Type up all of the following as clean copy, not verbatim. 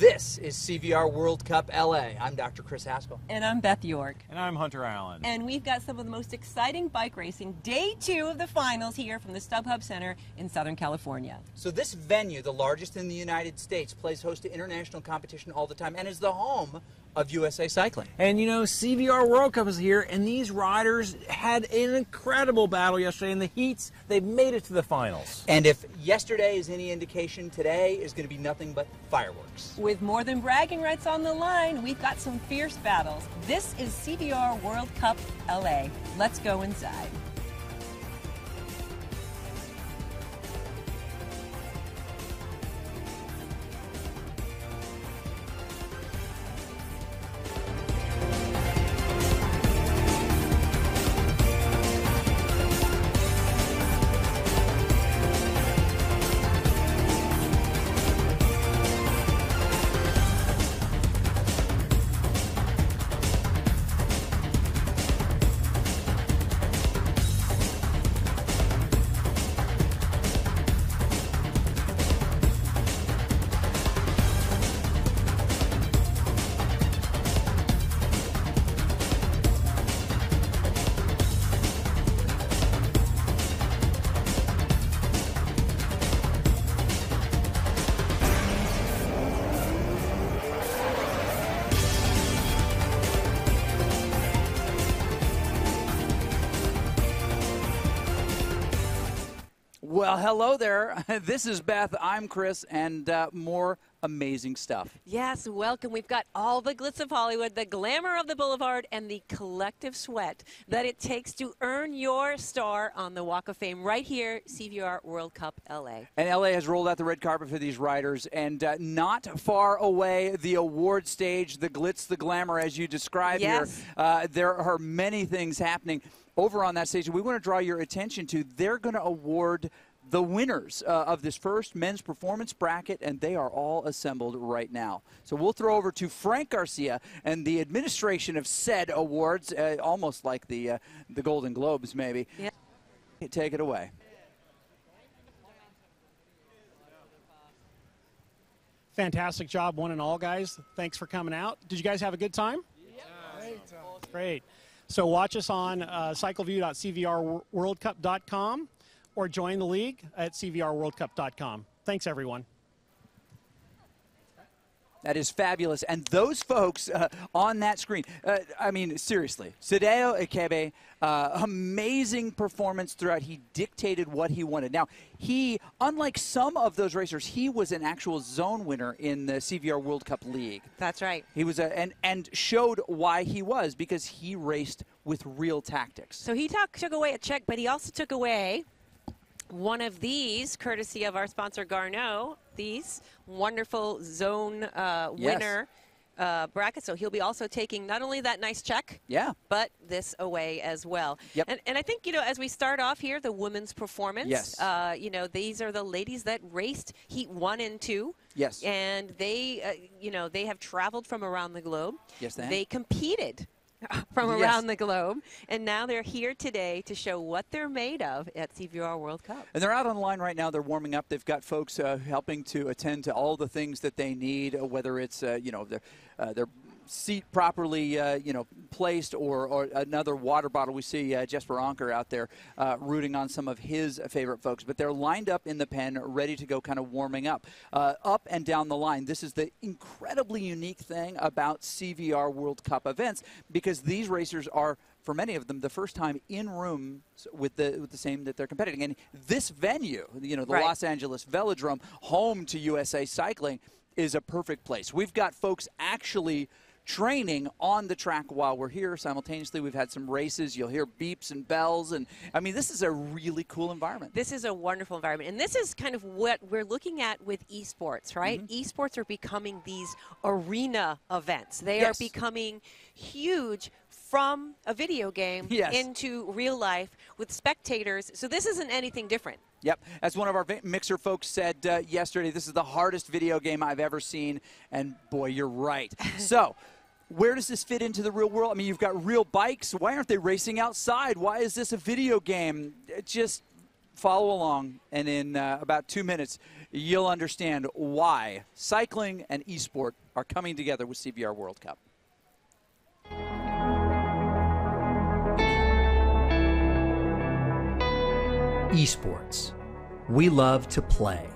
This is CVR World Cup LA. I'm Dr. Chris Haskell. And I'm Beth York. And I'm Hunter Allen. And we've got some of the most exciting bike racing, day 2 of the finals here from the StubHub Center in Southern California. So this venue, the largest in the United States, plays host to international competition all the time and is the home of USA Cycling. And you know, CVR World Cup is here, and these riders had an incredible battle yesterday in the heats. They've made it to the finals. And if yesterday is any indication, today is going to be nothing but fireworks. With more than bragging rights on the line, we've got some fierce battles. This is CVR World Cup LA. Let's go inside. Well, hello there. This is Beth. I'm Chris, and more amazing stuff. Yes, welcome. We've got all the glitz of Hollywood, the glamour of the boulevard, and the collective sweat that it takes to earn your star on the Walk of Fame right here, CVR World Cup LA. And LA has rolled out the red carpet for these riders, and not far away, the award stage, the glitz, the glamour, as you described here. There are many things happening over on that stage. We want to draw your attention to, they're going to award the winners of this first men's performance bracket, and they are all assembled right now. So we'll throw over to Frank Garcia and the administration of said awards, almost like the Golden Globes, maybe. Yep. Take it away. Fantastic job, one and all, guys. Thanks for coming out. Did you guys have a good time? Yeah. Great. So watch us on cycleview.cvrworldcup.com or join the league at cvrworldcup.com. Thanks, everyone. That is fabulous. And those folks on that screen, I mean, seriously, Sadeo Ikebe, amazing performance throughout. He dictated what he wanted. Now, he, unlike some of those racers, he was an actual zone winner in the CVR World Cup League. That's right. He was and showed why he was, because he raced with real tactics. So he took away a check, but he also took away one of these, courtesy of our sponsor Garneau, these wonderful zone winner brackets. So he'll be also taking not only that nice check, but this away as well. Yep. And I think, you know, as we start off here, the women's performance, you know, these are the ladies that raced Heat 1 and 2. Yes. And they, you know, they have traveled from around the globe. Yes, they have. They competed from around the globe, and now they're here today to show what they're made of at CVR World Cup. And they're out on the line right now. They're warming up. They've got folks helping to attend to all the things that they need, whether it's you know, their seat properly you know, placed, or another water bottle. We see Jesper Anker out there rooting on some of his favorite folks, but they're lined up in the pen, ready to go, kind of warming up and down the line. This is the incredibly unique thing about CVR World Cup events, because these racers are, for many of them, the first time in rooms with the same that they're competing. And this venue, you know, the Los Angeles Velodrome, home to USA Cycling, is a perfect place. We've got folks actually training on the track while we're here. Simultaneously, we've had some races. You'll hear beeps and bells, and I mean, this is a really cool environment. This is a wonderful environment, and this is kind of what we're looking at with eSports, right? eSports are becoming these arena events. They are becoming huge from a video game into real life with spectators. So this isn't anything different. Yep. As one of our Mixer folks said yesterday, this is the hardest video game I've ever seen. And boy, you're right. So where does this fit into the real world? I mean, you've got real bikes. Why aren't they racing outside? Why is this a video game? Just follow along, and in about 2 minutes, you'll understand why cycling and esport are coming together with CVR World Cup. Esports. We love to play.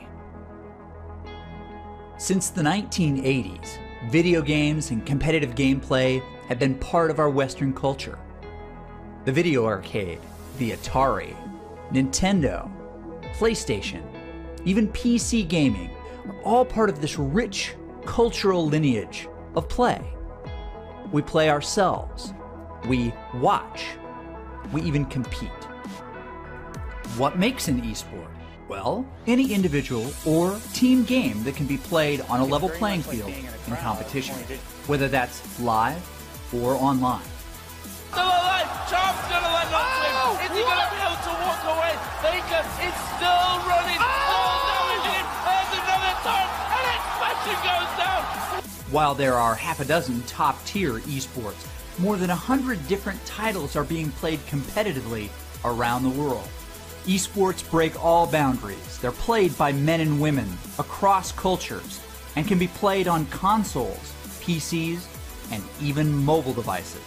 Since the 1980s, video games and competitive gameplay have been part of our Western culture. The video arcade, the Atari, Nintendo, PlayStation, even PC gaming are all part of this rich cultural lineage of play. We play ourselves, we watch, we even compete. What makes an esport? Well, any individual or team game that can be played on a level playing field in competition, whether that's live or online. Still alive! Sharp's gonna land on him! Is he gonna be able to walk away? Baker is still running! Still damaging! There's another turn! And expansion goes down! While there are half a dozen top-tier esports, more than 100 different titles are being played competitively around the world. Esports break all boundaries. They're played by men and women across cultures and can be played on consoles, PCs, and even mobile devices.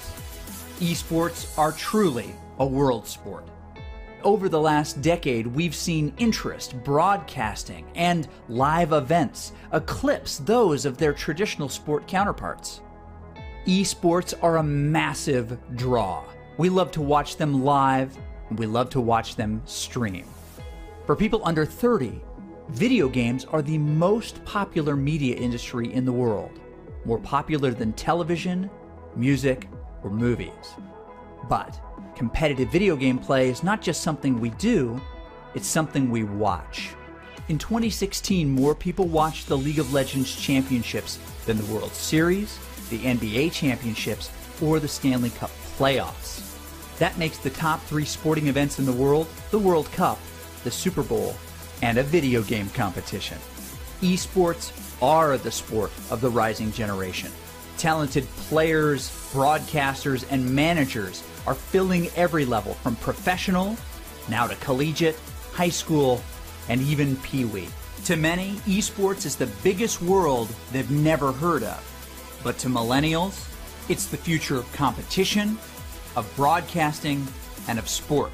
Esports are truly a world sport. Over the last decade, we've seen interest, broadcasting, and live events eclipse those of their traditional sport counterparts. Esports are a massive draw. We love to watch them live, and we love to watch them stream. For people under 30, video games are the most popular media industry in the world, more popular than television, music, or movies. But competitive video game play is not just something we do, it's something we watch. In 2016, more people watched the League of Legends Championships than the World Series, the NBA Championships, or the Stanley Cup playoffs. That makes the top 3 sporting events in the World Cup, the Super Bowl, and a video game competition. Esports are the sport of the rising generation. Talented players, broadcasters, and managers are filling every level from professional, now to collegiate, high school, and even Pee-wee. To many, esports is the biggest world they've never heard of. But to millennials, it's the future of competition, of broadcasting, and of sport.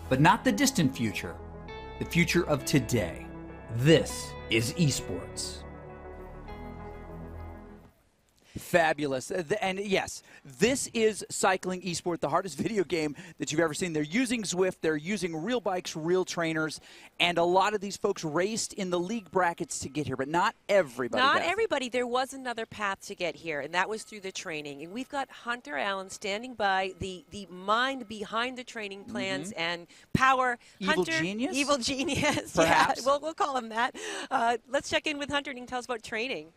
But not the distant future, the future of today. This is esports. Fabulous. And yes, this is cycling esport, the hardest video game that you've ever seen. They're using Zwift, they're using real bikes, real trainers, and a lot of these folks raced in the league brackets to get here, but not everybody. Not everybody. There was another path to get here, and that was through the training. And we've got Hunter Allen standing by, the mind behind the training plans and power. Evil Hunter, genius? Evil genius. Perhaps. Yeah, we'll call him that. Let's check in with Hunter and he can tell us about training.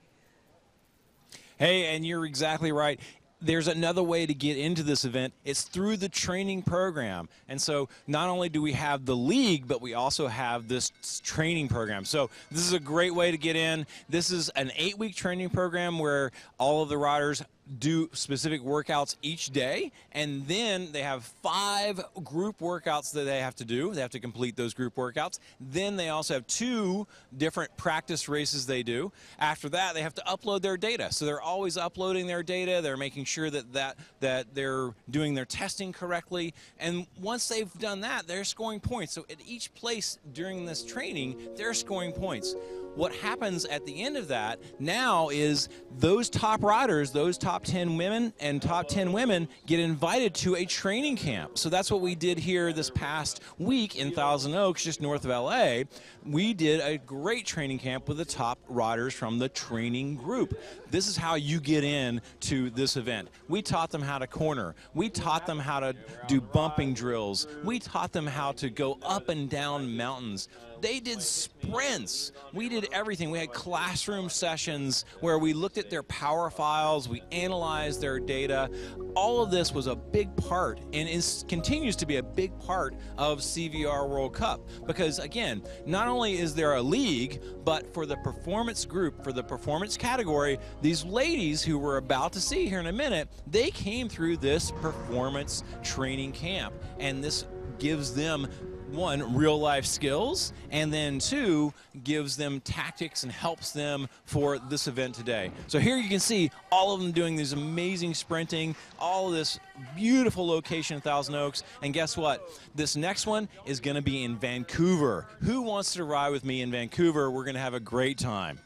Hey, and you're exactly right. There's another way to get into this event. It's through the training program. And so not only do we have the league, but we also have this training program. So this is a great way to get in. This is an 8-week training program where all of the riders do specific workouts each day, and then they have 5 group workouts that they have to do. They have to complete those group workouts. Then they also have 2 different practice races they do. After that, they have to upload their data. So they're always uploading their data. They're making sure that they're doing their testing correctly. And once they've done that, they're scoring points. So at each place during this training, they're scoring points. What happens at the end of that now is those top riders, those top 10 women and top 10 women get invited to a training camp. So that's what we did here this past week in Thousand Oaks, just north of LA. We did a great training camp with the top riders from the training group. This is how you get in to this event. We taught them how to corner. We taught them how to do bumping drills. We taught them how to go up and down mountains. They did sprints. We did everything. We had classroom sessions where we looked at their power files, we analyzed their data. All of this was a big part and continues to be a big part of CVR World Cup because, again, not only is there a league, but for the performance group, for the performance category, these ladies who we're about to see here in a minute, they came through this performance training camp, and this gives them one, real life skills, and then two, gives them tactics and helps them for this event today. So here you can see all of them doing this amazing sprinting, all of this beautiful location in Thousand Oaks. And guess what? This next one is going to be in Vancouver. Who wants to ride with me in Vancouver? We're going to have a great time.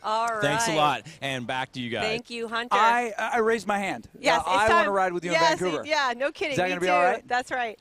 All right. Thanks a lot, and back to you guys. Thank you, Hunter. I raised my hand. Yes, I want to ride with you in Vancouver. Yeah, no kidding. Is that going to be all right? That's right.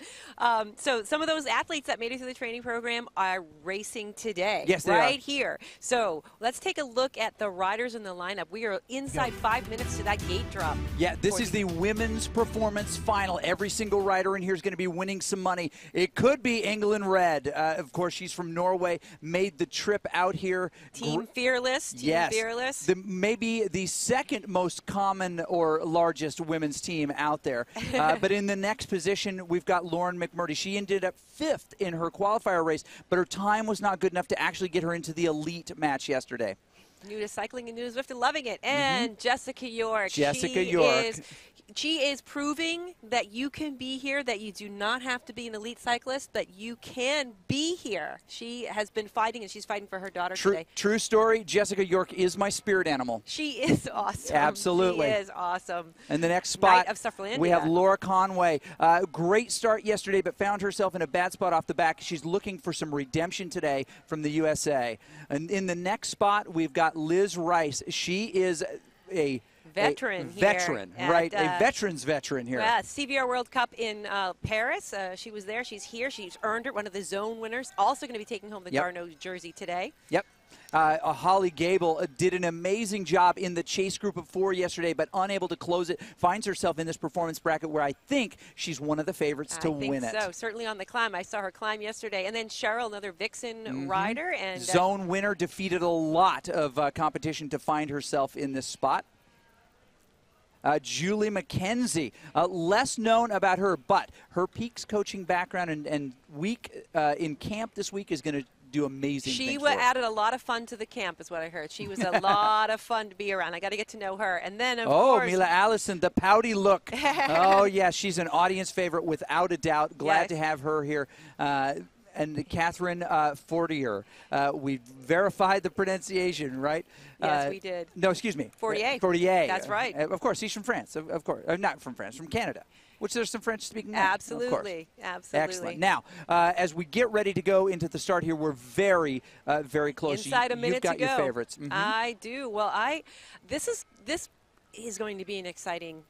So some of those athletes that made it through the training program are racing today. Yes, they right are. here. So let's take a look at the riders in the lineup. We are inside 5 minutes to that gate drop. Yeah, this is the women's performance final. Every single rider in here is going to be winning some money. It could be England Red. Of course, she's from Norway, made the trip out here. Team Fearless. Team Fearless. Maybe the second most common or largest women's team out there. But in the next position, we've got Lauren McMurdy. She ended up 5th in her qualifier race, but her time was not good enough to actually get her into the elite match yesterday. New to cycling and new to Zwift and loving it. And Jessica York. Jessica York. She is proving that you can be here, that you do not have to be an elite cyclist, but you can be here. She has been fighting, and she's fighting for her daughter today. True story. Jessica York is my spirit animal. She is awesome. Absolutely. She is awesome. And the next spot, Knight of Sufferlandia. we have Laura Conway. Great start yesterday, but found herself in a bad spot off the back. She's looking for some redemption today from the USA. And in the next spot, we've got Liz Rice. She is a veteran right? A veteran's veteran here. Yeah, CVR World Cup in Paris. She was there. She's here. She's earned it. One of the zone winners. Also going to be taking home the Garneau jersey today. Yep. Holly Gable did an amazing job in the chase group of 4 yesterday, but unable to close it. Finds herself in this performance bracket where I think she's one of the favorites to win it. So certainly on the climb. I saw her climb yesterday. And then Cheryl, another Vixen rider. And zone winner, defeated a lot of competition to find herself in this spot. Julie McKenzie, less known about her, but her Peaks coaching background and week in camp this week is going to do amazing things. She added a lot of fun to the camp, is what I heard. She was a lot of fun to be around. I got to get to know her. And then, of course, Mila Allison, the pouty look. Oh, yeah, she's an audience favorite without a doubt. Glad to have her here. And Catherine Fortier. We verified the pronunciation, right? Yes, we did. No, excuse me. Fortier. Fortier. That's right. Of course, he's from France. Of course. Not from France, from Canada. Which there's some French-speaking names. Absolutely. Absolutely. Excellent. Now, as we get ready to go into the start here, we're very, very close. Inside a minute You've got to go. your favorites. I do. Well, this is going to be an exciting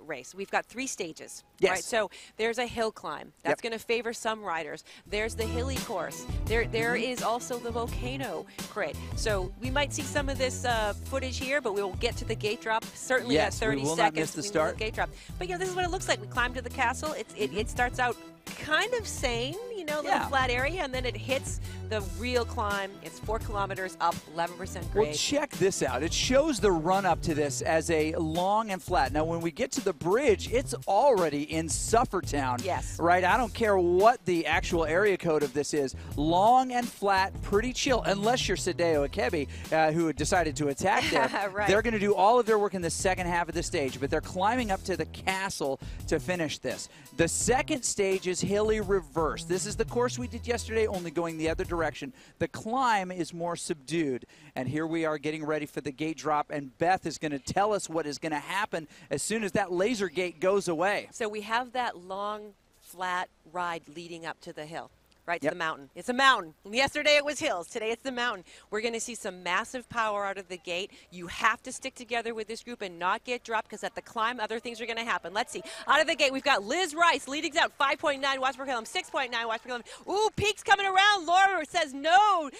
race. We've got 3 stages. Yes. Right? So there's a hill climb. That's going to favor some riders. There's the Hilly course. There is also the volcano crit. So we might see some of this footage here, but we'll get to the gate drop. Certainly at 30 we will seconds. Not miss the start. Gate drop. But this is what it looks like. We climb to the castle. It starts out kind of sane, little flat area, and then it hits the real climb. It's 4 kilometers up, 11% grade. Well, check this out. It shows the run up to this as a long and flat. Now, when we get to the bridge, it's already in Suffertown. Yes. Right? I don't care what the actual area code of this is. Long and flat, pretty chill, unless you're Sadeo Akebi, who decided to attack there. Right. They're going to do all of their work in the second half of the stage, but they're climbing up to the castle to finish this. The second stage is Hilly Reverse. This is the course we did yesterday, only going the other direction. The climb is more subdued. And here we are getting ready for the gate drop, and Beth is going to tell us what is going to happen as soon as that laser gate goes away. So we have that long, flat ride leading up to the hill. Right to the mountain. It's a mountain. Yesterday it was hills. Today it's the mountain. We're going to see some massive power out of the gate. You have to stick together with this group and not get dropped, because at the climb, other things are going to happen. Let's see. Out of the gate, we've got Liz Rice leading out 5.9 watts per kilometer, 6.9 watts per kilometer. Ooh, Peaks coming around. Laura says no.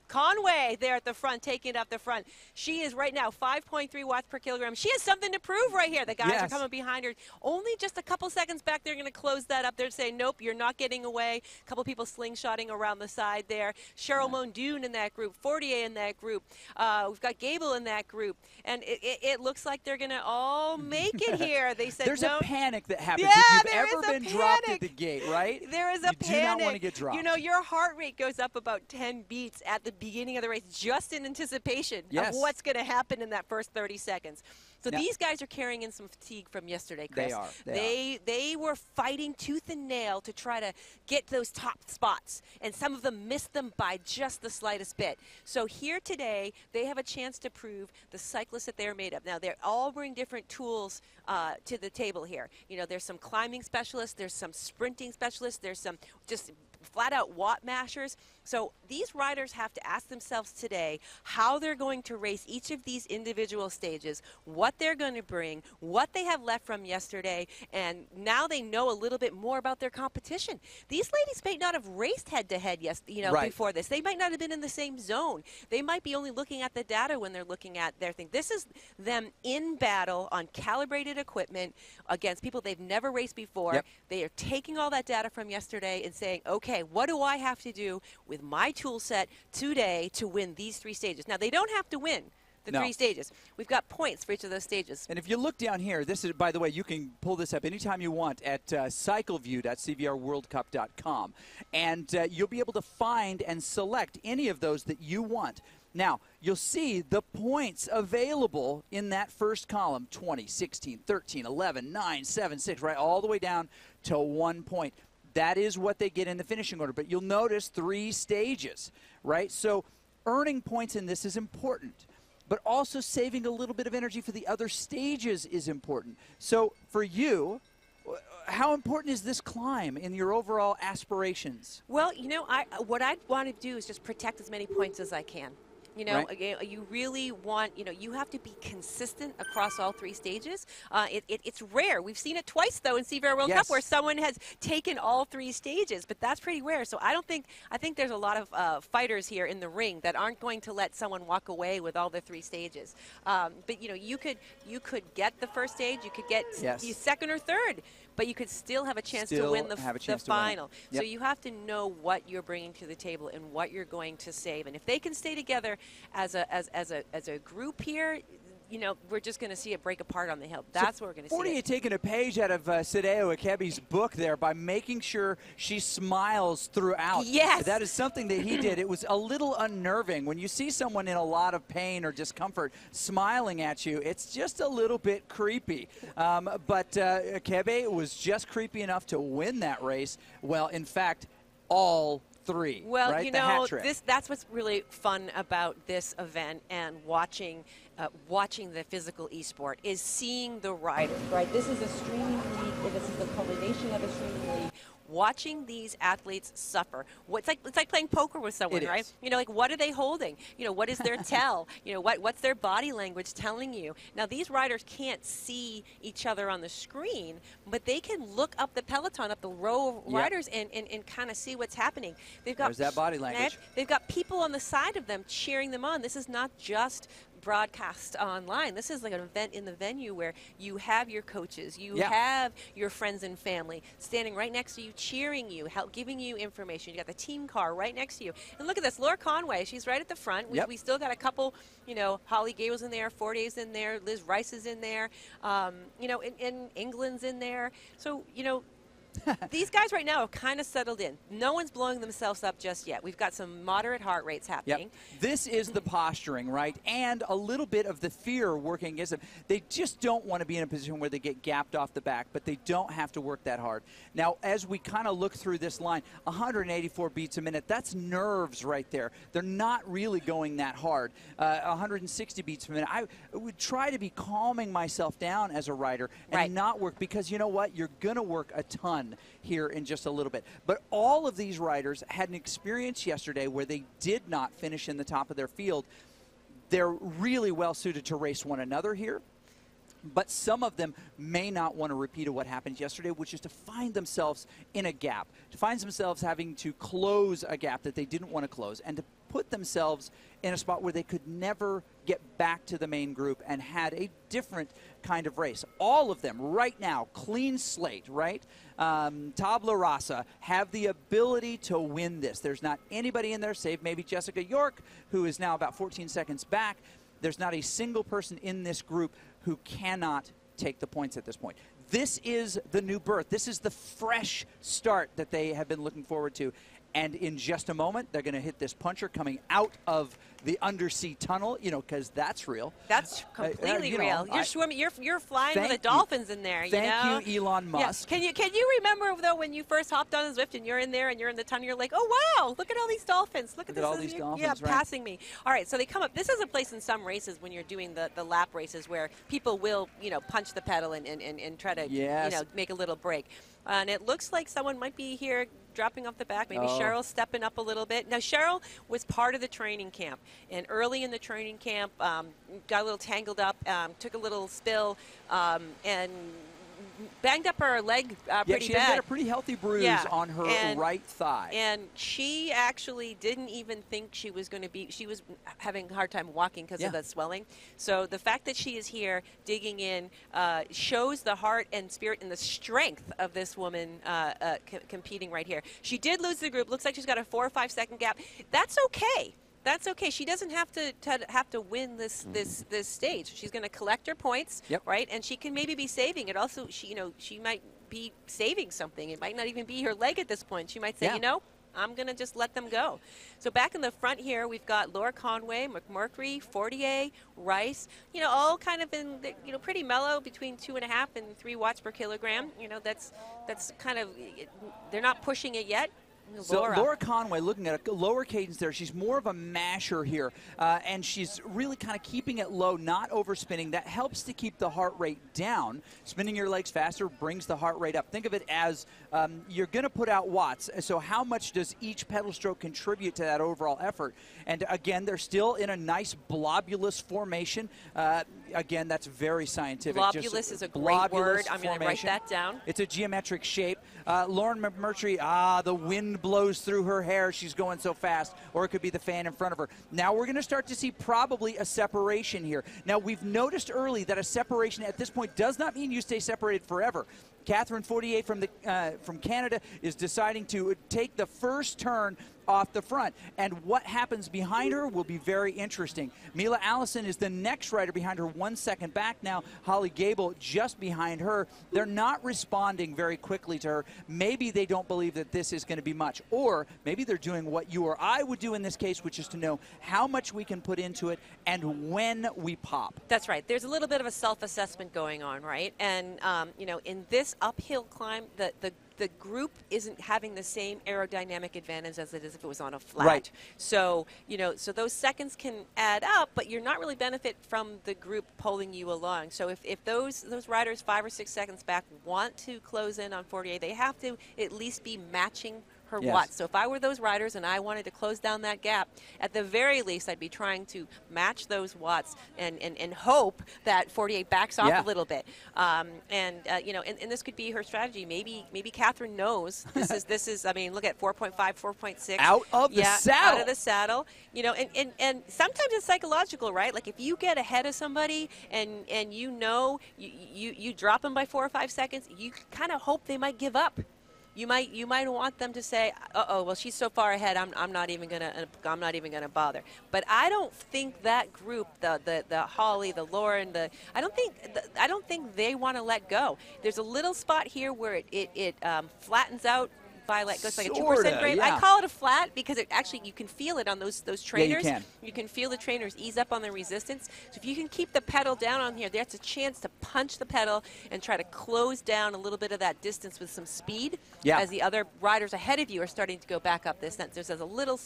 Conway there at the front, taking it up the front. She is right now 5.3 watts per kilogram. She has something to prove right here. The guys are coming behind her. Only just a couple seconds back. They're going to close that up. They're saying, nope, you're not getting away. Couple people slingshotting around the side there. Cheryl Mondoon in that group, Fortier in that group. We've got Gable in that group. And it looks like they're going to all make it here. They said There's a panic that happens yeah, if you've ever been dropped at the gate, right? There is a panic. You do not want to get dropped. Your heart rate goes up about 10 beats at the beginning of the race, just in anticipation of what's going to happen in that first 30 seconds. So these guys are carrying in some fatigue from yesterday, Chris. They are. They were fighting tooth and nail to try to get those top spots, and some of them missed them by just the slightest bit. So here today, they have a chance to prove the cyclists that they're made of. Now, they're all bring different tools to the table here. You know, there's some climbing specialists, there's some sprinting specialists, there's some just flat-out watt mashers. So these riders have to ask themselves today how they're going to race each of these individual stages, what they're going to bring, what they have left from yesterday, and now they know a little bit more about their competition. These ladies may not have raced head-to-head before this. They might not have been in the same zone. They might be only looking at the data when they're looking at their thing. This is them in battle on calibrated equipment against people they've never raced before. Yep. They are taking all that data from yesterday and saying, okay, what do I have to do with my tool set today to win these 3 stages? Now, they don't have to win the 3 stages. We've got points for each of those stages. And if you look down here, this is, by the way, you can pull this up anytime you want at cycleview.cvrworldcup.com. And you'll be able to find and select any of those that you want. Now, you'll see the points available in that first column, 20, 16, 13, 11, 9, 7, 6, right, all the way down to 1 point. That is what they get in the finishing order. But you'll notice 3 stages, right? So earning points in this is important, but also saving a little bit of energy for the other stages is important. So for you, how important is this climb in your overall aspirations? Well, you know, what I want to do is just protect as many points as I can. You know, you really want, you have to be consistent across all 3 stages. It's rare. We've seen it twice, though, in CVR World Cup where someone has taken all 3 stages, but that's pretty rare. So I think there's a lot of fighters here in the ring that aren't going to let someone walk away with all the 3 stages. But, you could get the first stage, you could get the second or third, but you could still have a chance to win the final. Yep. So you have to know what you're bringing to the table and what you're going to save. And if they can stay together as a group here, we're just going to see it break apart on the hill. That's what we're going to see. 48 taking a page out of Sadeo Akebi's book there by making sure she smiles throughout. Yes. That is something that he did. It was a little unnerving. When you see someone in a lot of pain or discomfort smiling at you, it's just a little bit creepy. But Akebe was just creepy enough to win that race. Well, in fact, all 3. Well, right? That's what's really fun about this event and watching the physical esport is seeing the riders, right? This is a streaming league. This is the culmination of a streaming league. Watching these athletes suffer. It's like playing poker with someone, right? Like what are they holding? What is their tell? What's their body language telling you? Now these riders can't see each other on the screen, but they can look up the peloton, up the row of riders, and kind of see what's happening. There's that body language. They've got people on the side of them cheering them on. This is not just broadcast online. This is like an event in the venue where you have your coaches, you have your friends and family standing right next to you, cheering you, giving you information. You got the team car right next to you. And look at this, Laura Conway, she's right at the front. We still got a couple, Holly Gable's in there, Forday's in there, Liz Rice is in there, in England's in there. So, these guys right now have kind of settled in. No one's blowing themselves up just yet. We've got some moderate heart rates happening. Yep. This is the posturing, right? And a little bit of the fear working against them. They just don't want to be in a position where they get gapped off the back, but they don't have to work that hard. Now, as we kind of look through this line, 184 beats a minute, that's nerves right there. They're not really going that hard. 160 beats a minute. I would try to be calming myself down as a rider and not work, because you know what? You're going to work a ton here in just a little bit. But all of these riders had an experience yesterday where they did not finish in the top of their field. They're really well suited to race one another here. But some of them may not want to repeat of what happened yesterday, which is to find themselves in a gap, to find themselves having to close a gap that they didn't want to close, and to put themselves in a spot where they could never get back to the main group and had a different kind of race. All of them right now, clean slate, right? Tabula Rasa have the ability to win this. There's not anybody in there, save maybe Jessica York, who is now about 14 seconds back. There's not a single person in this group who cannot take the points at this point. This is the new birth. This is the fresh start that they have been looking forward to. And in just a moment, they're going to hit this puncher coming out of the undersea tunnel, you know, because that's real. That's completely you know, real. You're swimming. You're flying with the dolphins in there. Thank you, Elon Musk. Yeah. Can you remember though when you first hopped on the Zwift and you're in there and you're in the tunnel? You're like, oh wow, look at all these dolphins. Look at this. All these dolphins. Yeah, right. passing me. All right, so they come up. This is a place in some races when you're doing the lap races where people will punch the pedal and try to make a little break. And it looks like someone might be here dropping off the back. Maybe Cheryl's stepping up a little bit. Now, Cheryl was part of the training camp. And early in the training camp, got a little tangled up, took a little spill, and banged up her leg pretty she bad. She had a pretty healthy bruise on her right thigh. And she actually didn't even think she was going to be, she was having a hard time walking because of the swelling. So the fact that she is here digging in shows the heart and spirit and the strength of this woman competing right here. She did lose the group. Looks like she's got a 4 or 5 second gap. That's okay. That's okay. She doesn't have to win this stage. She's going to collect her points, right? And she can maybe be saving it. Also, she might be saving something. It might not even be her leg at this point. She might say, I'm going to just let them go. So back in the front here, we've got Laura Conway, McMurtry, Fortier, Rice, all kind of in, pretty mellow between 2.5 and 3 watts per kilogram. That's kind of, they're not pushing it yet. So Laura Conway, looking at a lower cadence there, she's more of a masher here, and she's really kind of keeping it low, not overspinning. That helps to keep the heart rate down. Spinning your legs faster brings the heart rate up. Think of it as you're going to put out watts, so how much does each pedal stroke contribute to that overall effort? And again, they're still in a nice blobulous formation. Again, that's very scientific. Blobulous is a great word. I'm going to write that down. It's a geometric shape. Lauren McMurtry, the wind blows through her hair. She's going so fast. Or it could be the fan in front of her. Now we're going to start to see probably a separation here. Now we've noticed early that a separation at this point does not mean you stay separated forever. Catherine Fortier from Canada is deciding to take the first turn off the front. And what happens behind her will be very interesting. Mila Allison is the next rider behind her, 1 second back now. Holly Gable just behind her. They're not responding very quickly to her. Maybe they don't believe that this is going to be much. Or maybe they're doing what you or I would do in this case, which is to know how much we can put into it and when we pop. That's right. There's a little bit of a self-assessment going on, right? And, in this uphill climb, the group isn't having the same aerodynamic advantage as it is if it was on a flat. Right. So, so those seconds can add up, but you're not really benefit from the group pulling you along. So if those riders 5 or 6 seconds back want to close in on 48, they have to at least be matching her watts. So if I were those riders and I wanted to close down that gap, at the very least I'd be trying to match those watts and hope that 48 backs off a little bit. And this could be her strategy. Maybe Catherine knows this is I mean, look at 4.5, 4.6 out of the saddle. Out of the saddle. And sometimes it's psychological, right? Like if you get ahead of somebody and you drop them by 4 or 5 seconds, you kind of hope they might give up. You might want them to say, "Uh-oh, well she's so far ahead, I'm not even gonna bother." But I don't think that group, the Holly, the Lauren, I don't think they want to let go. There's a little spot here where it flattens out by goes like a 2% grade. I call it a flat because it actually you can feel it on those trainers. Yeah, you can feel the trainers ease up on the resistance. So if you can keep the pedal down on here, that's a chance to punch the pedal and try to close down a little bit of that distance with some speed. Yeah. As the other riders ahead of you are starting to go back up this. There's a little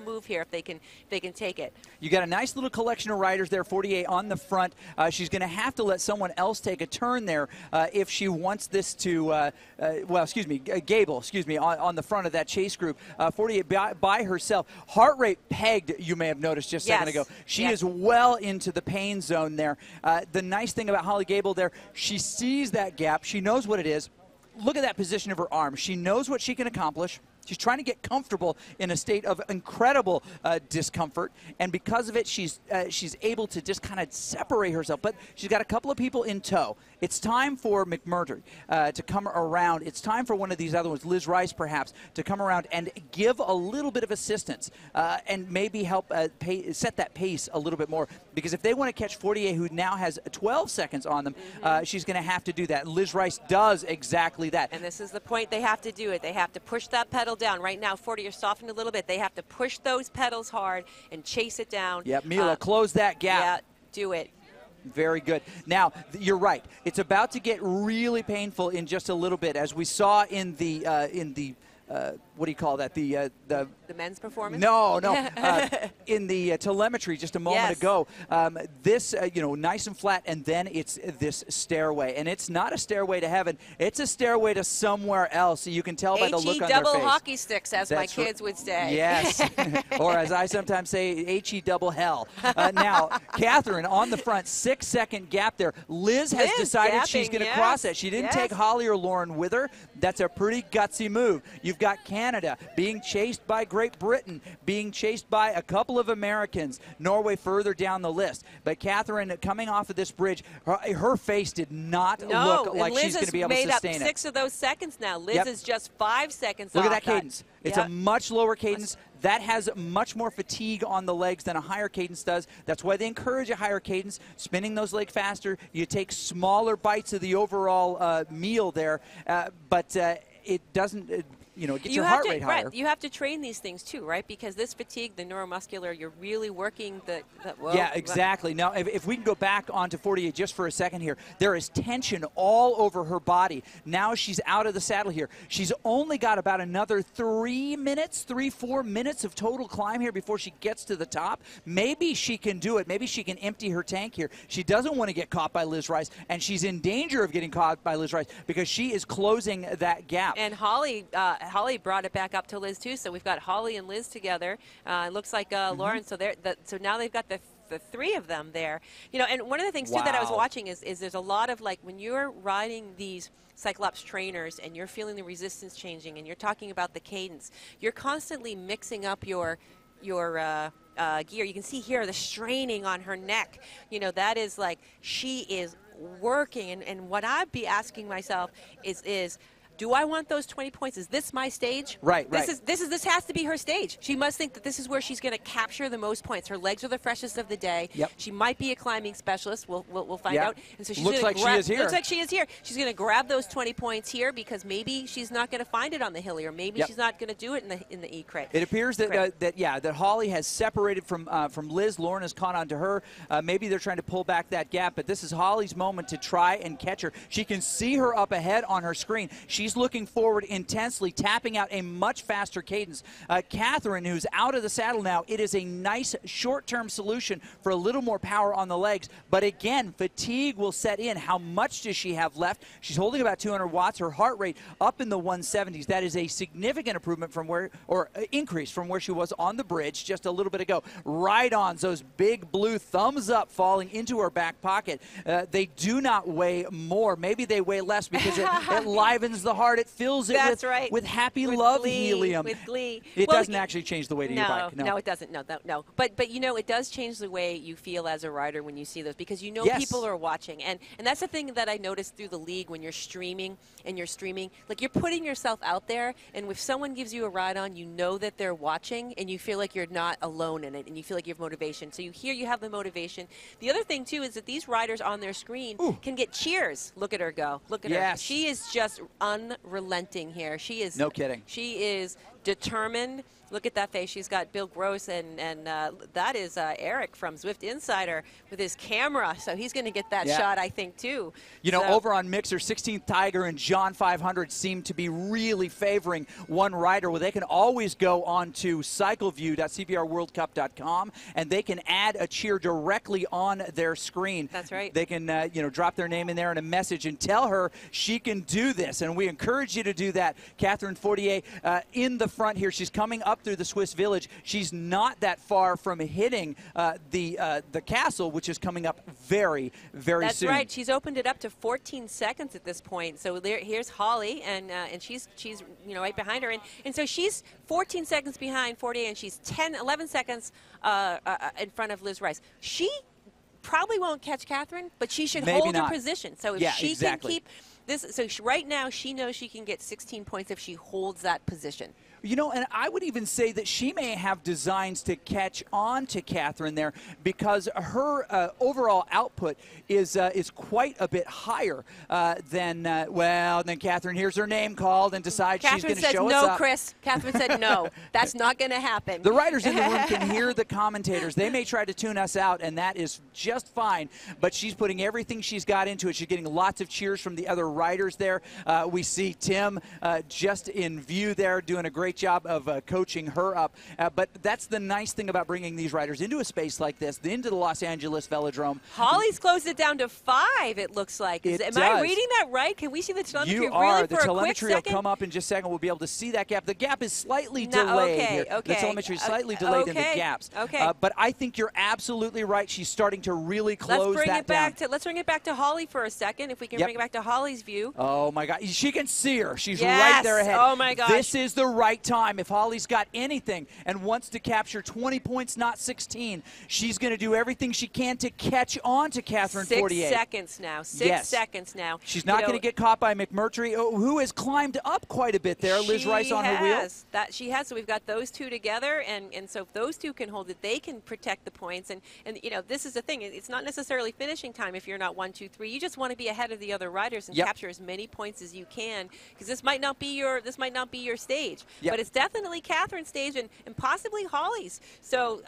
move here if they can take it. You got a nice little collection of riders there. 48 on the front. She's going to have to let someone else take a turn there if she wants this to. Gable. On the front of that chase group. 48 by herself. Heart rate pegged, you may have noticed just a second ago. She is well into the pain zone there. The nice thing about Holly Gable there, she sees that gap. She knows what it is. Look at that position of her arm. She knows what she can accomplish. She's trying to get comfortable in a state of incredible discomfort, and because of it, she's able to just kind of separate herself. But she's got a couple of people in tow. It's time for McMurtry to come around. It's time for one of these other ones, Liz Rice perhaps, to come around and give a little bit of assistance and maybe help set that pace a little bit more. Because if they want to catch 48, who now has 12 seconds on them, she's going to have to do that. Liz Rice does exactly that. And this is the point they have to do it. They have to push that pedal down. Right now, 40 are softened a little bit. They have to push those pedals hard and chase it down. Yep, Mila, close that gap. Yeah, do it. Very good. Now, you're right. It's about to get really painful in just a little bit, as we saw in the what do you call that? The men's performance? No. In the telemetry just a moment ago, this, nice and flat, and then it's this stairway. And it's not a stairway to heaven. It's a stairway to somewhere else. So you can tell by the look on their face. H-E double hockey sticks, as my kids would say. Yes. Or as I sometimes say, H-E double hell. Now, Catherine on the front, 6-second gap there. Liz has decided she's going to cross it. She didn't take Holly or Lauren with her. That's a pretty gutsy move. You've got Canada being chased by Great Britain, being chased by a couple of Americans, Norway further down the list. But Catherine, coming off of this bridge, her face did not look like she's going to be able to sustain it. Liz has made up 6 of those seconds now. Liz is just 5 seconds off. Look at that cadence. It's a much lower cadence. That has much more fatigue on the legs than a higher cadence does. That's why they encourage a higher cadence, spinning those legs faster. You take smaller bites of the overall meal there, but it doesn't... it gets your heart rate higher. Right. You have to train these things too, right? Because this fatigue, the neuromuscular, you're really working the yeah, exactly. Now, if we can go back onto 48 just for a second here, there is tension all over her body. Now she's out of the saddle here. She's only got about another 4 minutes of total climb here before she gets to the top. Maybe she can do it. Maybe she can empty her tank here. She doesn't want to get caught by Liz Rice, and she's in danger of getting caught by Liz Rice because she is closing that gap. And Holly brought it back up to Liz too, so we've got Holly and Liz together. It looks like Lauren. So so now they've got the 3 of them there. And one of the things too that I was watching is there's a lot of, like, when you're riding these Cyclops trainers and you're feeling the resistance changing and you're talking about the cadence, you're constantly mixing up your gear. You can see here the straining on her neck. That is like she is working. And what I'd be asking myself is do I want those 20 points? Is this my stage? Right. This has to be her stage. She must think that this is where she's going to capture the most points. Her legs are the freshest of the day. Yep. She might be a climbing specialist. We'll find out. And so she's looks like she is here. Looks like she is here. She's going to grab those 20 points here because maybe she's not going to find it on the Hilly, or maybe she's not going to do it in the E-Crit. It appears that Holly has separated from Liz. Lauren has caught on to her. Maybe they're trying to pull back that gap, but this is Holly's moment to try and catch her. She can see her up ahead on her screen. She's looking forward intensely, tapping out a much faster cadence. Catherine, who's out of the saddle now, it is a nice short-term solution for a little more power on the legs. But again, fatigue will set in. How much does she have left? She's holding about 200 watts. Her heart rate up in the 170s. That is a significant improvement from increase from where she was on the bridge just a little bit ago. Ride-ons, those big blue thumbs up falling into her back pocket. They do not weigh more. Maybe they weigh less because it livens the heart. It fills it with happy love helium. With glee. It doesn't actually change the weight of your bike. No, it doesn't. No. But it does change the way you feel as a rider when you see those, because people are watching. And that's the thing that I noticed through the league when you're streaming, like you're putting yourself out there, and if someone gives you a ride on, you know that they're watching, and you feel like you're not alone in it, and you feel like you have motivation. So you have the motivation. The other thing too is that these riders on their screen can get cheers. Look at her go. Look at her. She is just unrelenting here. She is. No kidding. She is determined. Look at that face. She's got Bill Gross, and that is Eric from Zwift Insider with his camera. So he's going to get that shot, I think, too. Over on Mixer, 16th Tiger and John 500 seem to be really favoring one rider. Well, they can always go on to cycleview.cvrworldcup.com, and they can add a cheer directly on their screen. That's right. They can, drop their name in there and a message and tell her she can do this. And we encourage you to do that. Catherine Fortier in the front here. She's coming up through the Swiss Village. She's not that far from hitting the castle, which is coming up very, very soon. That's right. She's opened it up to 14 seconds at this point. So here's Holly, and she's right behind her, and so she's 14 seconds behind 48, and she's 11 seconds in front of Liz Rice. She probably won't catch Catherine, but she should hold her position. So if she can keep this, right now she knows she can get 16 points if she holds that position. You know, and I would even say that she may have designs to catch on to Catherine there, because her overall output is quite a bit higher than Catherine hears her name called and decides she's going to show us up. Catherine said no, Chris. Catherine said no. That's not going to happen. The writers in the room can hear the commentators. They may try to tune us out, and that is just fine, but she's putting everything she's got into it. She's getting lots of cheers from the other writers there. We see Tim just in view there doing a great job of coaching her up. But that's the nice thing about bringing these riders into a space like this, into the Los Angeles Velodrome. Holly's closed it down to 5, it looks like. Am I reading that right? Can we see the telemetry you are. really The for telemetry a will quick second? come up in just a second. We'll be able to see that gap. The gap is slightly delayed here. Okay. The telemetry is slightly delayed in the gaps. Okay. But I think you're absolutely right. She's starting to really close that down. Let's bring it back to Holly for a second, if we can bring it back to Holly's view. Oh, my God. She can see her. She's Yes. right there ahead. Oh, my gosh. This is the right time. If Holly's got anything and wants to capture 20 points, not 16, she's going to do everything she can to catch on to Catherine 48. 6 seconds now. 6 seconds now. She's not going to get caught by McMurtry, who has climbed up quite a bit there. Liz Rice on her wheel. She has. So we've got those two together, and so if those two can hold it, they can protect the points. And you know, this is the thing. It's not necessarily finishing time if you're not 1, 2, 3. You just want to be ahead of the other riders and capture as many points as you can, because this might not be your stage, but it's definitely Catherine's stage and possibly Holly's. So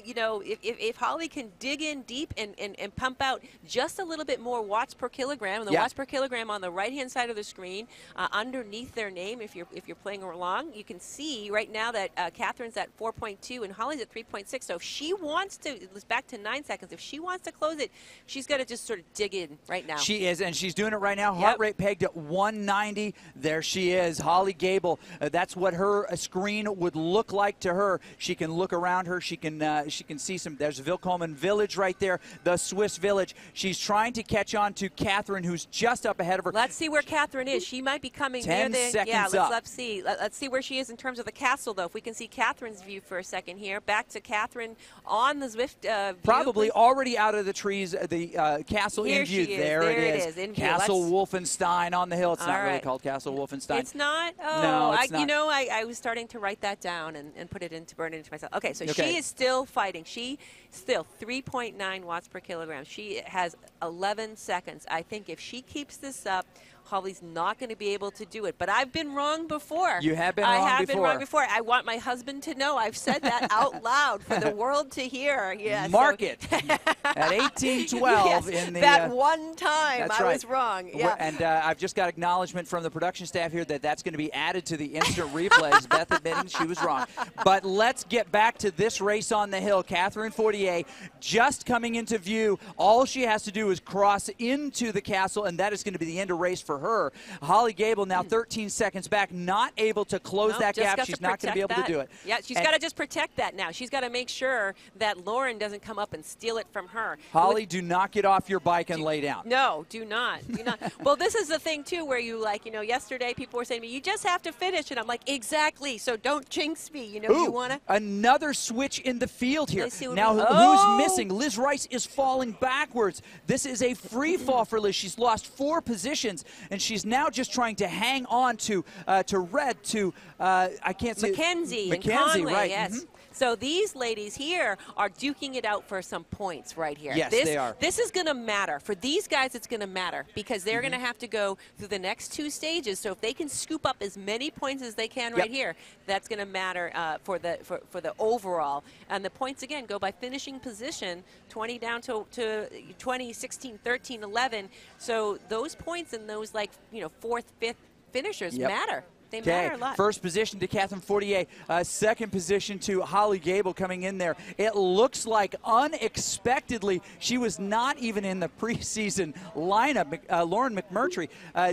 you know, if Holly can dig in deep and pump out just a little bit more watts per kilogram, and the watts per kilogram on the right hand side of the screen underneath their name, if you're playing along, you can see right now that Catherine's at 4.2 and Holly's at 3.6. So if she wants to, it's back to 9 seconds. If she wants to close it, she's got to just sort of dig in right now. She is, and she's doing it right now. Heart rate pegged at 190. There she is, Holly Gable. That's what her screen would look like to her. She can look around her. She can see some. There's Willkommen Village right there, the Swiss village. She's trying to catch on to Catherine, who's just up ahead of her. Let's see where Catherine is. She might be coming 10 near the. seconds up. Let's see. Let's see where she is in terms of the castle, though. If we can see Catherine's view for a second here. Back to Catherine on the Zwift view. Probably already out of the trees. The castle in view. There it is. In view. Castle Wolfenstein on the hill. It's not really right. called Castle Wolfenstein. It's not? Oh, no, it's not. You know, I was starting to write that down and put it into, burn it into myself. Okay, so she is still fighting. She still 3.9 watts per kilogram. She has 11 seconds. I think if she keeps this up, Holly's not going to be able to do it. But I've been wrong before. You have been wrong before. I have been wrong before. I want my husband to know. I've said that out loud for the world to hear. Yeah, Mark it at 1812 in the that one time that's I right. was wrong. Yeah. And I've just got acknowledgement from the production staff here that that's going to be added to the instant replays. Beth admitting she was wrong. But let's get back to this race on the hill. Catherine Fortier just coming into view. All she has to do is cross into the castle, and that is going to be the end of race for her. Holly Gable now 13 seconds back, not able to close that gap. She's not going to be able to do it. Yeah, she's got to just protect that now. She's got to make sure that Lauren doesn't come up and steal it from her. Holly, do not get off your bike and lay down. No, do not. Do not. Well, this is the thing, too, where you, like, you know, yesterday people were saying to me, you just have to finish. And I'm like, exactly. So don't jinx me. You know, you want to. Another switch in the field here. Now, who's missing? Liz Rice is falling backwards. This is a free fall for Liz. She's lost 4 positions, and she's now just trying to hang on to Red, to, I can't say. Mackenzie and Conway, Conway, right. yes. Mm-hmm. So these ladies here are duking it out for some points right here. Yes, they are. This is going to matter. For these guys, it's going to matter because they're going to have to go through the next 2 stages. So if they can scoop up as many points as they can right here, that's going to matter for the overall. And the points, again, go by finishing position, 20 down to 20, 16, 13, 11. So those points and those, like, you know, 4th, 5th finishers matter. They matter a lot. First position to Catherine Fortier. Second position to Holly Gable coming in there. It looks like unexpectedly she was not even in the preseason lineup. Lauren McMurtry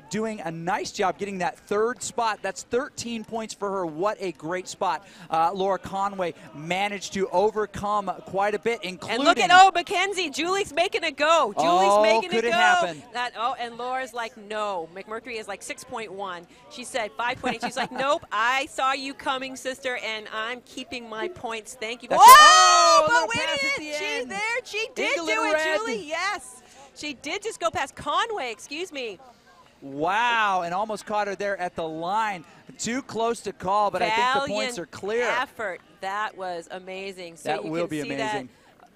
doing a nice job getting that 3rd spot. That's 13 points for her. What a great spot. Laura Conway managed to overcome quite a bit, including. And look at Mackenzie. Julie's making it go. Julie's making it go. Happen? And Laura's like, no. McMurtry is like 6.1. She said 5.8. She's like, nope, I saw you coming, sister, and I'm keeping my points. Thank you. That's but wait a minute. She's there. She did do it, Julie. Yes. She did just go past Conway, excuse me. Wow, and almost caught her there at the line. Too close to call, but I think the points are clear. Effort. That was amazing. So that will be amazing.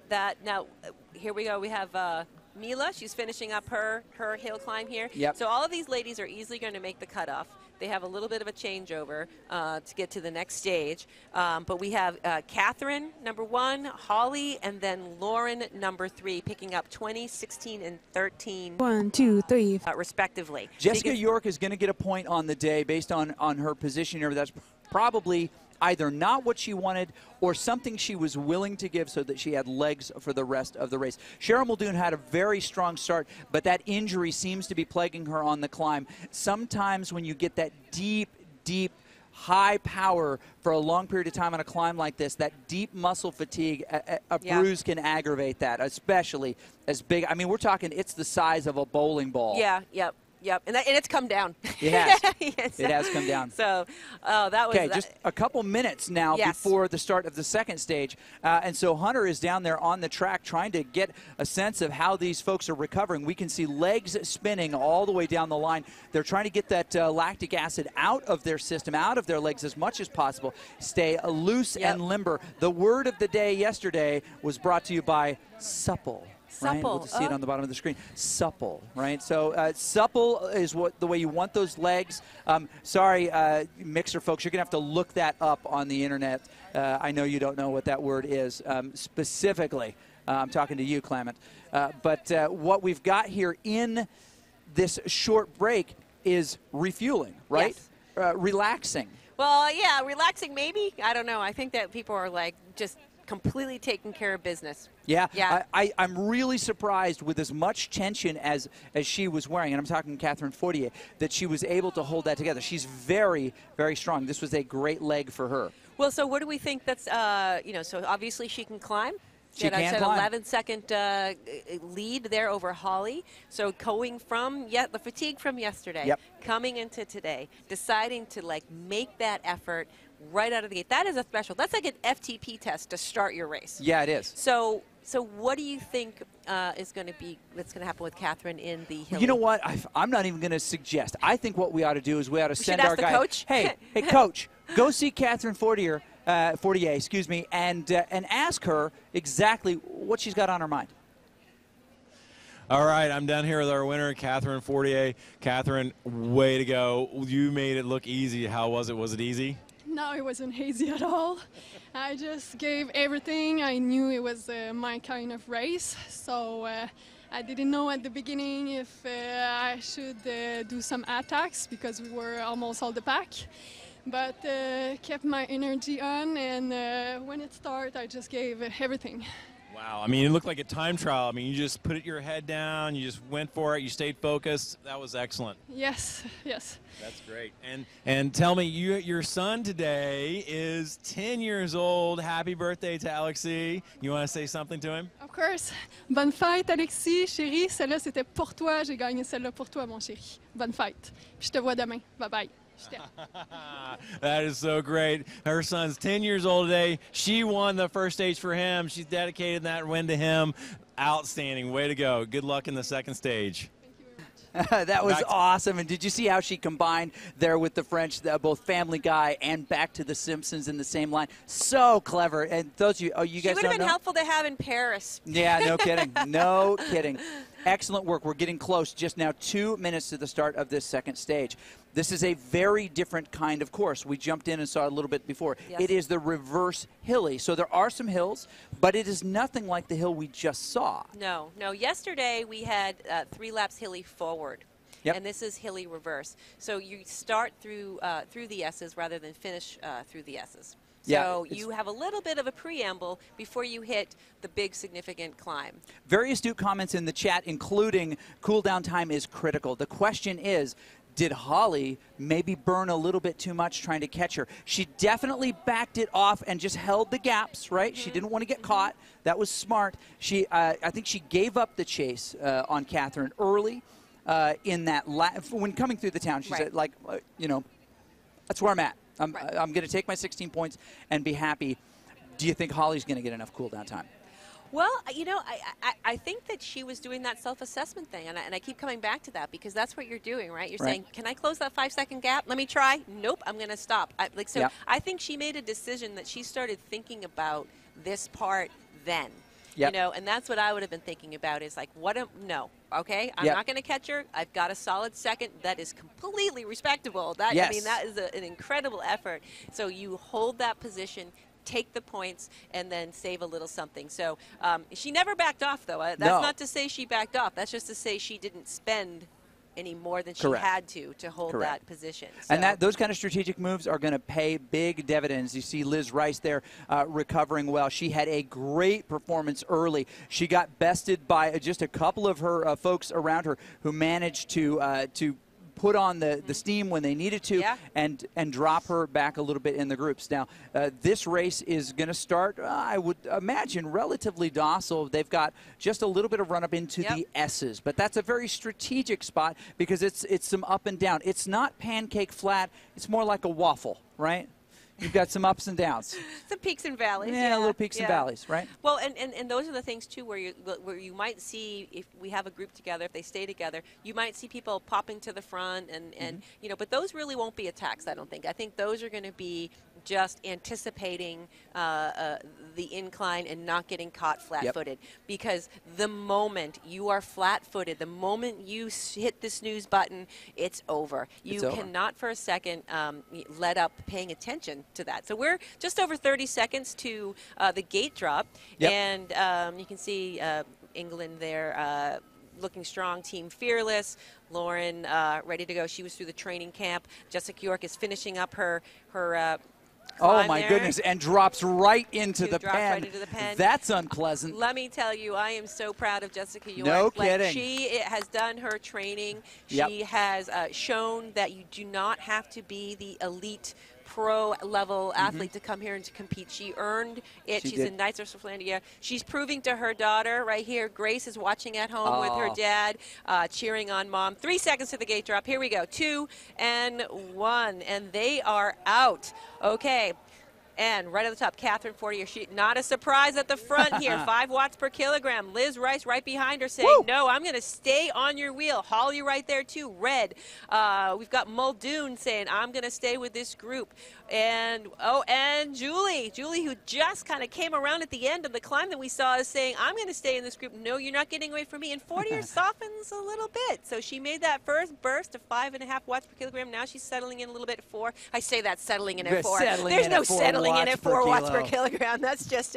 That now, here we go. We have Mila. She's finishing up her hill climb here. Yep. So all of these ladies are easily going to make the cutoff. They have a little bit of a changeover to get to the next stage. But we have Catherine, number 1, Holly, and then Lauren, number 3, picking up 20, 16, and 13. 1, 2, 3. Respectively. Jessica York is going to get a point on the day based on her position here. That's probably either not what she wanted or something she was willing to give so that she had legs for the rest of the race. Cheryl Muldoon had a very strong start, but that injury seems to be plaguing her on the climb. Sometimes when you get that deep, high power for a long period of time on a climb like this, that deep muscle fatigue, a bruise can aggravate that, especially as big. I mean, we're talking it's the size of a bowling ball. Yeah, yep. And it's come down. It has. Yes. It has come down. So, that was... Okay, just a couple minutes now before the start of the second stage. And so Hunter is down there on the track trying to get a sense of how these folks are recovering. We can see legs spinning all the way down the line. They're trying to get that lactic acid out of their system, out of their legs as much as possible. Stay loose and limber. The word of the day yesterday was brought to you by supple. Right? We'll just see it on the bottom of the screen. Supple, right? So supple is the way you want those legs. Sorry, mixer folks, you're going to have to look that up on the internet. I know you don't know what that word is specifically. I'm talking to you, Clement. But what we've got here in this short break is refueling, right? Yes. Relaxing. Well, yeah, relaxing maybe. I don't know. I think that people are like just completely taking care of business. Yeah. I'm really surprised with as much tension as she was wearing, and I'm talking Catherine Fortier, that she was able to hold that together. She's very, very strong. This was a great leg for her. Well, so what do we think that's, so obviously she can climb. She can said climb. 11-second lead there over Holly. So going from the fatigue from yesterday, coming into today, deciding to make that effort right out of the gate. That is a special. That's like an FTP test to start your race. Yeah, it is. So what do you think is going to be what's going to happen with Catherine in the Hilly? You know what? I'm not even going to suggest. I think what we ought to do is we ought to send our guy. Coach? Hey, coach, go see Catherine Fortier, and ask her exactly what she's got on her mind. All right, I'm down here with our winner, Catherine Fortier. Catherine, way to go. You made it look easy. How was it? Was it easy? No, it wasn't easy at all. I just gave everything. I knew it was my kind of race, so I didn't know at the beginning if I should do some attacks because we were almost all the pack, but kept my energy on, and when it started, I just gave everything. Wow, I mean, it looked like a time trial. I mean, you just put your head down, you just went for it, you stayed focused. That was excellent. Yes. That's great. And tell me, your son today is 10 years old. Happy birthday to Alexis. You want to say something to him? Of course. Bonne fête, Alexis, chérie. Celle-là, c'était pour toi. J'ai gagné celle-là pour toi, mon chéri. Bonne fête. Puis je te vois demain. Bye-bye. That is so great. Her son's 10 years old today. She won the first stage for him. She's dedicated that win to him. Outstanding. Way to go. Good luck in the second stage. That was awesome. And did you see how she combined there with the French, both Family Guy and Back to the Simpsons in the same line? So clever. And those of you, you guys would have been helpful to have in Paris. Yeah, no kidding. No kidding. Excellent work. We're getting close. Just now 2 minutes to the start of this second stage. This is a very different kind of course. We jumped in and saw it a little bit before. Yes. It is the reverse Hilly. So there are some hills, but it is nothing like the hill we just saw. No. Yesterday we had 3 laps Hilly forward. Yep. And this is Hilly reverse. So you start through the S's rather than finish through the S's. So you have a little bit of a preamble before you hit the big significant climb. Very astute comments in the chat, including cool down time is critical. The question is, did Holly maybe burn a little bit too much trying to catch her? She definitely backed it off and just held the gaps, right? Mm-hmm. She didn't want to get caught. That was smart. She, I think she gave up the chase on Catherine early in that when coming through the town. She said, that's where I'm at. I'm going to take my 16 points and be happy. Do you think Holly's going to get enough cool down time? Well, you know, I think that she was doing that self-assessment thing, and I keep coming back to that because that's what you're doing, right? You're saying, can I close that 5-second gap? Let me try. Nope, I'm going to stop. I think she made a decision that she started thinking about this part then. You know, and that's what I would have been thinking about is like, no, okay, I'm not going to catch her. I've got a solid second. That is completely respectable. I mean, that is an incredible effort. So you hold that position, take the points, and then save a little something. So she never backed off, though. That's not to say she backed off. That's just to say she didn't spend any more than she had to hold that position. So. And those kind of strategic moves are going to pay big dividends. You see Liz Rice there recovering well. She had a great performance early. She got bested by just a couple of her folks around her who managed to put on the steam when they needed to and drop her back a little bit in the groups. Now, this race is going to start, I would imagine, relatively docile. They've got just a little bit of run-up into the S's, but that's a very strategic spot because it's some up and down. It's not pancake flat. It's more like a waffle, right? You've got some ups and downs. Some peaks and valleys. Yeah, little peaks and valleys, right? Well, and those are the things, too, where you might see, if we have a group together, if they stay together, you might see people popping to the front and you know, but those really won't be attacks, I don't think. I think those are going to be just anticipating the incline and not getting caught flat-footed. Because the moment you are flat-footed, the moment you hit the snooze button, it's over. You cannot for a second let up paying attention to that. So we're just over 30 seconds to the gate drop. And you can see England there looking strong, Team Fearless. Lauren ready to go. She was through the training camp. Jessica York is finishing up her oh my goodness, and drops right into the pen. Right into the pen. That's unpleasant. Let me tell you, I am so proud of Jessica York. No kidding. She has done her training. She has shown that you do not have to be the elite pro-level athlete to come here and to compete. She earned it. She's in Knights-Switzerlandia. She's proving to her daughter right here. Grace is watching at home with her dad, cheering on Mom. 3 seconds to the gate drop. Here we go. 2 and 1, and they are out. Okay. And right at the top, Catherine 40. Not a surprise at the front here. 5 watts per kilogram. Liz Rice right behind her saying, no, I'm going to stay on your wheel. Holly right there, too. Red. We've got Muldoon saying, I'm going to stay with this group. And, and Julie, who just kind of came around at the end of the climb that we saw, is saying, I'm going to stay in this group. No, you're not getting away from me. And 40 softens a little bit. So she made that first burst of 5.5 watts per kilogram. Now she's settling in a little bit at 4. I say that settling in at 4. There's no settling in at 4 watts per kilogram. That's just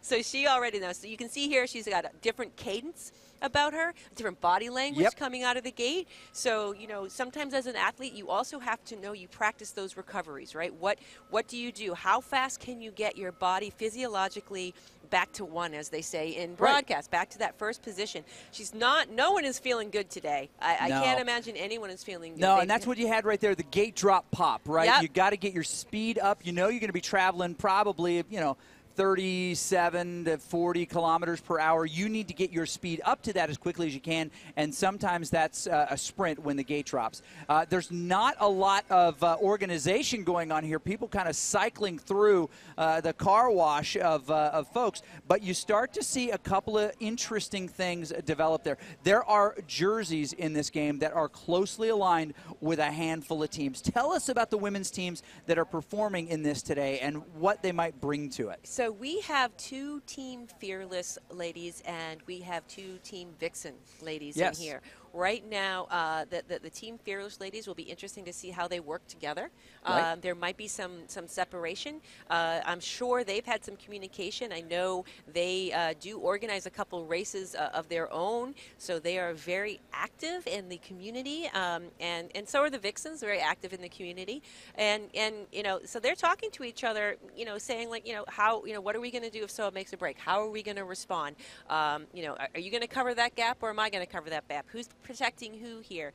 so she already knows. So you can see here she's got a different cadence about her, different body language coming out of the gate. So, you know, sometimes as an athlete, you also have to know you practice those recoveries, right? What do you do? How fast can you get your body physiologically back to 1, as they say in broadcast, back to that first position? No one is feeling good today. I can't imagine anyone is feeling good. No, and that's what you had right there, the gate drop pop, right? You got to get your speed up. You know you're going to be traveling probably, you know, 37 to 40 kilometers per hour. You need to get your speed up to that as quickly as you can, and sometimes that's a sprint when the gate drops. There's not a lot of organization going on here. People kind of cycling through the car wash of folks, but you start to see a couple of interesting things develop there. There are jerseys in this game that are closely aligned with a handful of teams. Tell us about the women's teams that are performing in this today and what they might bring to it. So we have 2 Team Fearless ladies and we have 2 Team Vixen ladies in here. Right now, the Team Fearless ladies will be interesting to see how they work together. There might be some separation. I'm sure they've had some communication. I know they do organize a couple races of their own, so they are very active in the community, and so are the Vixens, very active in the community. And you know, so they're talking to each other, you know, saying like, you know, how, you know, what are we going to do if Soa makes a break? How are we going to respond? You know, are you going to cover that gap or am I going to cover that gap? Who's protecting who here?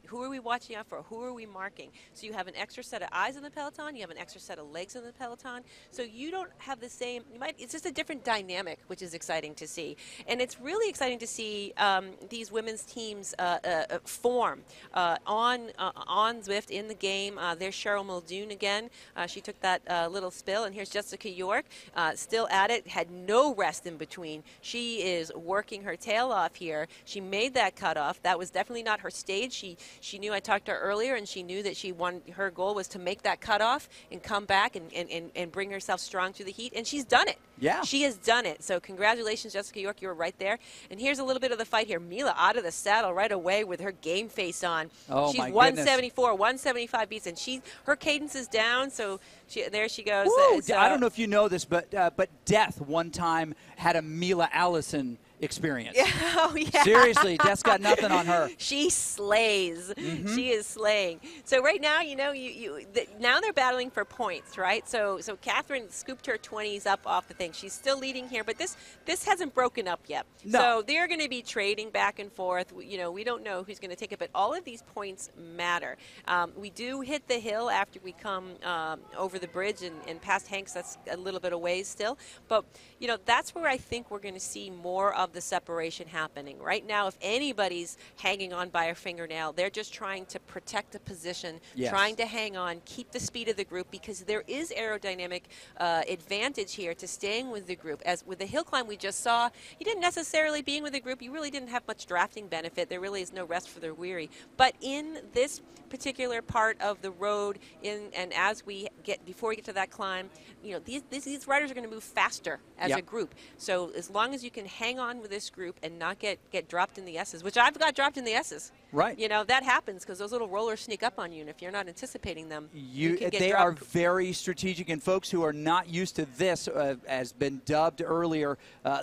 Who are we watching out for? Who are we marking? So you have an extra set of eyes in the peloton. You have an extra set of legs in the peloton. So you don't have the same. It's just a different dynamic, which is exciting to see. And it's really exciting to see these women's teams form on Zwift in the game. There's Cheryl Muldoon again. She took that little spill, and here's Jessica York, still at it, had no rest in between. She is working her tail off here. She made that cutoff. That was definitely not her stage. She knew, I talked to her earlier, and she knew that her goal was to make that cutoff and come back and bring herself strong through the heat, and she's done it. Yeah. She has done it. So congratulations, Jessica York. You were right there. And here's a little bit of the fight here. Mila out of the saddle right away with her game face on. Oh, she's my 174, 175 beats, and her cadence is down, so there she goes. I don't know if you know this, but Death one time had a Mila Allison experience. Oh, yeah. Seriously, Death's got nothing on her. She slays. She is slaying. So right now, now they're battling for points, right? So Catherine scooped her 20s up off the thing. She's still leading here, but this hasn't broken up yet. No. So they're going to be trading back and forth. We don't know who's going to take it, but all of these points matter. We do hit the hill after we come over the bridge and past Hanks. That's a little bit of ways still, but that's where I think we're going to see more of the separation happening. Right now, if anybody's hanging on by a fingernail, they're just trying to protect the position, trying to hang on, keep the speed of the group, because there is aerodynamic advantage here to staying with the group. As with the hill climb we just saw, you didn't necessarily, being with the group, you really didn't have much drafting benefit. There really is no rest for the weary. But in this particular part of the road, before we get to that climb, these riders are going to move faster as a group. So as long as you can hang on with this group and not get dropped in the S's, which I've got dropped in the S's. Right. That happens because those little rollers sneak up on you, and if you're not anticipating them, you can get they dropped. are very strategic, and folks who are not used to this, has been dubbed earlier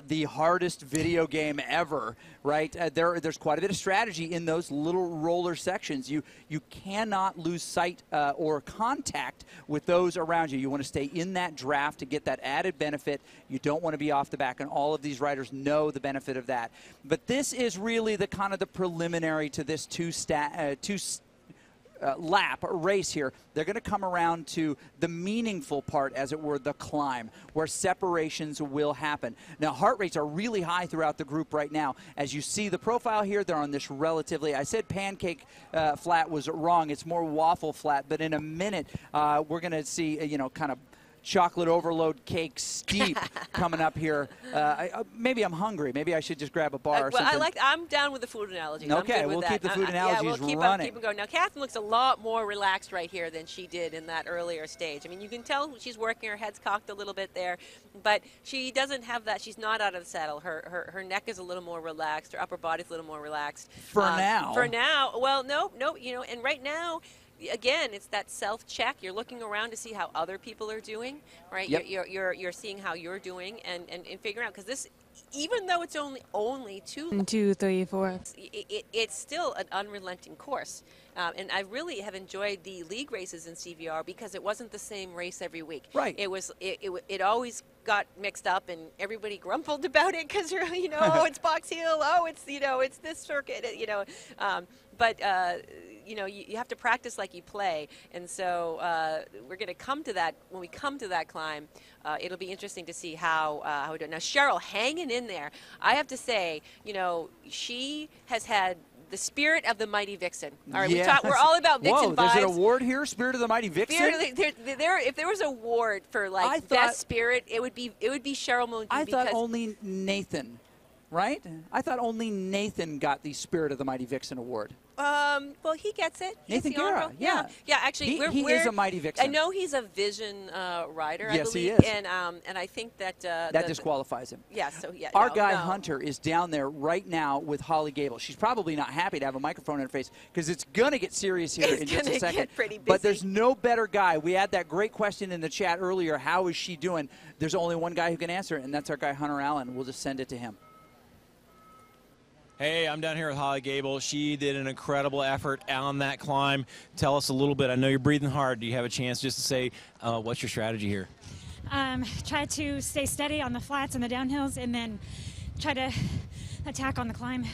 the hardest video game ever, right? There's quite a bit of strategy in those little roller sections. You cannot lose sight or contact with those around you. You want to stay in that draft to get that added benefit. You don't want to be off the back, and all of these riders know the benefit of that. But this is really the kind of the preliminary to this lap race here. They're going to come around to the meaningful part, as it were, the climb, where separations will happen. Now, heart rates are really high throughout the group right now. As you see the profile here, they're on this relatively, I said pancake flat was wrong. It's more waffle flat, but in a minute, we're going to see, kind of chocolate overload cake steep coming up here. Maybe I'm hungry. Maybe I should just grab a bar or something. I'm down with the food analogies. Okay, we'll keep the food analogies running. Keep them going. Now, Catherine looks a lot more relaxed right here than she did in that earlier stage. I mean, you can tell she's working. Her head's cocked a little bit there, but she doesn't have that. She's not out of the saddle. Her neck is a little more relaxed. Her upper body's a little more relaxed. For now. For now. Well, no. And right now, again, it's that self-check. You're looking around to see how other people are doing, right? Yep. You're seeing how you're doing and figuring out, because this, even though it's only 1, 2, 3, 4, it's still an unrelenting course. And I really have enjoyed the league races in CVR because it wasn't the same race every week. Right. It always got mixed up, and everybody grumbled about it because oh, it's Box Hill, oh, it's this circuit, but you have to practice like you play, and so we're going to come to that. When we come to that climb, it'll be interesting to see how we do. Now, Cheryl hanging in there. I have to say, she has had the spirit of the Mighty Vixen. All right, yes. We're all about Vixen Whoa, there's vibes. an award here, Spirit of the Mighty Vixen? If there was an award for best spirit, it would be Cheryl Muldoon. I thought only Nathan, right? I thought only Nathan got the Spirit of the Mighty Vixen award. Well, he gets it. Nathan Guerra, yeah. Actually, he is a Mighty Vixen. I know he's a Vision rider. Yes, I believe, he is. And I think that that disqualifies him. Yeah. So yeah. Our guy Hunter is down there right now with Holly Gable. She's probably not happy to have a microphone in her face because it's gonna get serious here in just a second. Get pretty busy. But there's no better guy. We had that great question in the chat earlier. How is she doing? There's only one guy who can answer it, and that's our guy Hunter Allen. We'll just send it to him. Hey, I'm down here with Holly Gable. She did an incredible effort on that climb. Tell us a little bit. I know you're breathing hard. Do you have a chance just to say what's your strategy here? Try to stay steady on the flats and the downhills, and then try to attack on the climb.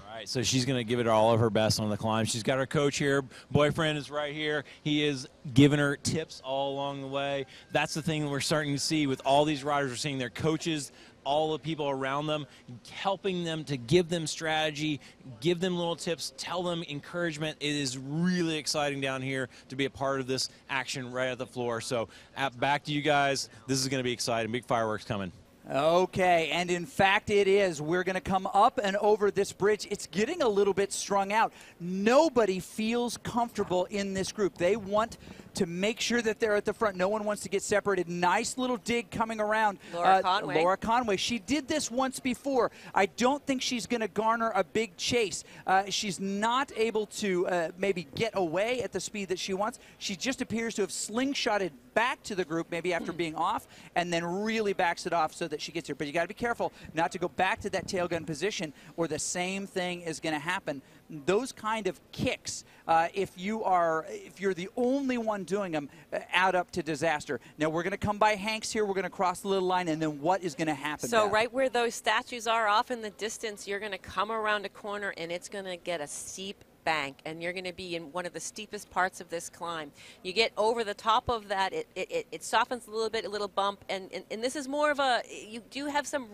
All All right, so she's going to give it all of her best on the climb. She's got her coach here. Boyfriend is right here. He is giving her tips all along the way. That's the thing we're starting to see with all these riders. We're seeing their coaches, all the people around them, helping them to give them strategy, give them little tips, tell them encouragement. It is really exciting down here to be a part of this action right at the floor. So back to you guys. This is going to be exciting. Big fireworks coming. Okay, and in fact it is. We're going to come up and over this bridge. It's getting a little bit strung out. Nobody feels comfortable in this group. They want to make sure that they're at the front. No one wants to get separated. Nice little dig coming around. Laura Conway. She did this once before. I don't think she's going to garner a big chase. She's not able to maybe get away at the speed that she wants. She just appears to have slingshotted back to the group maybe after being off, and then really backs it off so that she gets here. But you got to be careful not to go back to that tail gun position, or the same thing is going to happen. Those kind of kicks, if you're the only one doing them, add up to disaster. Now we're going to come by Hanks here. We're going to cross the little line, and then what is going to happen? So right where those statues are, off in the distance, you're going to come around a corner, and it's going to get a steep bank, and you're going to be in one of the steepest parts of this climb. You get over the top of that, it softens a little bit, a little bump, and this is more of a, you do have some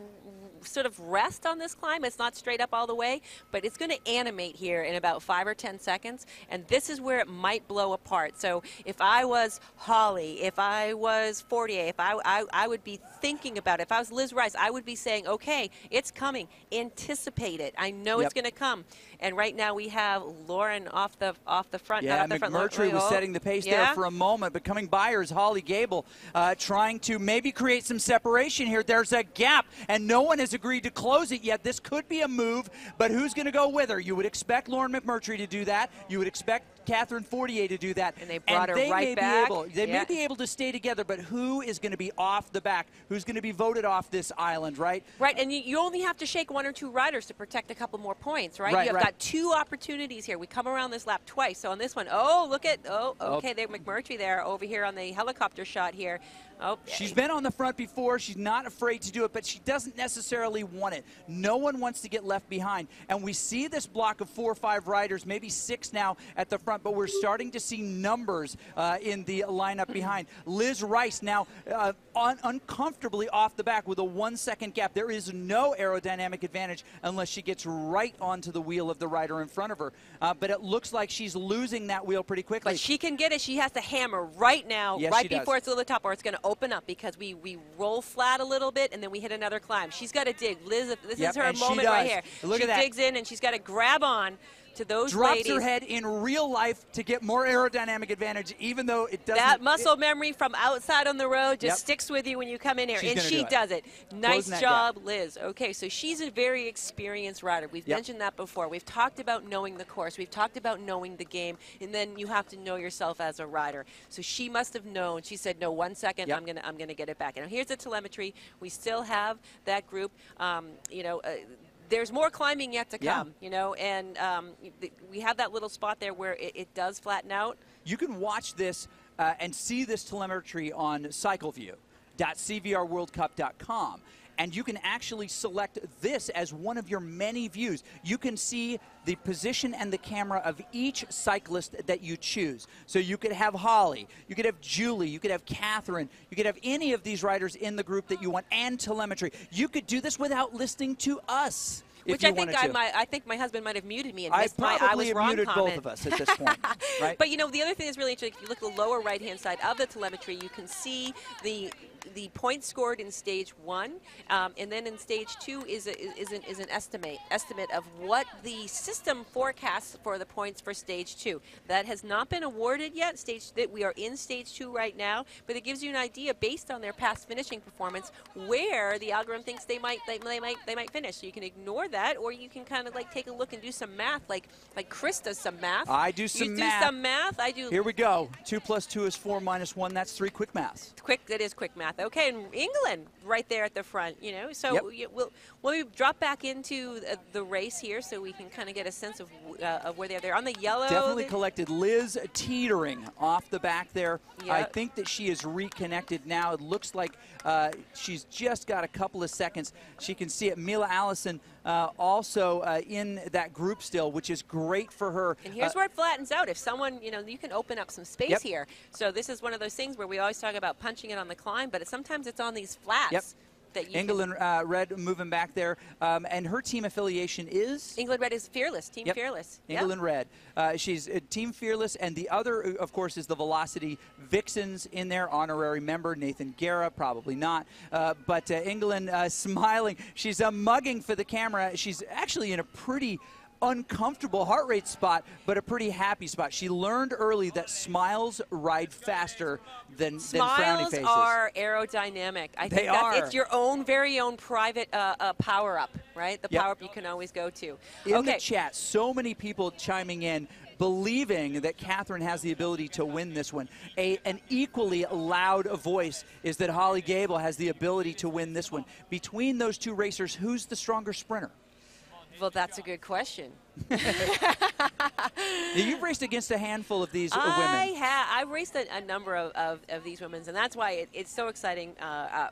sort of rest on this climb. It's not straight up all the way, but it's going to animate here in about 5 or 10 seconds, and this is where it might blow apart. So if I was Holly, if I was Fortier, if I would be thinking about it. If I was Liz Rice, I would be saying, okay, it's coming. Anticipate it. I know it's going to come. And right now we have Lauren off the front. Yeah, McMurtry was setting the pace there for a moment, but coming by her is Holly Gable, trying to maybe create some separation here. There's a gap, and no one has agreed to close it yet. This could be a move, but who's going to go with her? You would expect Lauren McMurtry to do that. You would expect Catherine Fortier to do that. And they brought her right back. They may be able to stay together, but who is going to be off the back? Who's going to be voted off this island, right? Right, and you only have to shake 1 or 2 riders to protect a couple more points, right? You've got 2 opportunities here. We come around this lap twice. So on this one, okay, there's McMurtry there over here on the helicopter shot here. Oh, she's been on the front before. She's not afraid to do it, but she doesn't necessarily want it. No one wants to get left behind. And we see this block of 4 or 5 riders, maybe 6 now at the front, but we're starting to see numbers in the lineup behind. Liz Rice now uncomfortably off the back with a 1-second gap. There is no aerodynamic advantage unless she gets right onto the wheel of the rider in front of her. But it looks like she's losing that wheel pretty quickly. But she can get it. She has to hammer right now, right before it's to the top, or it's going to open up, because we roll flat a little bit and then we hit another climb. She's got to dig. Liz, this is her moment right here. She digs in and she's got to grab on to those ladies. Drops her head in real life to get more aerodynamic advantage, even though it doesn't. That muscle memory from outside on the road just sticks with you when you come in here, and she does it. Nice job, Liz. Okay, so she's a very experienced rider. We've mentioned that before. We've talked about knowing the course. We've talked about knowing the game, and then you have to know yourself as a rider. So she must have known. She said, no, 1 second, I'm gonna get it back. And here's the telemetry. We still have that group. There's more climbing yet to come, and we have that little spot there where it does flatten out. You can watch this and see this telemetry on cycleview.cvrworldcup.com, and you can actually select this as one of your many views. You can see the position and the camera of each cyclist that you choose. So you could have Holly, you could have Julie, you could have Catherine, you could have any of these riders in the group that you want, and telemetry. You could do this without listening to us. Which I think my husband might have muted me and missed I was wrong muted comment. both of us at this point, right? But the other thing that's really interesting, if you look at the lower right-hand side of the telemetry, you can see the points scored in stage 1, and then in stage 2 is an estimate of what the system forecasts for the points for stage 2. That has not been awarded yet. We are in stage 2 right now, but it gives you an idea based on their past finishing performance where the algorithm thinks they might finish. So you can ignore that, or you can kind of take a look and do some math, like Chris does some math. I do some math. I do. Here we go. 2 + 2 is 4 - 1. That's 3 quick maths. That is quick math. math. Okay, and England right there at the front, you know. So when we drop back into the race here so we can kind of get a sense of where they are. They're on the yellow. Definitely collected. Liz teetering off the back there. Yep. I think that she is reconnected now. It looks like she's just got a couple of seconds. She can see it. Mila Allison also in that group still, which is great for her. And here's where it flattens out. If someone, you know, you can open up some space here. So this is one of those things where we always talk about punching it on the climb, but sometimes it's on these flats. That you England Red moving back there, and her team affiliation is? England Red is Fearless, Team Fearless. England Red. She's Team Fearless, and the other, of course, is the Velocity Vixens in there, honorary member, Nathan Guerra, probably not. But England smiling. She's mugging for the camera. She's actually in a pretty uncomfortable heart rate spot, but a pretty happy spot. She learned early that smiles ride faster than frowny faces. Smiles are aerodynamic. I think it's your own very own private power-up, right? The power-up you can always go to. In the chat, so many people chiming in, believing that Catherine has the ability to win this one. An equally loud voice is that Holly Gable has the ability to win this one. Between those two racers, who's the stronger sprinter? Well, that's a good question. You've raced against a handful of these women. I've raced a number of these women, and that's why it's so exciting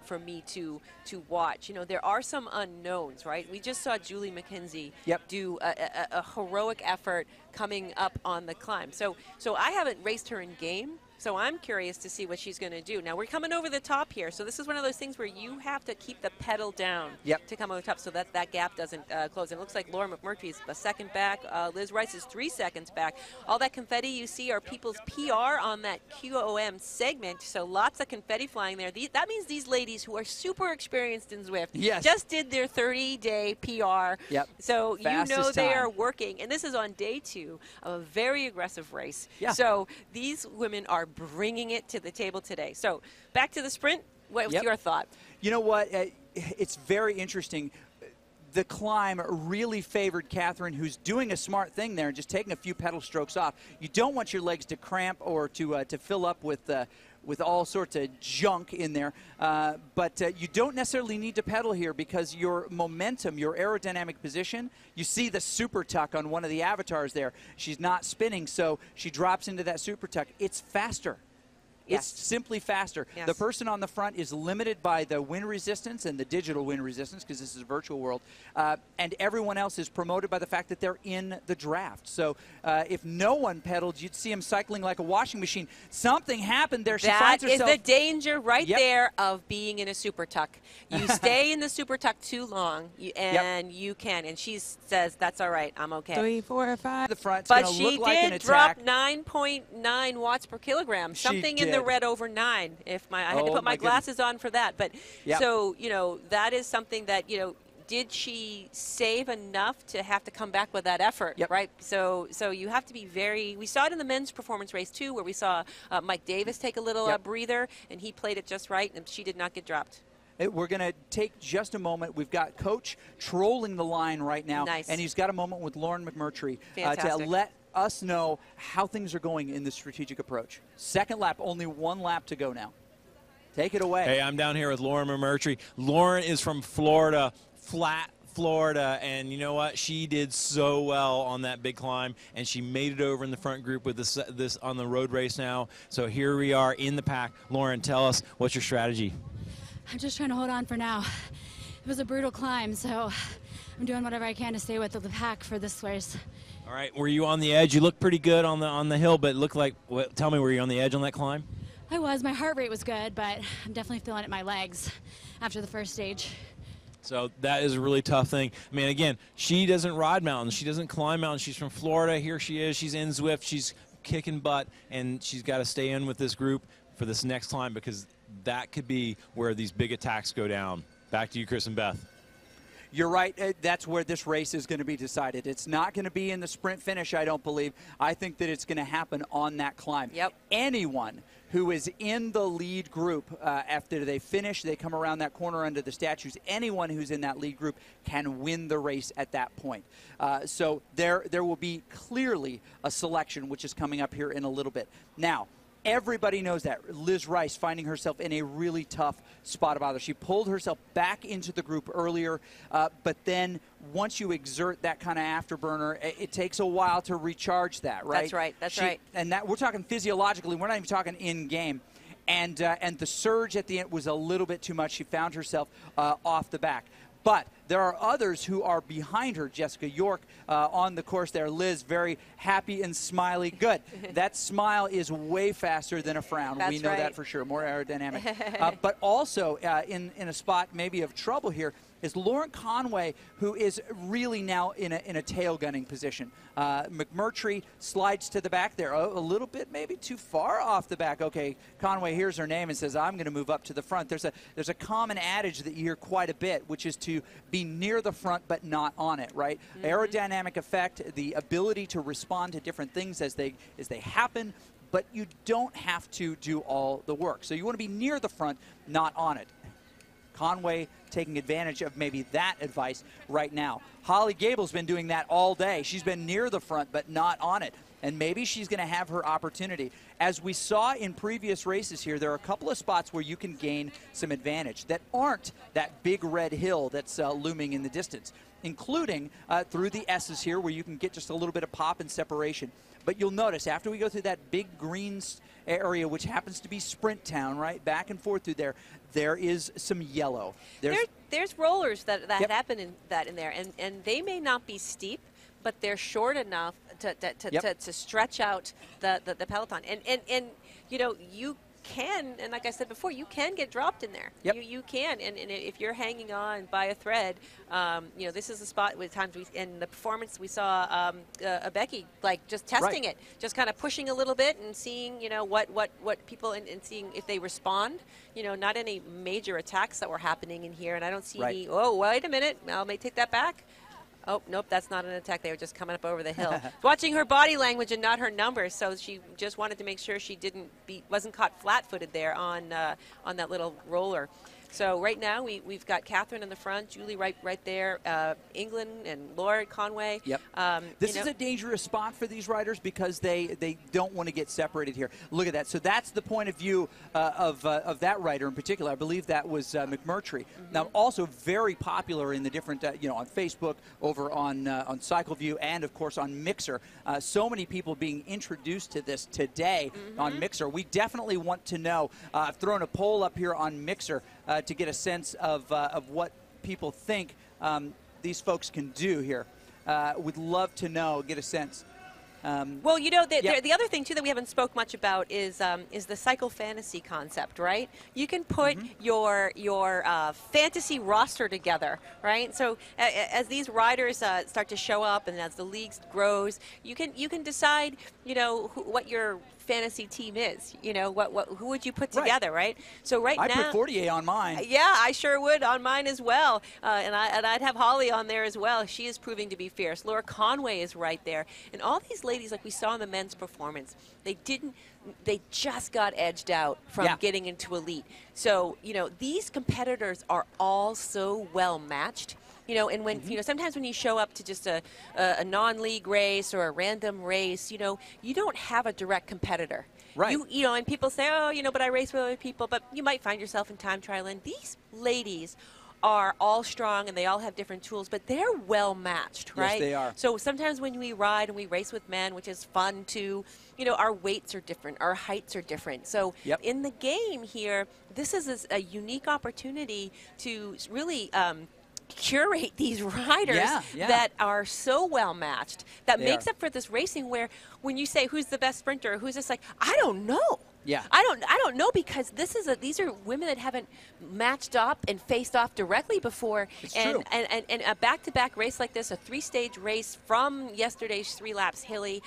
for me to watch. You know, there are some unknowns, right? We just saw Julie McKenzie do a heroic effort coming up on the climb. So I haven't raced her in game. So I'm curious to see what she's going to do. Now, we're coming over the top here, so this is one of those things where you have to keep the pedal down to come over the top so that gap doesn't close. And it looks like Laura McMurtry is a second back. Liz Rice is 3 seconds back. All that confetti you see are people's PR on that QOM segment, so lots of confetti flying there. That means these ladies who are super experienced in Zwift just did their 30-day PR. So you know they are working. And this is on day 2 of a very aggressive race. So these women are bringing it to the table today. So back to the sprint. What's your thought? You know what? It's very interesting. The climb really favored Catherine, who's doing a smart thing there and just taking a few pedal strokes off. You don't want your legs to cramp or to fill up with all sorts of junk in there. But you don't necessarily need to pedal here because your momentum, your aerodynamic position, you see the super tuck on one of the avatars there. She's not spinning, so she drops into that super tuck. It's faster. It's simply faster. The person on the front is limited by the wind resistance and the digital wind resistance because this is a virtual world. And everyone else is promoted by the fact that they're in the draft. So if no one pedaled, you'd see them cycling like a washing machine. Something happened there. She finds herself. That is the danger right there of being in a super tuck. You stay in the super tuck too long, and you can. And she says, that's all right. I'm okay. 3, 4, 5. The front's but gonna she look like an did drop attack. 9.9 watts per kilogram. Something in the red over 9. I had to put my glasses on for that. But so, you know, that is something that, you know, did she save enough to have to come back with that effort, right? So you have to be very – we saw it in the men's performance race, too, where we saw Mike Davis take a little breather, and he played it just right, and she did not get dropped. We're going to take just a moment. We've got Coach trolling the line right now, and he's got a moment with Lauren McMurtry to let us know how things are going in the strategic approach. Second lap, only 1 lap to go now. Take it away. Hey, I'm down here with Lauren McMurtry. Lauren is from Florida, flat Florida, and you know what? She did so well on that big climb, and she made it over in the front group with this on the road race now. So here we are in the pack. Lauren, tell us, what's your strategy? I'm just trying to hold on for now. It was a brutal climb, so I'm doing whatever I can to stay with the pack for this race. All right, were you on the edge? You looked pretty good on the hill, but it looked like, tell me, were you on the edge on that climb? I was. My heart rate was good, but I'm definitely feeling it in my legs after the first stage. So that is a really tough thing. I mean, again, she doesn't ride mountains. She doesn't climb mountains. She's from Florida. Here she is. She's in Zwift. She's kicking butt, and she's got to stay in with this group for this next climb because that could be where these big attacks go down. Back to you, Chris and Beth. You're right. That's where this race is going to be decided. It's not going to be in the sprint finish, I don't believe. I think that it's going to happen on that climb. Anyone who is in the lead group, after they finish, they come around that corner under the statues, anyone who's in that lead group can win the race at that point. So there will be clearly a selection, which is coming up here in a little bit. Now, Everybody knows that. Liz Rice finding herself in a really tough spot about her. She pulled herself back into the group earlier, but then once you exert that kind of afterburner, it takes a while to recharge that, right? That's right. That's right. And that we're talking physiologically. We're not even talking in-game. And the surge at the end was a little bit too much. She found herself off the back. But there are others who are behind her. Jessica York on the course there. Liz, very happy and smiley. Good. That smile is way faster than a frown. That's we know right. that for sure. More aerodynamic. But also in a spot maybe of trouble here is Lauren Conway, who is really now in a tail gunning position. McMurtry slides to the back there a little bit maybe too far off the back. Okay, Conway hears her name and says, I'm going to move up to the front. There's a common adage that you hear quite a bit, which is to be near the front but not on it, right? Mm-hmm. Aerodynamic effect, the ability to respond to different things as they happen, but you don't have to do all the work. So you want to be near the front, not on it. Conway taking advantage of maybe that advice right now. Holly Gable's been doing that all day. She's been near the front but not on it. And maybe she's going to have her opportunity. As we saw in previous races here, there are a couple of spots where you can gain some advantage that aren't that big red hill that's looming in the distance, including through the S's here where you can get just a little bit of pop and separation. But you'll notice after we go through that big green area, which happens to be Sprint Town, right, back and forth through there, there is some yellow. There's rollers that happen in there, and they may not be steep, but they're short enough to stretch out the peloton. And you know, you can, and like I said before, you can get dropped in there. Yep. You can, and if you're hanging on by a thread, you know, this is a spot with times in the performance we saw a Becky like just testing it, just kind of pushing a little bit and seeing, you know, what people and seeing if they respond. You know, not any major attacks that were happening in here, and I don't see any. Oh, wait a minute, I may take that back. Oh, nope, that's not an attack. They were just coming up over the hill. Watching her body language and not her numbers, so she just wanted to make sure she wasn't caught flat-footed there on that little roller. So right now we've got Catherine in the front, Julie right there, England and Laura Conway. Yep. This is a dangerous spot for these riders because they don't want to get separated here. Look at that. So that's the point of view of that rider in particular. I believe that was McMurtry. Mm-hmm. Now also very popular in the different on Facebook, over on CycleView, and of course on Mixer. So many people being introduced to this today on Mixer. We definitely want to know. I've thrown a poll up here on Mixer to get a sense of what people think these folks can do here. Would love to know, get a sense. Well, you know, the other thing, too, that we haven't spoke much about is the cycle fantasy concept, right? You can put your fantasy roster together, right? So as these riders start to show up and as the league grows, you can decide, you know, what your fantasy team is. You know, who would you put together, right? So now, I put Fortier on mine. Yeah, I sure would on mine as well, and I'd have Holly on there as well. She is proving to be fierce. Laura Conway is right there, and all these ladies, like we saw in the men's performance, they just got edged out from getting into elite. So, you know, these competitors are all so well matched. You know, and when, you know, sometimes when you show up to just a non-league race or a random race, you know, you don't have a direct competitor. Right. You know, and people say, oh, you know, but I race with other people. But you might find yourself in time trial. And these ladies are all strong and they all have different tools, but they're well matched, right? Yes, they are. So sometimes when we ride and we race with men, which is fun too, you know, our weights are different, our heights are different. So in the game here, this is a unique opportunity to really curate these riders that are so well matched that makes up for this racing where when you say who's the best sprinter, who's just like, I don't know. Yeah. I don't know, because these are women that haven't matched up and faced off directly before. It's and, true. and a back-to-back race like this, a 3-stage race from yesterday's 3 laps Hilly,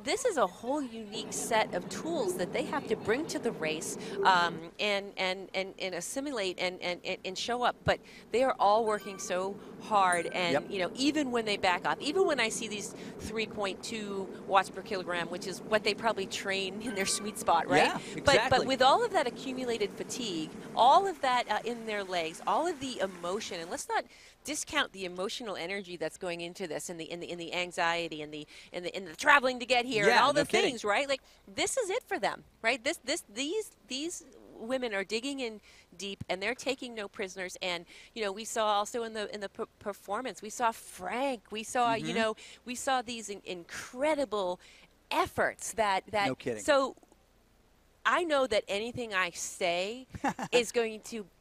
this is a whole unique set of tools that they have to bring to the race and assimilate and show up. But they are all working so hard, and you know, even when they back off, even when I see these 3.2 watts per kilogram, which is what they probably train in their sweet spot, right? Yeah, exactly. But with all of that accumulated fatigue, all of that in their legs, all of the emotion, and let's not discount the emotional energy that's going into this, and the anxiety and the traveling to get here, and all the things, right? Like, this is it for them, right? These women are digging in deep, and they're taking no prisoners. And we saw also in the performance, we saw Frank, we saw we saw these incredible efforts that no kidding. So I know that anything I say is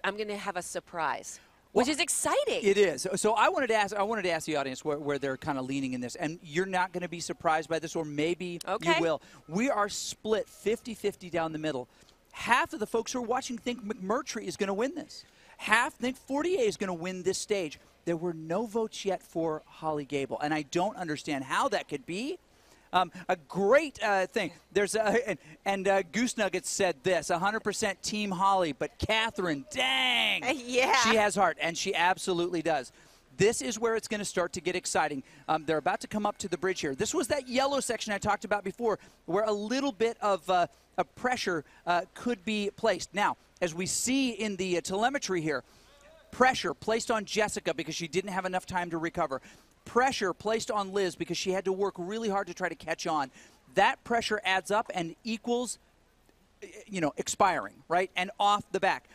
I'm going to have a surprise. Which is exciting. It is. So I wanted to ask the audience where they're kind of leaning in this, and you're not going to be surprised by this, or maybe you will. We are split 50-50 down the middle. Half of the folks who are watching think McMurtry is going to win this. Half think Fortier is going to win this stage. There were no votes yet for Holly Gable, and I don't understand how that could be. A great thing. There's Goose Nuggets said this: 100% Team Holly, but Catherine, dang, she has heart, and she absolutely does. This is where it's going to start to get exciting. They're about to come up to the bridge here. This was that yellow section I talked about before, where a little bit of pressure could be placed. Now, as we see in the telemetry here, pressure placed on Jessica because she didn't have enough time to recover. Pressure placed on Liz because she had to work really hard to try to catch on. That pressure adds up and equals, expiring, right? And off the back.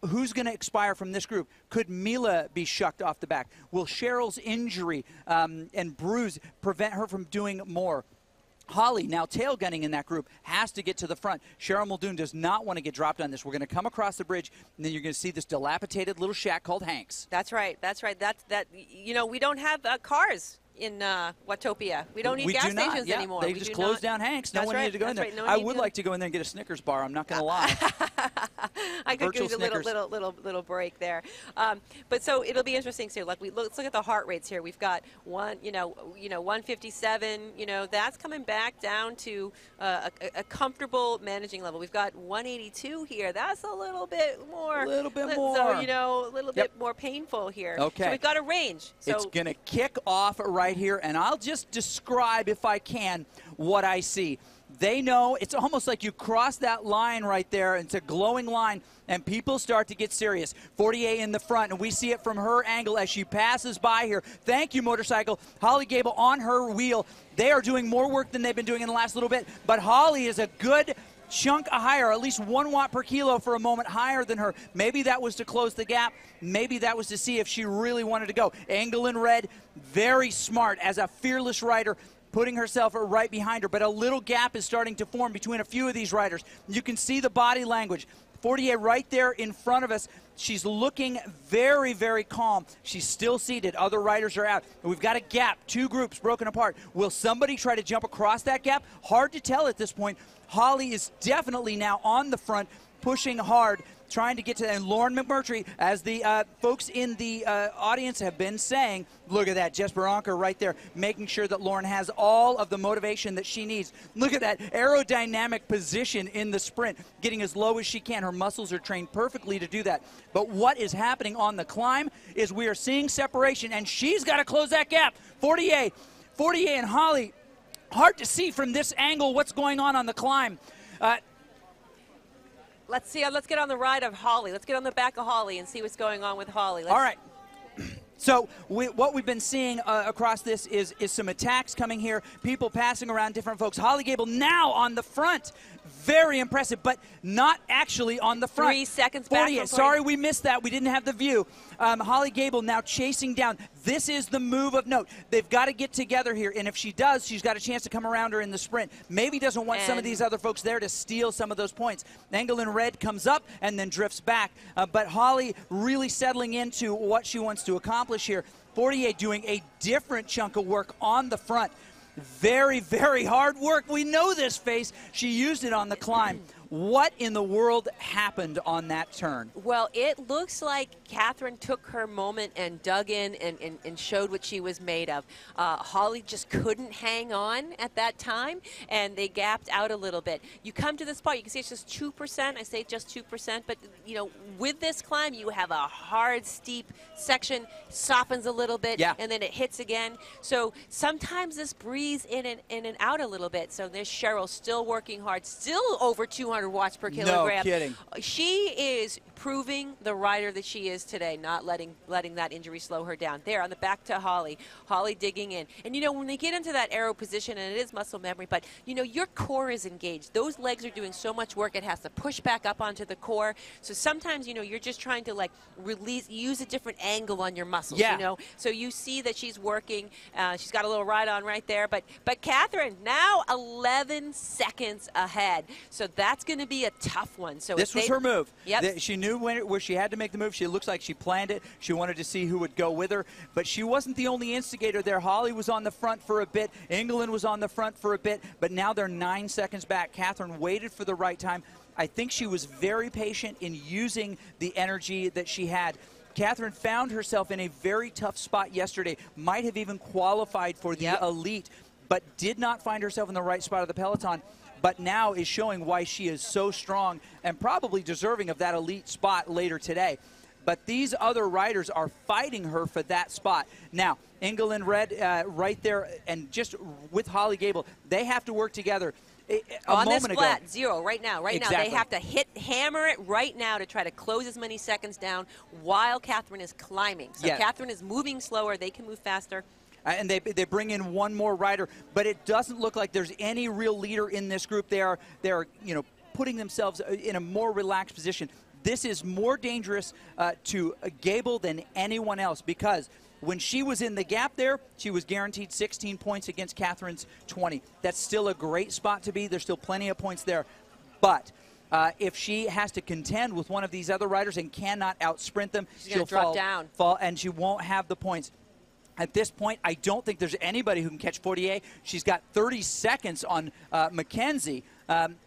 Who's going to expire from this group? Could Mila be shucked off the back? Will Cheryl's injury and bruise prevent her from doing more? Holly, now tail gunning in that group, has to get to the front. Cheryl Muldoon does not want to get dropped on this. We're going to come across the bridge, and then you're going to see this dilapidated little shack called Hank's. That's right. We don't have cars in Watopia. We don't need gas stations anymore. They just closed down Hank's. No one needed to go in there. I would like to go in there and get a Snickers bar. I'm not going to lie. I could give you a little break there. But so it'll be interesting too. Like let's look at the heart rates here. We've got 157. That's coming back down to a comfortable managing level. We've got 182 here. That's a little bit more. So a little bit more painful here. Okay. So we've got a range. So it's going to kick off right here, and I'll just describe, if I can, what I see. They know it's almost like you cross that line right there. It's a glowing line, and people start to get serious. Fortier in the front, and we see it from her angle as she passes by here. Thank you, motorcycle. Holly Gable on her wheel. They are doing more work than they've been doing in the last little bit, but Holly is a good chunk higher, at least 1 watt per kilo for a moment higher than her. Maybe that was to close the gap. Maybe that was to see if she really wanted to go. Angle in red, very smart as a fearless rider, putting herself right behind her. But a little gap is starting to form between a few of these riders. You can see the body language. Fortier right there in front of us. She's looking very, very calm. She's still seated. Other riders are out. We've got a gap, 2 groups broken apart. Will somebody try to jump across that gap? Hard to tell at this point. Holly is definitely now on the front, pushing hard, trying to get to, and Lauren McMurtry, as the folks in the audience have been saying, look at that, Jess Baranker right there, making sure that Lauren has all of the motivation that she needs. Look at that aerodynamic position in the sprint, getting as low as she can. Her muscles are trained perfectly to do that. But what is happening on the climb is we are seeing separation, and she's got to close that gap. Fortier and Holly, hard to see from this angle what's going on the climb. Let's see. Let's get on the ride of Holly. Let's get on the back of Holly and see what's going on with Holly. All right. So what we've been seeing across this is some attacks coming here, people passing around different folks. Holly Gable now on the front. Very impressive, but not actually on the front. 3 seconds back. Sorry, we missed that. We didn't have the view. Holly Gable now chasing down. This is the move of note. They've got to get together here, and if she does, she's got a chance to come around her in the sprint. Maybe doesn't want some of these other folks there to steal some of those points. Angle in red comes up and then drifts back. But Holly really settling into what she wants to accomplish here. Fortier doing a different chunk of work on the front. Very, very hard work. We know this face. She used it on the climb. What in the world happened on that turn? Well, it looks like Catherine took her moment and dug in and showed what she was made of. Holly just couldn't hang on at that time, and they gapped out a little bit. You come to this spot, you can see it's just 2%. I say just 2%, but, with this climb, you have a hard, steep section, softens a little bit, and then it hits again. So sometimes this breathes in and out a little bit. So there's Cheryl still working hard, still over 200 watts per kilogram. No kidding. She is proving the rider that she is today, not letting that injury slow her down. There, on the back to Holly. Holly digging in. And, you know, when they get into that arrow position, and it is muscle memory, but, you know, your core is engaged. Those legs are doing so much work, it has to push back up onto the core. So sometimes, you know, you're just trying to, like, use a different angle on your muscles, you know. So you see that she's working. She's got a little ride on right there. But Catherine, now 11 seconds ahead. So that's going to be a tough one. So this was her move. Yep. She knew where she had to make the move. She looks like she planned it. She wanted to see who would go with her. But she wasn't the only instigator there. Holly was on the front for a bit. England was on the front for a bit. But now they're 9 seconds back. Catherine waited for the right time. I think she was very patient in using the energy that she had. Catherine found herself in a very tough spot yesterday, might have even qualified for the elite, but did not find herself in the right spot of the peloton, but now is showing why she is so strong and probably deserving of that elite spot later today. But these other riders are fighting her for that spot. Now, England Red right there, and just with Holly Gable, they have to work together. On this flat, 0 right now. Exactly. They have to hammer it right now to try to close as many seconds down while Catherine is climbing. So Catherine is moving slower. They can move faster. And they bring in one more rider, but it doesn't look like there's any real leader in this group. They are you know, putting themselves in a more relaxed position. This is more dangerous to Gable than anyone else, because when she was in the gap there, she was guaranteed 16 points against Catherine's 20. That's still a great spot to be. There's still plenty of points there. But if she has to contend with one of these other riders and cannot out-sprint them, she'll drop down. Fall, and she won't have the points. At this point, I don't think there's anybody who can catch 48. She's got 30 seconds on Mackenzie,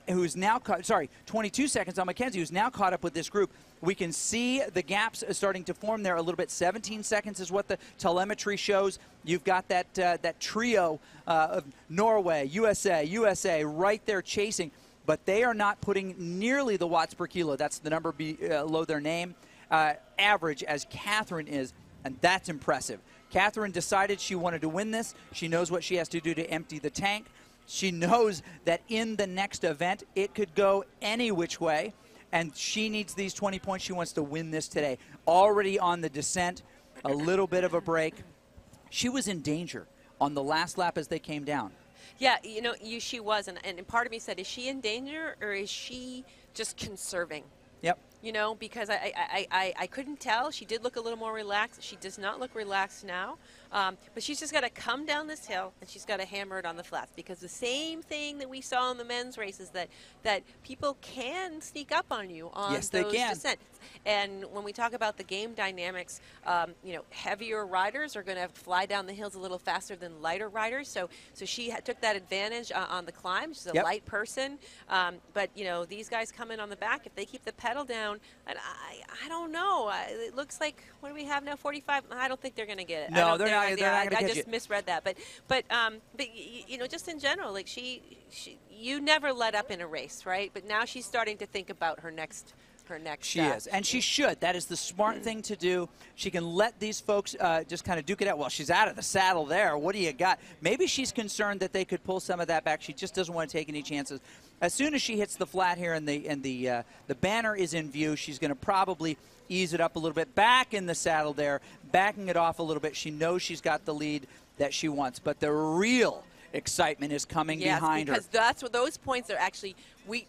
who's now 22 seconds on Mackenzie, who's now caught up with this group. We can see the gaps starting to form there a little bit. 17 seconds is what the telemetry shows. You've got that trio of Norway, USA right there chasing, but they are not putting nearly the watts per kilo. That's the number below their name average as Catherine is, and that's impressive. Catherine decided she wanted to win this. She knows what she has to do to empty the tank. She knows that in the next event, it could go any which way, and she needs these 20 points. She wants to win this today. Already on the descent, a little bit of a break. She was in danger on the last lap as they came down. Yeah, you know, she was, and part of me said, is she in danger or is she just conserving? Yep. You know, because I couldn't tell. She did look a little more relaxed. She does not look relaxed now. But she's just got to come down this hill, and she's got to hammer it on the flats, because the same thing that we saw in the men's races, that people can sneak up on you on those descents. And when we talk about the game dynamics, you know, heavier riders are going to fly down the hills a little faster than lighter riders. So she took that advantage on the climb. She's a light person. But, you know, these guys come in on the back. If they keep the pedal down, I don't know. It looks like, what do we have now, 45? I don't think they're going to get it. No, they're not going to catch it. I just misread that. But you know, just in general, like you never let up in a race, right? But now she's starting to think about her next. She is, and she should. That is the smart thing to do. She can let these folks just kind of duke it out. Well, she's out of the saddle there. What do you got? Maybe she's concerned that they could pull some of that back. She just doesn't want to take any chances. As soon as she hits the flat here and the banner is in view, she's going to probably ease it up a little bit. Back in the saddle there, backing it off a little bit. She knows she's got the lead that she wants, but the real excitement is coming behind her. Because that's what those points are actually.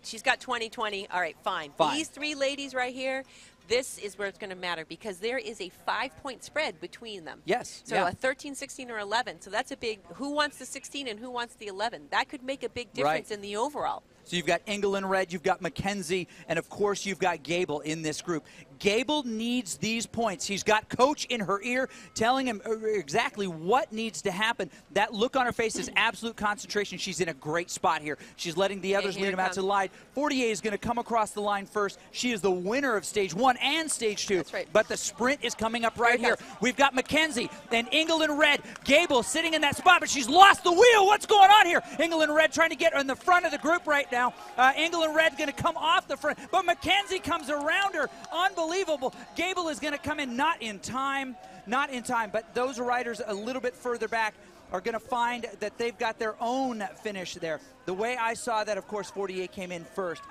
She's got 20-20. All right, fine. These three ladies right here, this is where it's going to matter, because there is a 5-point spread between them. Yes. So a 13, 16, or 11. So that's a big. Who wants the 16 and who wants the 11? That could make a big difference in the overall. So you've got England Red, you've got Mackenzie, and of course you've got Gable in this group. Gable needs these points. He's got coach in her ear telling him exactly what needs to happen. That look on her face is absolute concentration. She's in a great spot here. She's letting the others lead him out to the line. 48 is going to come across the line first. She is the winner of Stage 1 and Stage 2. That's right. But the sprint is coming up right here. We've got Mackenzie and England Red. Gable sitting in that spot, but she's lost the wheel. What's going on here? England Red trying to get in the front of the group right now. England Red going to come off the front, but Mackenzie comes around her. Unbelievable. Gable is going to come in not in time, but those riders a little bit further back are going to find that they've got their own finish there. The way I saw that, of course, 48 came in first.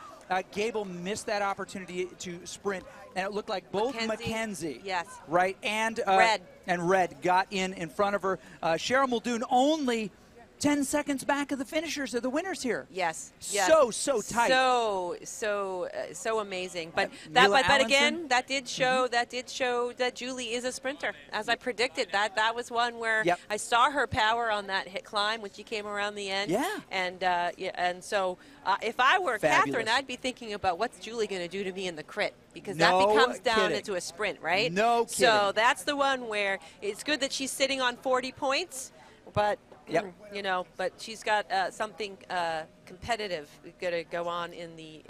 Gable missed that opportunity to sprint, and it looked like both Mackenzie yes, right, and Red got in front of her. Cheryl Muldoon only 10 seconds back of the finishers, of the winners here. Yes. So tight. So amazing. But but again, that did show that Julie is a sprinter, as I predicted. That was one where I saw her power on that hit climb when she came around the end. Yeah. And so if I were Catherine, I'd be thinking about what's Julie going to do to me in the crit, because that becomes down into a sprint, right? No kidding. So that's the one where it's good that she's sitting on 40 points, but. You know, but she's got something competitive going to go on in the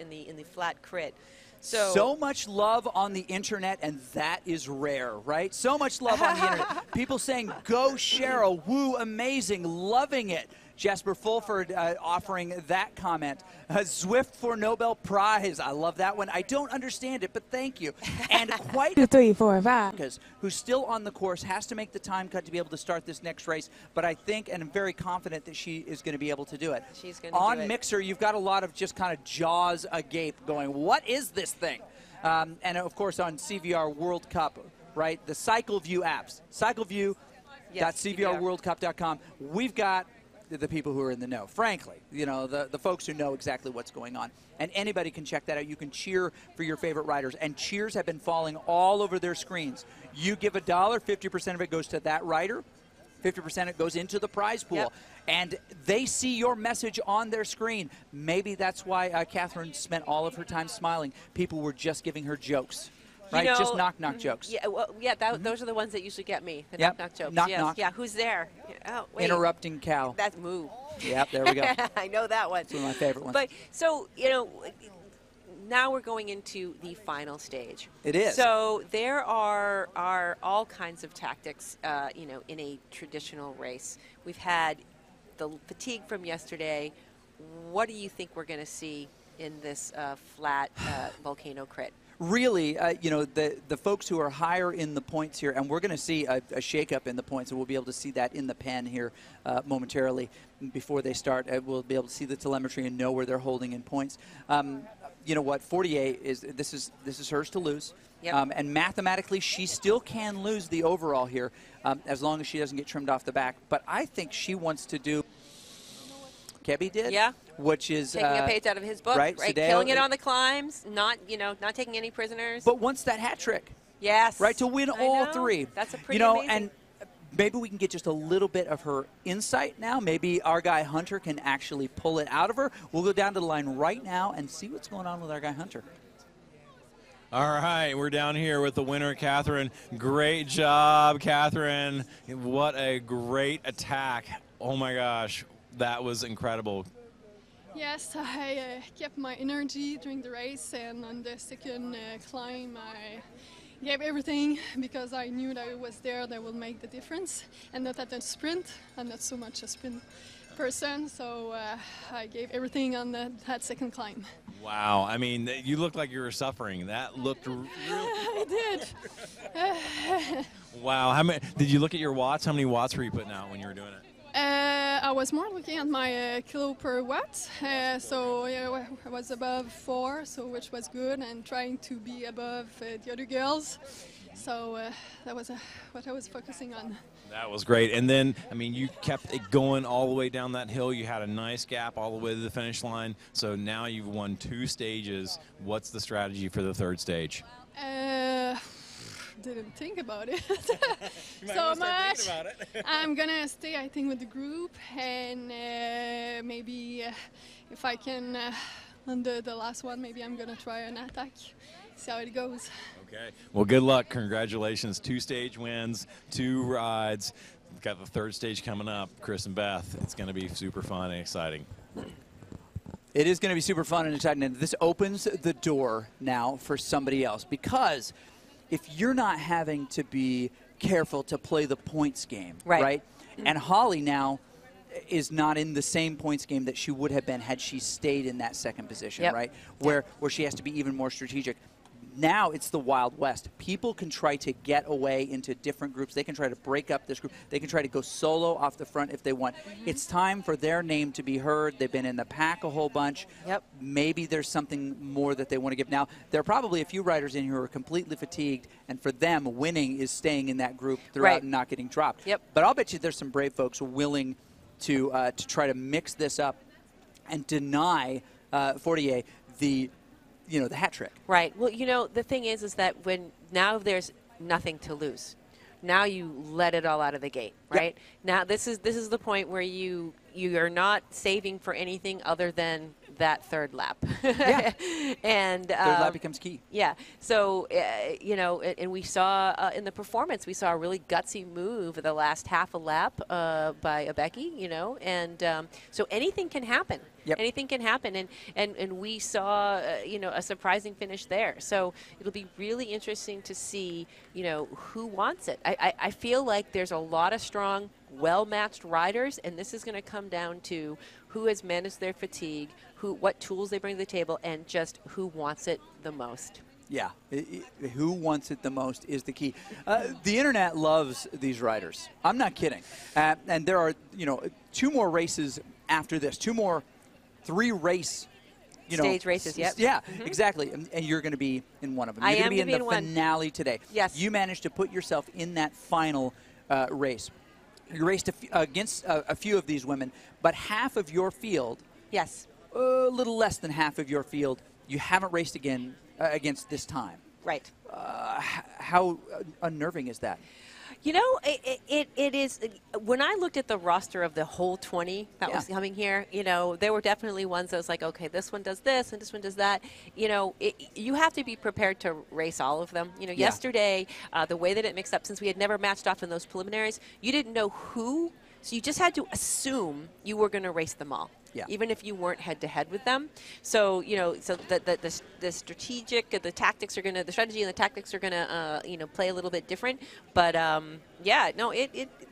flat crit. So much love on the internet, and that is rare, right? So much love on the internet. People saying, "Go Cheryl, woo, amazing, loving it." Jasper Fulford offering that comment. Zwift for Nobel Prize. I love that one. I don't understand it, but thank you. And quite 2, 3, 4, 5. Who's still on the course, has to make the time cut to be able to start this next race. But I think, and I'm very confident that she is going to be able to do it. She's going to do it. On Mixer, you've got a lot of just kind of jaws agape going, what is this thing? And, of course, on CVR World Cup, right, the CycleView apps. CycleView.cvrworldcup.com. We've got the people who are in the know, frankly, you know, the folks who know exactly what's going on. And anybody can check that out. You can cheer for your favorite riders. And cheers have been falling all over their screens. You give $1, 50% of it goes to that rider, 50% of it goes into the prize pool. And they see your message on their screen. Maybe that's why Catherine spent all of her time smiling. People were just giving her jokes. Right, you know, just knock jokes. Yeah, well, those are the ones that usually get me. The knock jokes. Knock. Yeah, who's there? Oh, wait. Interrupting cow. That's Moo. Yep, there we go. I know that one. It's one of my favorite ones. But so now we're going into the final stage. It is. So there are all kinds of tactics, in a traditional race. We've had the fatigue from yesterday. What do you think we're going to see in this flat volcano crit? Really, the folks who are higher in the points here, and we're going to see a shakeup in the points, and we'll be able to see that in the pen here momentarily before they start. We'll be able to see the telemetry and know where they're holding in points. You know what? 48 this is hers to lose. Yep. And mathematically, she still can lose the overall here as long as she doesn't get trimmed off the back. But I think she wants to do Kebby did, which is taking a page out of his book, right? Killing it on the climbs, not taking any prisoners. But wants that hat trick, yes, right, to win all three. That's a pretty amazing. And maybe we can get just a little bit of her insight now. Maybe our guy Hunter can actually pull it out of her. We'll go down to the line right now and see what's going on with our guy Hunter. All right, we're down here with the winner, Catherine. Great job, Catherine. What a great attack. Oh, my gosh. That was incredible. Yes, I kept my energy during the race, and on the second climb I gave everything because I knew that it was there that would make the difference, and not at the sprint. I'm not so much a sprint person, so I gave everything on that second climb. Wow, I mean, you looked like you were suffering. That looked really I did. Wow, did you look at your watts? How many watts were you putting out when you were doing it? I was more looking at my kilo per watt, so I was above 4, so which was good, and trying to be above the other girls. So that was what I was focusing on. That was great. And then, I mean, you kept it going all the way down that hill. You had a nice gap all the way to the finish line. So now you've won 2 stages. What's the strategy for the 3rd stage? Didn't think about it so much. I'm gonna stay, I think, with the group, and maybe if I can on the last one, maybe I'm gonna try an attack, see how it goes. Okay, well, good luck. Congratulations. 2 stage wins, 2 rides. We've got the 3rd stage coming up. Chris and Beth, it's going to be super fun and exciting. It is going to be super fun and exciting, and this opens the door now for somebody else, because if you're not having to be careful to play the points game, right? And Holly now is not in the same points game that she would have been had she stayed in that second position, right? Where she has to be even more strategic. Now it's the Wild West. People can try to get away into different groups. They can try to break up this group. They can try to go solo off the front if they want. It's time for their name to be heard. They've been in the pack a whole bunch. Yep. Maybe there's something more that they want to give. Now, there are probably a few riders in here who are completely fatigued, and for them, winning is staying in that group throughout and not getting dropped. Yep. But I'll bet you there's some brave folks willing to try to mix this up and deny Fortier the hat trick. Right. Well, the thing is that when now there's nothing to lose. Now you let it all out of the gate, right? Yep. Now this is the point where you are not saving for anything other than that third lap. Yeah. And third lap becomes key. Yeah. So and we saw in the performance, we saw a really gutsy move the last half a lap by Abeki, and so anything can happen. Yep. Anything can happen, and we saw a surprising finish there. So it'll be really interesting to see who wants it. I feel like there's a lot of strong, well-matched riders, and this is going to come down to who has managed their fatigue, what tools they bring to the table, and just who wants it the most. Yeah, who wants it the most is the key. The internet loves these riders. I'm not kidding. And there are 2 more races after this, 3 race. Stage races, yep. Yeah, exactly. And you're going to be in one of them. You're going to be in the finale today. Yes. You managed to put yourself in that final race. You raced against a few of these women, but half of your field, yes, a little less than half of your field, you haven't raced again against this time. Right. How unnerving is that? It is. When I looked at the roster of the whole 20 that was coming here, there were definitely ones that was like, okay, this one does this and this one does that. You have to be prepared to race all of them. Yesterday, the way that it mixed up, since we had never matched off in those preliminaries, you didn't know who, so you just had to assume you were going to race them all. Yeah. Even if you weren't head-to-head with them. So, so the strategic, the strategy and the tactics are going to, play a little bit different. But,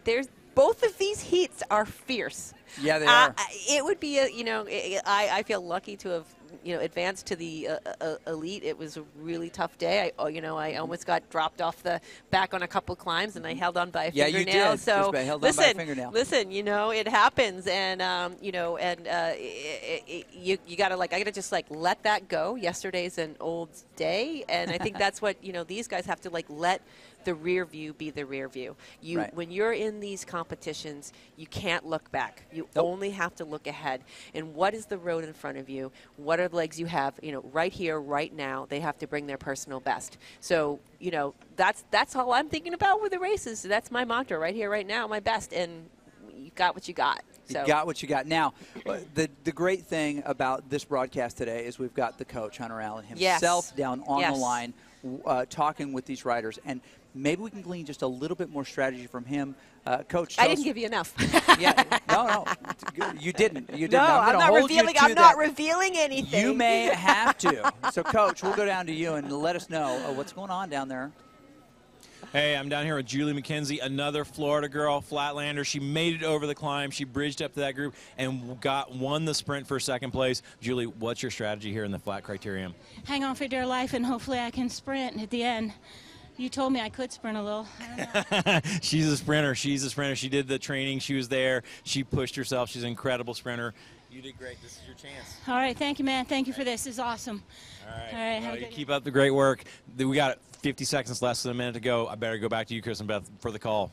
there's both of these heats are fierce. Yeah, they are. It would be, I feel lucky to have, advanced to the elite. It was a really tough day. I almost got dropped off the back on a couple clims, and I held on by a fingernail. Yeah, you did. So held on by a fingernail. Listen, it happens, and you gotta I gotta just let that go. Yesterday's an old day, and I think that's what these guys have to let the rear view be the rear view. When you're in these competitions, you can't look back. You only have to look ahead. And what is the road in front of you? What are the legs you have? Right here, right now, they have to bring their personal best. So, that's all I'm thinking about with the races. That's my mantra, right here, right now, my best. And you got what you got. So. You got what you got. Now, the great thing about this broadcast today is we've got the coach, Hunter Allen, himself down on the line, talking with these riders. And maybe we can glean just a little bit more strategy from him. Coach, I didn't give you enough. No, you didn't. No, I'm not revealing. I'm not revealing anything. You may have to. So, Coach, we'll go down to you and let us know what's going on down there. Hey, I'm down here with Julie McKenzie, another Florida girl, Flatlander. She made it over the climb. She bridged up to that group and won the sprint for second place. Julie, what's your strategy here in the flat criterium? Hang on for dear life, and hopefully I can sprint at the end. You told me I could sprint a little. I don't know. She's a sprinter. She did the training. She was there. She pushed herself. She's an incredible sprinter. You did great. This is your chance. All right. Thank you, man. Thank you for this. This is awesome. All right. Well, you keep up the great work. We got 50 seconds, less than a minute to go. I better go back to you, Chris and Beth, for the call.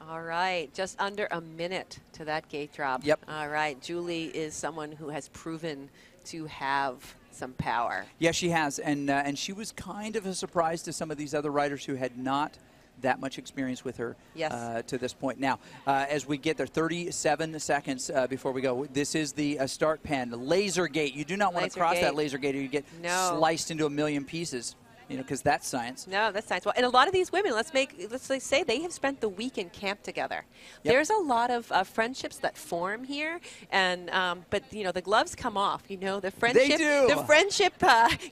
All right. Just under a minute to that gate drop. Yep. All right. Julie is someone who has proven to have some power. Yeah, she has, and she was kind of a surprise to some of these other riders who had not that much experience with her to this point. Now, as we get there, 37 seconds before we go, this is the start pen, laser gate. You do not want to cross that laser gate or you get sliced into a million pieces. because that's science. No, that's science. Well, and a lot of these women, let's say they have spent the week in camp together. Yep. There's a lot of friendships that form here, and but the gloves come off. The friendship. They do. The friendship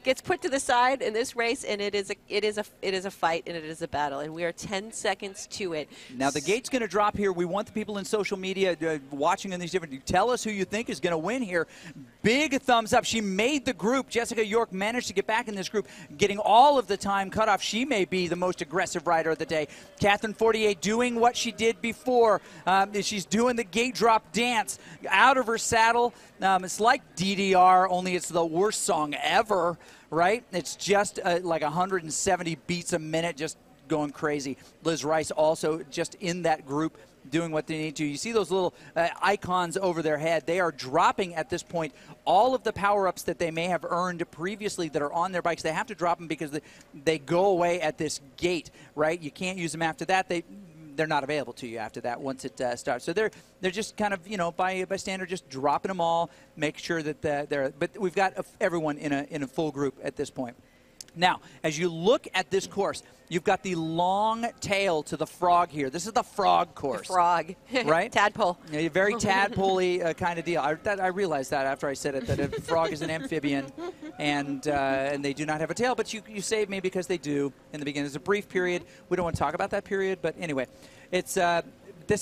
gets put to the side in this race, and it is a fight, and it is a battle, and we are 10 seconds to it. Now the gate's going to drop here. We want the people in social media watching on these different. Tell us who you think is going to win here. Big thumbs up. She made the group. Jessica York managed to get back in this group, getting all of the time cut off. She may be the most aggressive rider of the day. Catherine Fortier doing what she did before. She's doing the gate drop dance out of her saddle. It's like DDR, only it's the worst song ever, right? It's just like 170 beats a minute, just going crazy. Liz Rice also just in that group, doing what they need to. You see those little icons over their head. They are dropping at this point all of the power-ups that they may have earned previously that are on their bikes. They have to drop them because they go away at this gate, right? You can't use them after that. They're not available to you after that once it starts. So they're just kind of, by standard, just dropping them all, make sure that they're – but we've got everyone in a full group at this point. Now, as you look at this course, you've got the long tail to the frog here. This is the frog course. The frog. Right? Tadpole. Yeah, very tadpole-y kind of deal. I realized that after I said it, that a frog is an amphibian, and they do not have a tail, but you save me because they do in the beginning. There's a brief period. We don't want to talk about that period, but anyway, this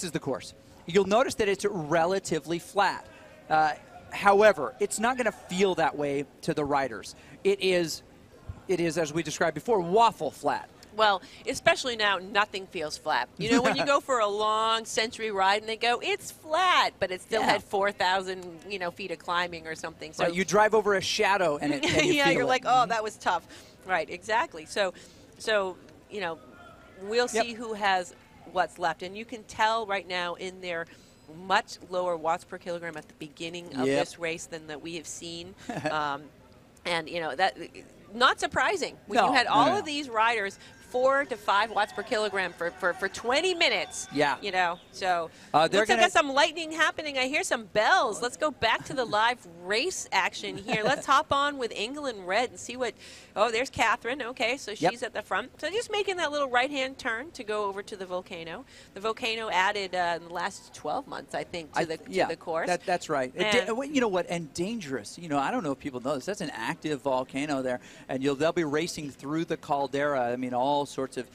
is the course. You'll notice that it's relatively flat. However, it's not going to feel that way to the riders. It is, as we described before, waffle flat. Well, especially now, nothing feels flat. When you go for a long century ride and they go, it's flat, but it still had 4,000, feet of climbing or something. So you drive over a shadow and you yeah, you're feel like, oh, that was tough. Right, exactly. So we'll see who has what's left. And you can tell right now in their much lower watts per kilogram at the beginning of this race than that we have seen. And, that not surprising. When you had all of these riders 4 to 5 watts per kilogram for 20 minutes. Yeah. So they're looks like there's some lightning happening. I hear some bells. Let's go back to the live race action here. Let's hop on with England Red and see what. Oh, there's Catherine. Okay, so she's at the front. So just making that little right-hand turn to go over to the volcano. The volcano added in the last 12 months, I think, to the course. That's right. You know what? And dangerous. I don't know if people know this. That's an active volcano there, and they'll be racing through the caldera. I mean, all sorts of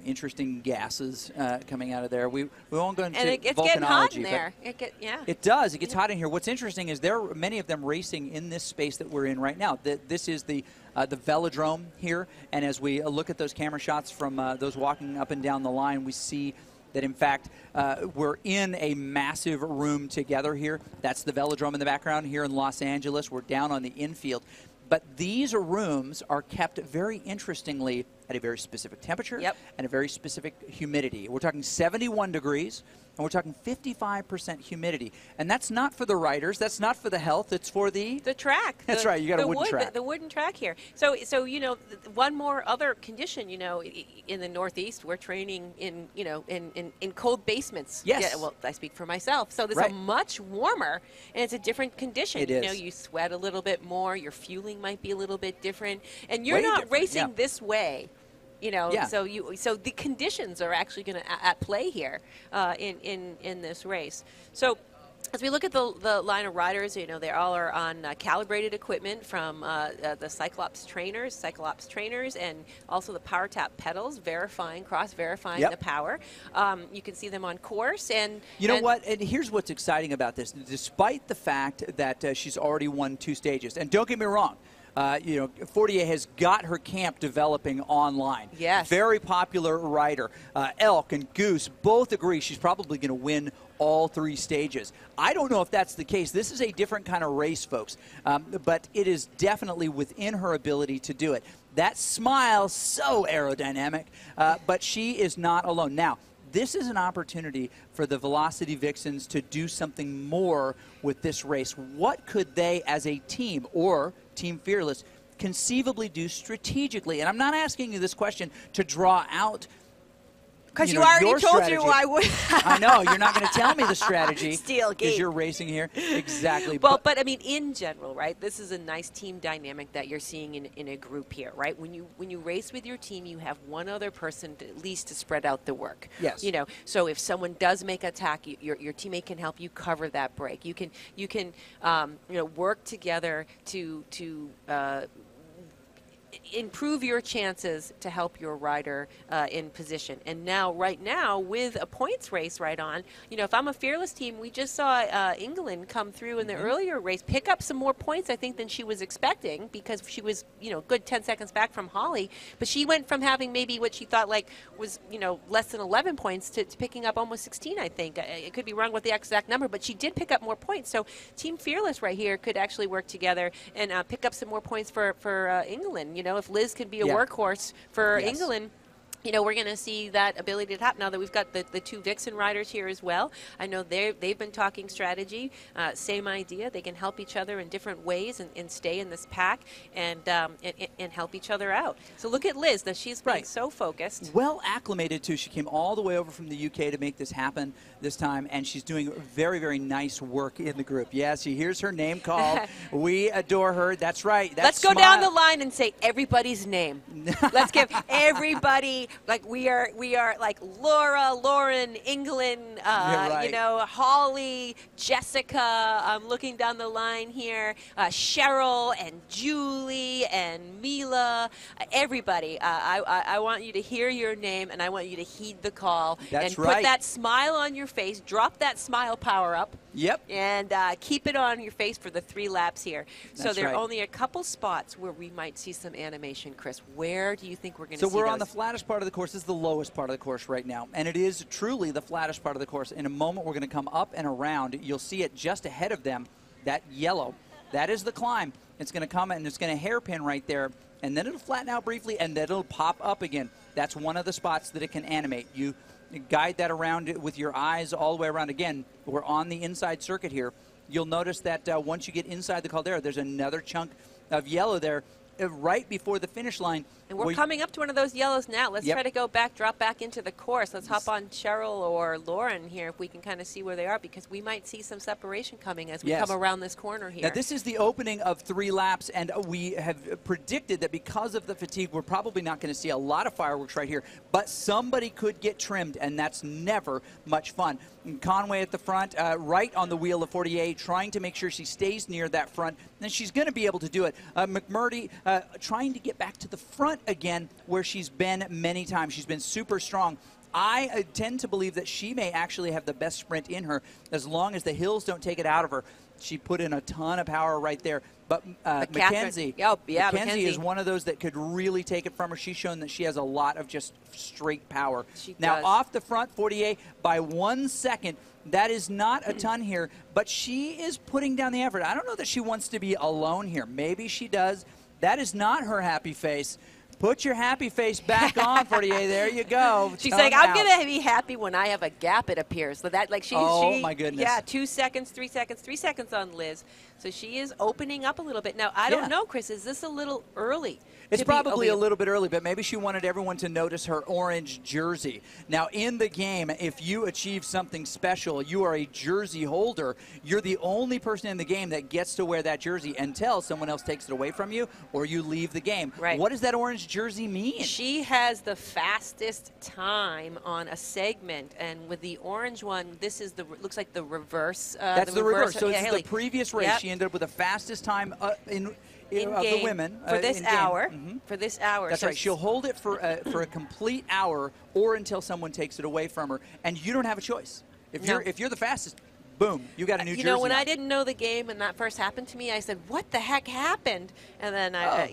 interesting gases coming out of there. We won't go into and it's volcanology, getting hot in there. It does. It gets hot in here. What's interesting is there are many of them racing in this space that we're in right now. This is the velodrome here, and as we look at those camera shots from those walking up and down the line, we see that, in fact, we're in a massive room together here. That's the velodrome in the background here in Los Angeles. We're down on the infield. But these rooms are kept very interestingly at a very specific temperature and a very specific humidity. We're talking 71 degrees, and we're talking 55% humidity. And that's not for the riders. That's not for the health. It's for the track. That's right. You got a wooden track. The wooden track here. So one more other condition. In the Northeast, we're training in cold basements. Yes. Yeah, well, I speak for myself. So this is much warmer, and it's a different condition. It is. You sweat a little bit more. Your fueling might be a little bit different, and you're not racing this way. So the conditions are actually going to at play here in this race. So as we look at the line of riders, they all are on calibrated equipment from the Cyclops trainers, and also the Power Tap pedals, cross-verifying the power. You can see them on course. And what? And here's what's exciting about this. Despite the fact that she's already won 2 stages, and don't get me wrong, Fortier has got her camp developing online. Yes. Very popular rider. Elk and Goose both agree she's probably going to win all 3 stages. I don't know if that's the case. This is a different kind of race, folks, but it is definitely within her ability to do it. That smile, so aerodynamic, but she is not alone. Now, this is an opportunity for the Velocity Vixens to do something more with this race. What could they, as a team or Team Fearless, conceivably do strategically? And I'm not asking you this question to draw out Because you already told you I would. I know. You're not going to tell me the strategy. Steel because you're racing here. Exactly. Well, but I mean, in general, right, this is a nice team dynamic that you're seeing in a group here, right? When you race with your team, you have one other person at least to spread out the work. Yes. You know, so if someone does make an attack, your teammate can help you cover that break. You can work together to improve your chances to help your rider in position. And now, right now, with a points race right on, if I'm a Fearless team, we just saw England come through in the earlier race, pick up some more points, I think, than she was expecting, because she was, good 10 seconds back from Holly. But she went from having maybe what she thought was, less than 11 points to picking up almost 16, I think. I could be wrong with the exact number, but she did pick up more points. So Team Fearless right here could actually work together and pick up some more points for England. If Liz can be a workhorse for England, we're going to see that ability to happen. Now that we've got the two Vixen riders here as well, I know they've been talking strategy, same idea. They can help each other in different ways and stay in this pack and help each other out. So look at Liz. She's being so focused. Well acclimated, too. She came all the way over from the UK to make this happen this time, and she's doing very, very nice work in the group. Yeah, she hears her name called. We adore her. That's right. Let's go down the line and say everybody's name. Let's give everybody. Like we are like Laura, Lauren, England, Holly, Jessica. I'm looking down the line here. Cheryl and Julie and Mila. Everybody. I want you to hear your name, and I want you to heed the call. That's and put that smile on your face. Drop that smile power up. Yep. And keep it on your face for the 3 laps here. So there are right. only a couple spots where we might see some animation, Chris. Where do you think we're going to see So we're those? on the flattest part of the course. This is the lowest part of the course right now. And it is truly the flattest part of the course. In a moment, we're going to come up and around. You'll see it just ahead of them, that yellow. That is the climb. It's going to come and it's going to hairpin right there. And then it'll flatten out briefly, and then it'll pop up again. That's one of the spots that it can animate. You guide that around with your eyes all the way around. Again, we're on the inside circuit here. You'll notice that once you get inside the caldera, there's another chunk of yellow there right before the finish line. And we're coming up to one of those yellows now. Let's try to drop back into the course. Let's hop on Cheryl or Lauren here if we can kind of see where they are, because we might see some separation coming as we come around this corner here. Now, this is the opening of 3 laps, and we have predicted that because of the fatigue, we're probably not going to see a lot of fireworks right here, but somebody could get trimmed, and that's never much fun. And Conway at the front, right on the wheel of 48, trying to make sure she stays near that front, and she's going to be able to do it. McMurdy trying to get back to the front again, where she's been many times. She's been super strong. I tend to believe that she may actually have the best sprint in her, as long as the hills don't take it out of her. She put in a ton of power right there. But Mackenzie, Mackenzie is one of those that could really take it from her. She's shown that she has a lot of just straight power. Now, off the front, 48 by 1 second. That is not a ton here, but she is putting down the effort. I don't know that she wants to be alone here. Maybe she does. That is not her happy face. Put your happy face back on, 48. There you go. She's like, I'm going to be happy when I have a gap, it appears. So that, my goodness. Yeah, 2 seconds, 3 seconds, 3 seconds on Liz. So she is opening up a little bit. Now, I don't know, Chris, is this a little early? It's probably a little bit early, but maybe she wanted everyone to notice her orange jersey. Now, in the game, if you achieve something special, you are a jersey holder. You're the only person in the game that gets to wear that jersey until someone else takes it away from you or you leave the game. Right. What does that orange jersey mean? She has the fastest time on a segment, and with the orange one, this is looks like the reverse. That's the reverse. So it's Hilly. the previous race. She ended up with the fastest time in of the women for this hour. For this hour. That's right. She'll hold it for a complete hour, or until someone takes it away from her, and you don't have a choice. If you're the fastest, boom, you got a new jersey. You know, when I didn't know the game and that first happened to me, I said, "What the heck happened?" And then I've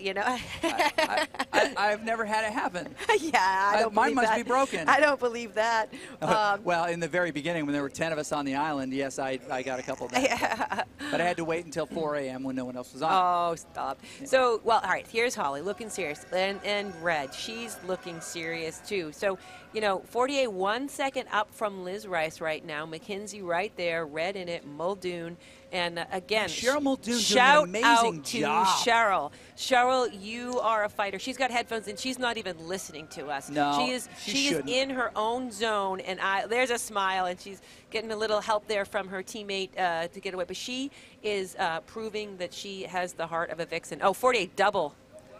never had it happen. Yeah, I don't mine believe must that. be broken. I don't believe that. Well, in the very beginning, when there were 10 of us on the island, yes, I got a couple of that. But I had to wait until 4 a.m. when no one else was on. Oh, stop. Yeah. So, well, all right, here's Holly looking serious. And Red, she's looking serious too. So, 48 1 second up from Liz Rice right now. Mackenzie right there. red in it, Muldoon. And again, Cheryl Muldoon shout doing an amazing out to job. Cheryl. Cheryl, you are a fighter. She's got headphones and she's not even listening to us. No, she is in her own zone. And there's a smile, and she's getting a little help there from her teammate to get away. But she is proving that she has the heart of a vixen. Oh, 48 double.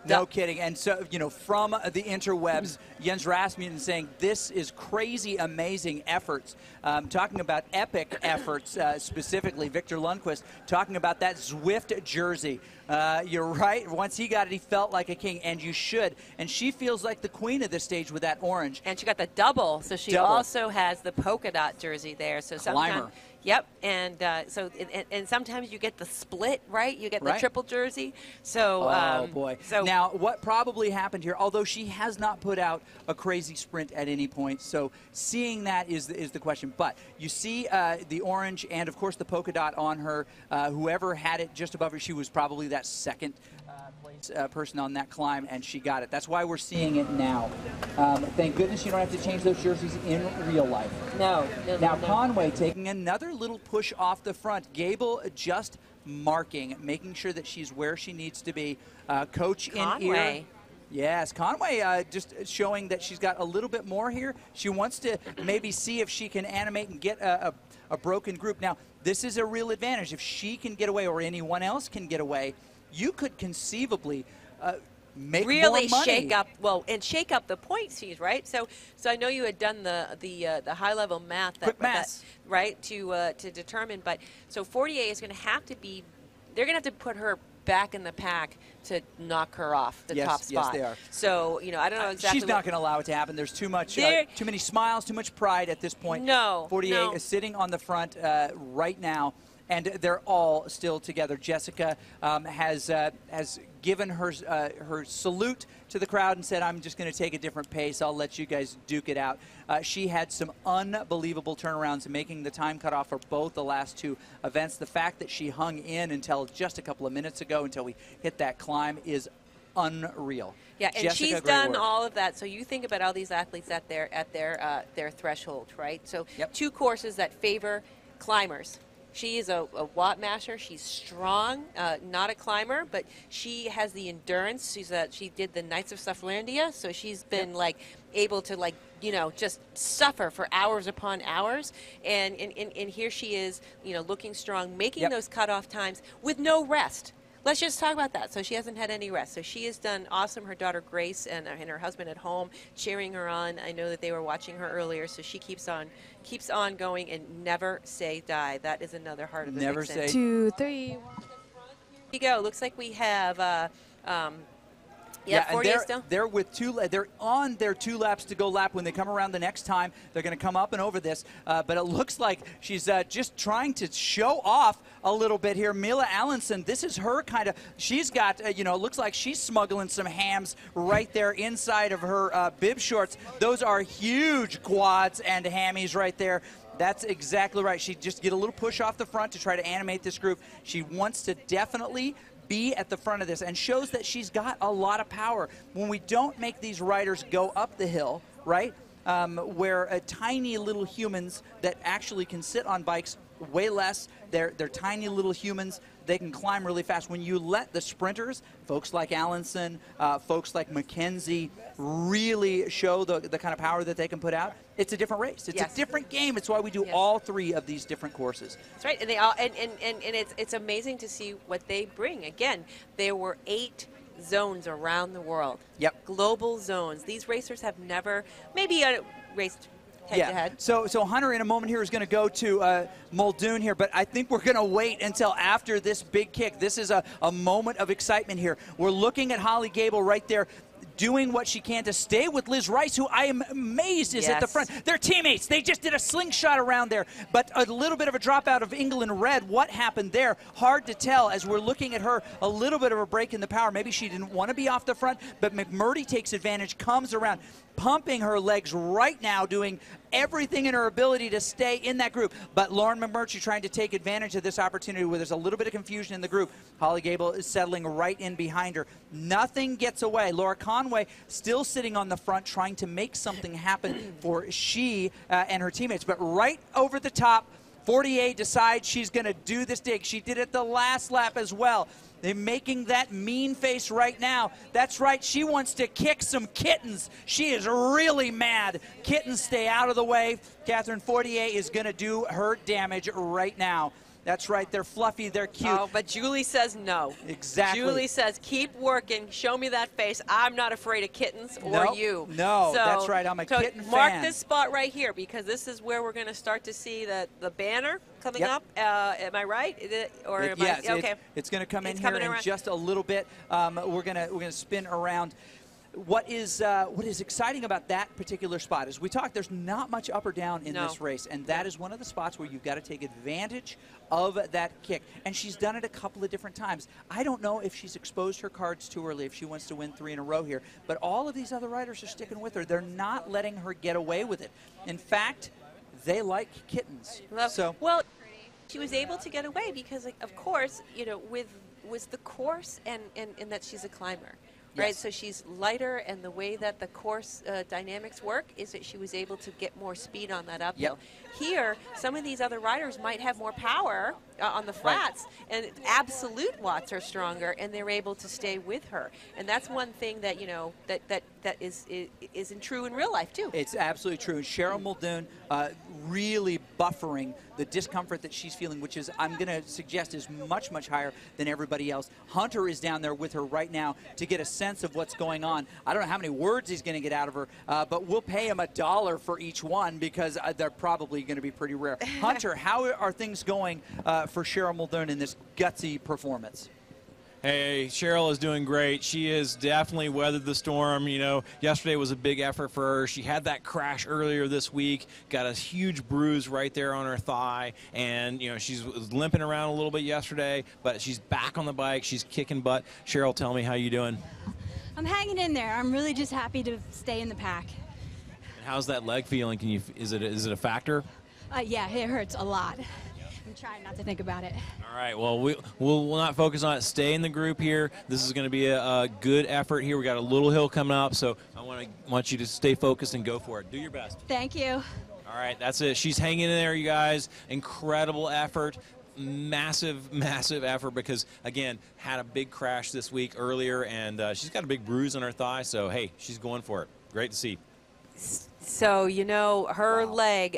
No kidding. And so, from the interwebs, Jens Rasmussen saying this is crazy, amazing efforts. Talking about epic efforts, specifically Victor Lundqvist, talking about that Zwift jersey. You're right. Once he got it, he felt like a king, and you should. And she feels like the queen of this stage with that orange. And she got the double, so she also has the polka dot jersey there. So Climber. Yep, and and sometimes you get the split, right? You get the triple jersey. So, oh boy! So now, what probably happened here? Although she has not put out a crazy sprint at any point, so seeing that is the question. But you see the orange and of course the polka dot on her. Whoever had it just above her, she was probably that second place person on that climb, and she got it. That's why we're seeing it now. Thank goodness you don't have to change those jerseys in real life. No. Now Conway taking another little push off the front. Gable just marking, making sure that she's where she needs to be. Coach in ear. Yes, Conway just showing that she's got a little bit more here. She wants to maybe see if she can animate and get a broken group. Now, this is a real advantage. If she can get away or anyone else can get away, you could conceivably make really more money. shake up the point seeds, right? So I know you had done the high level math, right, to determine. But so 48 is going to have to be. They're going to have to put her back in the pack to knock her off the top spot. Yes, they are. So I don't know exactly. She's not going to allow it to happen. There's too much, too many smiles, too much pride at this point. No. 48 is sitting on the front right now. And they're all still together. Jessica has given her salute to the crowd and said, I'm just going to take a different pace. I'll let you guys duke it out. She had some unbelievable turnarounds, making the time cutoff for both the last two events. The fact that she hung in until just a couple of minutes ago, until we hit that climb, is unreal. Yeah, and Jessica, she's done all of that. So you think about all these athletes at their threshold, right? So two courses that favor climbers. She is a watt masher. She's strong, not a climber, but she has the endurance. She did the Knights of Sufflandia, so she's been able to just suffer for hours upon hours. And here she is, looking strong, making those cutoff times with no rest. Let's just talk about that. So she hasn't had any rest. So she has done awesome. Her daughter Grace and her husband at home cheering her on. I know that they were watching her earlier, so she keeps on going and never say die. That is another heart of the never vixen. say 2, 3. Here you go. Looks like we have. And they're with they're on their 2 laps to go lap. When they come around the next time, they're going to come up and over this. But it looks like she's just trying to show off a little bit here. Mila Allenson, this is her kind of. She's got, it looks like she's smuggling some hams right there inside of her bib shorts. Those are huge quads and hammies right there. That's exactly right. She just get a little push off the front to try to animate this group. She wants to definitely be at the front of this, and shows that she's got a lot of power. When we don't make these riders go up the hill, right, where tiny little humans that actually can sit on bikes way less, they're tiny little humans, they can climb really fast. When you let the sprinters, folks like Allenson, folks like McKenzie, really show the kind of power that they can put out, it's a different race. It's a different game. It's why we do all 3 of these different courses. That's right, and they all and it's amazing to see what they bring. Again, there were 8 zones around the world. Yep. Global zones. These racers have never maybe raced head-to-head. So Hunter in a moment here is going to go to Muldoon here, but I think we're going to wait until after this big kick. This is a moment of excitement here. We're looking at Holly Gable right there, doing what she can to stay with Liz Rice, who I am amazed is at the front. They're teammates. They just did a slingshot around there, but a little bit of a dropout of England Red. What happened there? Hard to tell as we're looking at her. A little bit of a break in the power. Maybe she didn't want to be off the front, but McMurdy takes advantage, comes around, pumping her legs right now, doing everything in her ability to stay in that group. But Lauren McMurtry trying to take advantage of this opportunity where there's a little bit of confusion in the group. Holly Gable is settling right in behind her. Nothing gets away. Laura Conway still sitting on the front trying to make something happen for she and her teammates. But right over the top, 48 decides she's going to do this dig. She did it the last lap as well. They're making that mean face right now. That's right, she wants to kick some kittens. She is really mad. Kittens, stay out of the way. Catherine Fortier is going to do her damage right now. That's right, they're fluffy, they're cute. Oh, but Julie says no. Exactly. Julie says, keep working, show me that face. I'm not afraid of kittens or you. No, that's right, I'm a kitten mark fan. this spot right here, because this is where we're going to start to see the banner coming up. Am I right? Yes, okay. It's going to come in here in just a little bit. We're gonna spin around. What is exciting about that particular spot is we talked, there's not much up or down in this race, and that is one of the spots where you've got to take advantage of that kick. And she's done it a couple of different times. I don't know if she's exposed her cards too early, if she wants to win 3 in a row here, but all of these other riders are sticking with her. They're not letting her get away with it. In fact, they like kittens. Well, she was able to get away because, of course, with the course and that she's a climber. Right, so she's lighter, and the way that the course dynamics work is that she was able to get more speed on that uphill. Here, some of these other riders might have more power on the flats, and absolute watts are stronger, and they're able to stay with her. And that's one thing that that isn't true in real life too. It's absolutely true. Cheryl Muldoon really buffering the discomfort that she's feeling, which is, I'm going to suggest, is much, much higher than everybody else. Hunter is down there with her right now to get a sense of what's going on. I don't know how many words he's going to get out of her, but we'll pay him $1 for each one because they're probably going to be pretty rare. Hunter, how are things going for Cheryl Muldoon in this gutsy performance? Hey, Cheryl is doing great. She has definitely weathered the storm. Yesterday was a big effort for her. She had that crash earlier this week, got a huge bruise right there on her thigh, and she's limping around a little bit yesterday, but she's back on the bike. She's kicking butt. Cheryl, tell me how you doing. I'm hanging in there. I'm really just happy to stay in the pack. And how's that leg feeling? Is it a factor? Yeah, it hurts a lot. I'm trying not to think about it. All right, well, we'll not focus on it. Stay in the group here. This is going to be a good effort here. We got a little hill coming up, so I want you to stay focused and go for it. Do your best. Thank you. All right, that's it. She's hanging in there, you guys. Incredible effort. Massive, massive effort because, again, had a big crash this week earlier, and she's got a big bruise on her thigh, so, hey, she's going for it. Great to see. So, her leg,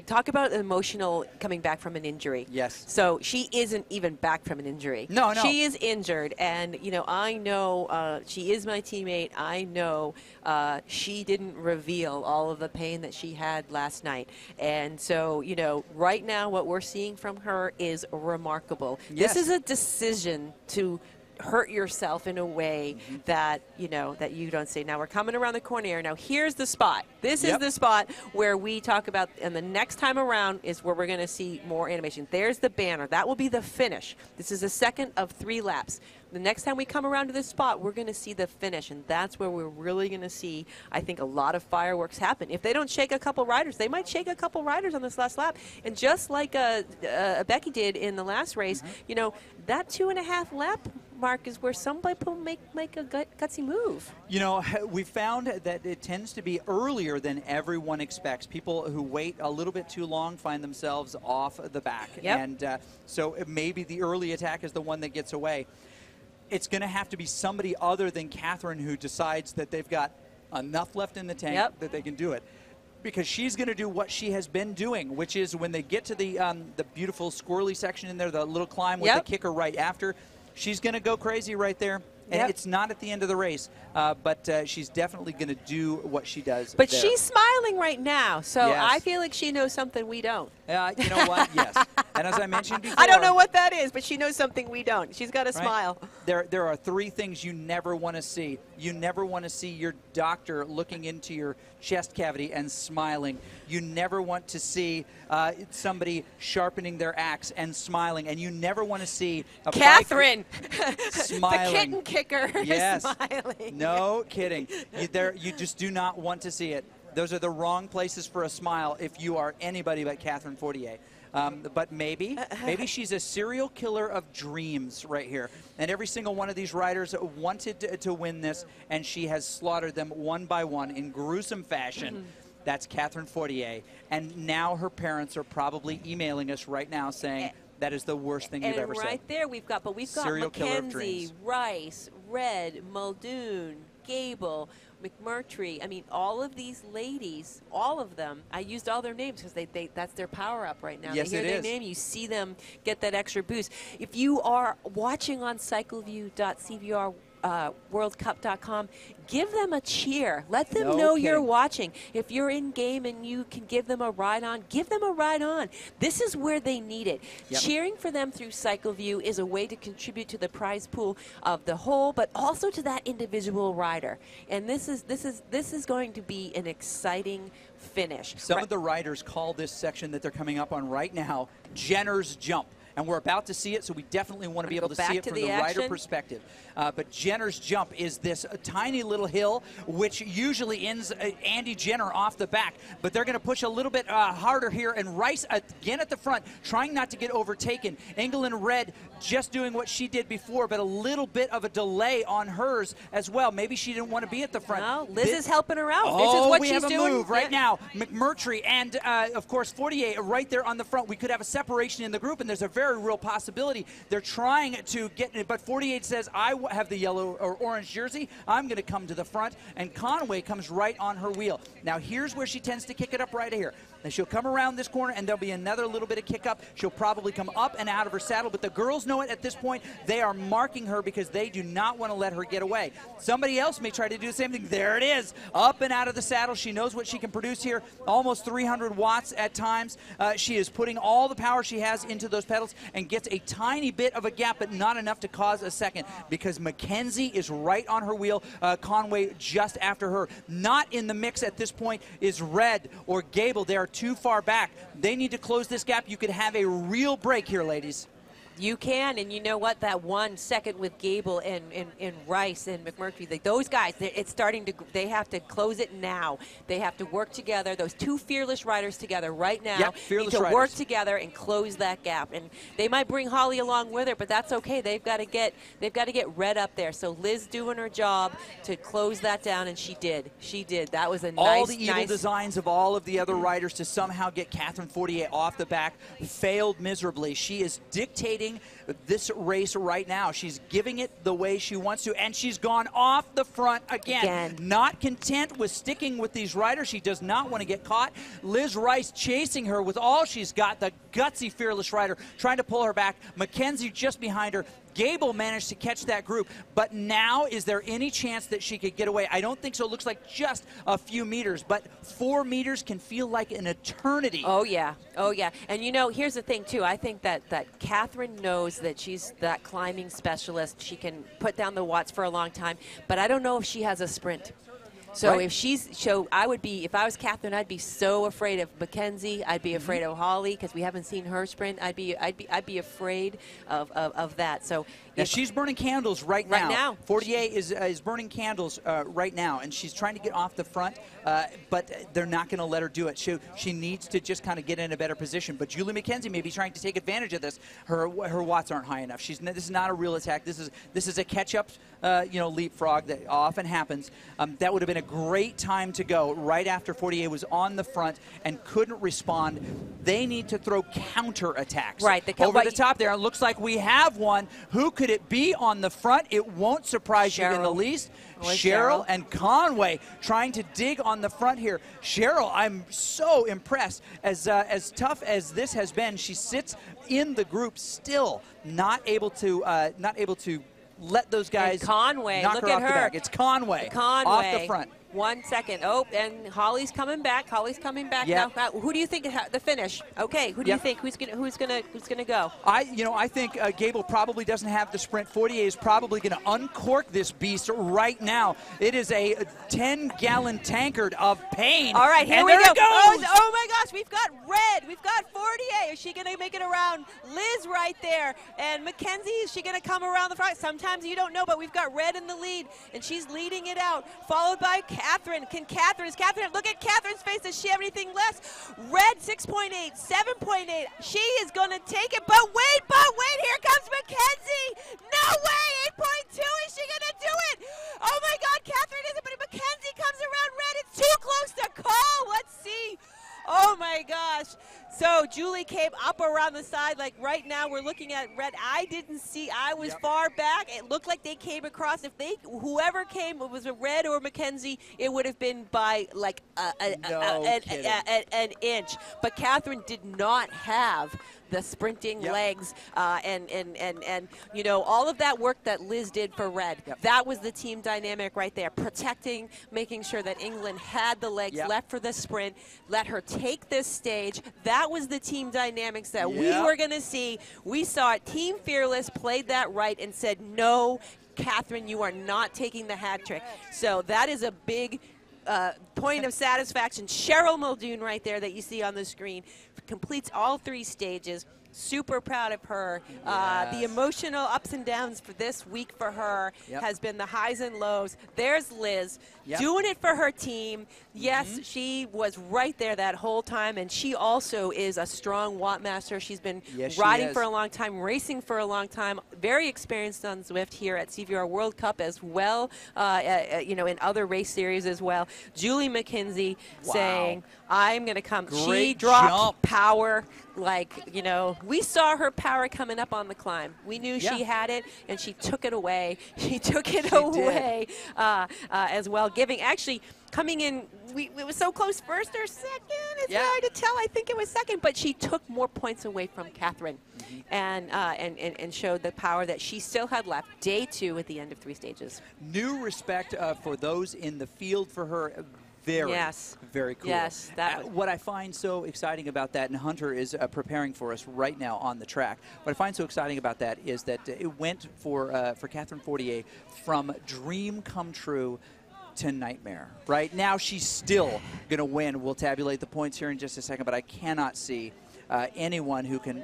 talk about emotional coming back from an injury. Yes. So she isn't even back from an injury. No. She is injured, and, I know she is my teammate. I know she didn't reveal all of the pain that she had last night. And so, right now what we're seeing from her is remarkable. Yes. This is a decision to hurt yourself in a way that you don't see. Now we're coming around the corner here. Now here's the spot. This is the spot where we talk about, and the next time around is where we're going to see more animation. There's the banner. That will be the finish. This is the second of 3 laps. The next time we come around to this spot, we're going to see the finish, and that's where we're really going to see, I think, a lot of fireworks happen. If they don't shake a couple riders, they might shake a couple riders on this last lap. And just like Becky did in the last race, that 2.5 lap mark is where some people make a gutsy move. We found that it tends to be earlier than everyone expects. People who wait a little bit too long find themselves off the back. And so maybe the early attack is the one that gets away. It's going to have to be somebody other than Catherine who decides that they've got enough left in the tank that they can do it. Because she's going to do what she has been doing, which is when they get to the beautiful squirrely section in there, the little climb with the kicker right after, she's going to go crazy right there. And it's not at the end of the race, but she's definitely going to do what she does. But she's smiling right now, so I feel like she knows something we don't. You know what? Yes. And as I mentioned before, I don't know what that is, but she knows something we don't. She's got a smile. There are 3 things you never want to see. You never want to see your doctor looking into your chest cavity and smiling. You never want to see somebody sharpening their axe and smiling. And you never want to see a Catherine smiling. The kitten kicker is smiling. No kidding. You just do not want to see it. Those are the wrong places for a smile if you are anybody but Catherine Fortier. But maybe she's a serial killer of dreams right here. And every single one of these riders wanted to win this, and she has slaughtered them one by one in gruesome fashion. That's Catherine Fortier. And now her parents are probably emailing us right now saying, that is the worst thing you've ever said. And right there, we've got Serial killer of Mackenzie, dreams. Rice, Red, Muldoon, Gable, McMurtry. I mean, all of these ladies, all of them, I used all their names because that's their power up right now. Yes, they hear their is. name, you see them get that extra boost. If you are watching on cycleview.cvr worldcup.com, give them a cheer. Let them know you're watching. If you're in game and you can give them a ride on, give them a ride on. This is where they need it. Yep. Cheering for them through CycleView is a way to contribute to the prize pool of the whole, but also to that individual rider. And this is going to be an exciting finish. Some of the riders call this section that they're coming up on right now Jenner's Jump. And we're about to see it, so we definitely want to be able to see it from the rider perspective. But Jenner's Jump is this tiny little hill, which usually ends Andy Jenner off the back. But they're going to push a little bit harder here, and Rice again at the front, trying not to get overtaken. England Red just doing what she did before, but a little bit of a delay on hers as well. Maybe she didn't want to be at the front. No, Liz is helping her out. Oh, this is what we she's have a doing move right now. McMurtry and, of course, Fortier right there on the front. We could have a separation in the group, and there's a very real possibility. They're trying to get it, but 48 says, I have the yellow or orange jersey. I'm going to come to the front, and Conway comes right on her wheel. Now, here's where she tends to kick it up right here. Now, she'll come around this corner, and there'll be another little bit of kick up. She'll probably come up and out of her saddle, but the girls know it at this point. They are marking her because they do not want to let her get away. Somebody else may try to do the same thing. There it is, up and out of the saddle. She knows what she can produce here, almost 300 watts at times. She is putting all the power she has into those pedals and gets a tiny bit of a gap, but not enough to cause a second because Mackenzie is right on her wheel. Conway just after her. Not in the mix at this point is Red or Gable. They are too far back. They need to close this gap. You could have a real break here, ladies. You can, and you know what? That 1 second with Gable and Rice and McMurtry, those guys, it's starting to. They have to close it now. They have to work together. Those two fearless riders together right now need to work together and close that gap. And they might bring Holly along with her, but that's okay. They've got to get Red up there. So Liz doing her job to close that down, and she did. She did. That was a nice. All the evil designs of all of the other riders to somehow get Catherine Fortier off the back failed miserably. She is dictating this race right now. She's giving it the way she wants to, and she's gone off the front again. Not content with sticking with these riders. She does not want to get caught. Liz Rice chasing her with all she's got, the gutsy, fearless rider, trying to pull her back. Mackenzie just behind her. Gable managed to catch that group, but now is there any chance that she could get away? I don't think so. It looks like just a few meters, but 4 meters can feel like an eternity. Oh, yeah. Oh, yeah. And, you know, here's the thing, too. I think that Catherine knows that she's that climbing specialist. She can put down the watts for a long time, but I don't know if she has a sprint. So I would be, if I was Catherine, I'd be so afraid of Mackenzie. I'd be afraid of Holly because we haven't seen her sprint. I'd be afraid of that. So now she's burning candles right now. Fortier is burning candles right now, and she's trying to get off the front, but they're not going to let her do it. She needs to just kind of get in a better position. But Julie Mackenzie may be trying to take advantage of this. Her watts aren't high enough. This is not a real attack. This is a catch-up, leapfrog that often happens. That would have been a great time to go right after Fortier was on the front and couldn't respond. They need to throw counter attacks over the top there. It looks like we have one. Who could it be on the front? It won't surprise you in the least. Cheryl and Conway trying to dig on the front here. Cheryl, I'm so impressed. As tough as this has been, she sits in the group still, not able to let those guys knock her off the back. It's Conway off the front. 1 second. Oh, and Holly's coming back. Holly's coming back now. Who do you think the finish? Okay, who do you think? Who's gonna go? I think Gable probably doesn't have the sprint. Fortier is probably going to uncork this beast right now. It is a 10-gallon tankard of pain. All right, here we go. Oh my gosh, we've got Red. We've got Fortier. Is she going to make it around Liz right there? And Mackenzie, is she going to come around the front? Sometimes you don't know, but we've got Red in the lead, and she's leading it out, followed by Catherine. Look at Catherine's face. Does she have anything less? Red 6.8, 7.8. She is going to take it, but wait, here comes Mackenzie. No way, 8.2. Is she going to do it? Oh my God, Catherine isn't, but Mackenzie comes around Red. It's too close to call. Oh, let's see. Oh, my gosh. So Julie came up around the side. Like right now we're looking at red. I didn't see. I was far back. It looked like they came across. If whoever came, it was a Red or Mackenzie, it would have been by like an inch. But Catherine did not have the sprinting legs and you know, all of that work that Liz did for Red. That was the team dynamic right there, protecting, making sure that England had the legs left for the sprint, let her take this stage. That was the team dynamics that we were going to see. We saw it. Team Fearless played that right and said, no, Catherine, you are not taking the hat trick. So that is a big point of satisfaction. Cheryl Muldoon right there that you see on the screen completes all 3 stages. Super proud of her. The emotional ups and downs for this week for her has been the highs and lows. There's Liz doing it for her team. Yes, she was right there that whole time, and she also is a strong Wattmaster. She's been riding for a long time, racing for a long time, very experienced on Zwift here at CVR World Cup as well, you know, in other race series as well. Julie McKenzie saying, I'm going to come. She dropped power. Like, you know, we saw her power coming up on the climb. We knew she had it, and she took it away. She took it away as well, actually coming in, it was so close, first or second. It's hard to tell. I think it was second, but she took more points away from Catherine and showed the power that she still had left. Day 2 at the end of 3 stages. New respect for those in the field for her. Very cool. Yes, what I find so exciting about that, and Hunter is preparing for us right now on the track. What I find so exciting about that is that it went for Catherine Fortier from dream come true to nightmare. Right now, she's still going to win. We'll tabulate the points here in just a second, but I cannot see anyone who can.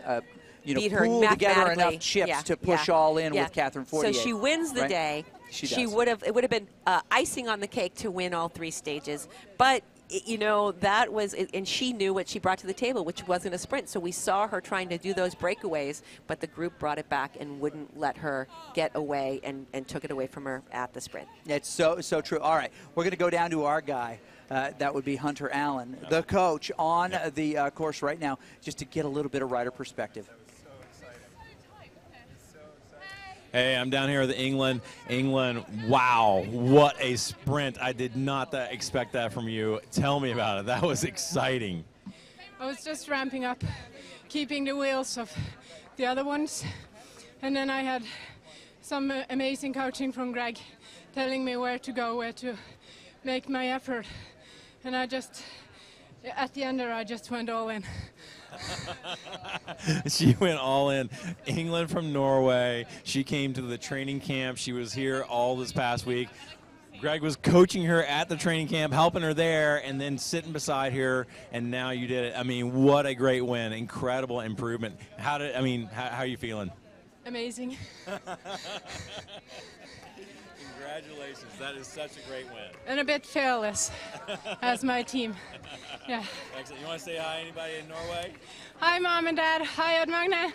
You know, pool together enough chips to push all in with Catherine Fortier. So she wins the day. She would have. It would have been icing on the cake to win all 3 stages, but you know, that was, and she knew what she brought to the table, which wasn't a sprint. So we saw her trying to do those breakaways, but the group brought it back and wouldn't let her get away and took it away from her at the sprint. It's so true. All right, we're going to go down to our guy. That would be Hunter Allen, the coach on the course right now, just to get a little bit of rider perspective. Hey, I'm down here with England. England, wow, what a sprint. I did not expect that from you. Tell me about it. That was exciting. I was just ramping up, keeping the wheels of the other ones. And then I had some amazing coaching from Greg telling me where to go, where to make my effort. And I just, at the end there, I just went all in. She went all in. England from Norway. She came to the training camp. She was here all this past week. Greg was coaching her at the training camp, helping her there, and then sitting beside her, and now you did it. I mean, what a great win. Incredible improvement. How are you feeling? Amazing. Congratulations. That is such a great win. And a bit fearless as my team. Yeah. Excellent. You want to say hi to anybody in Norway? Hi, Mom and Dad. Hi, Odd Magne.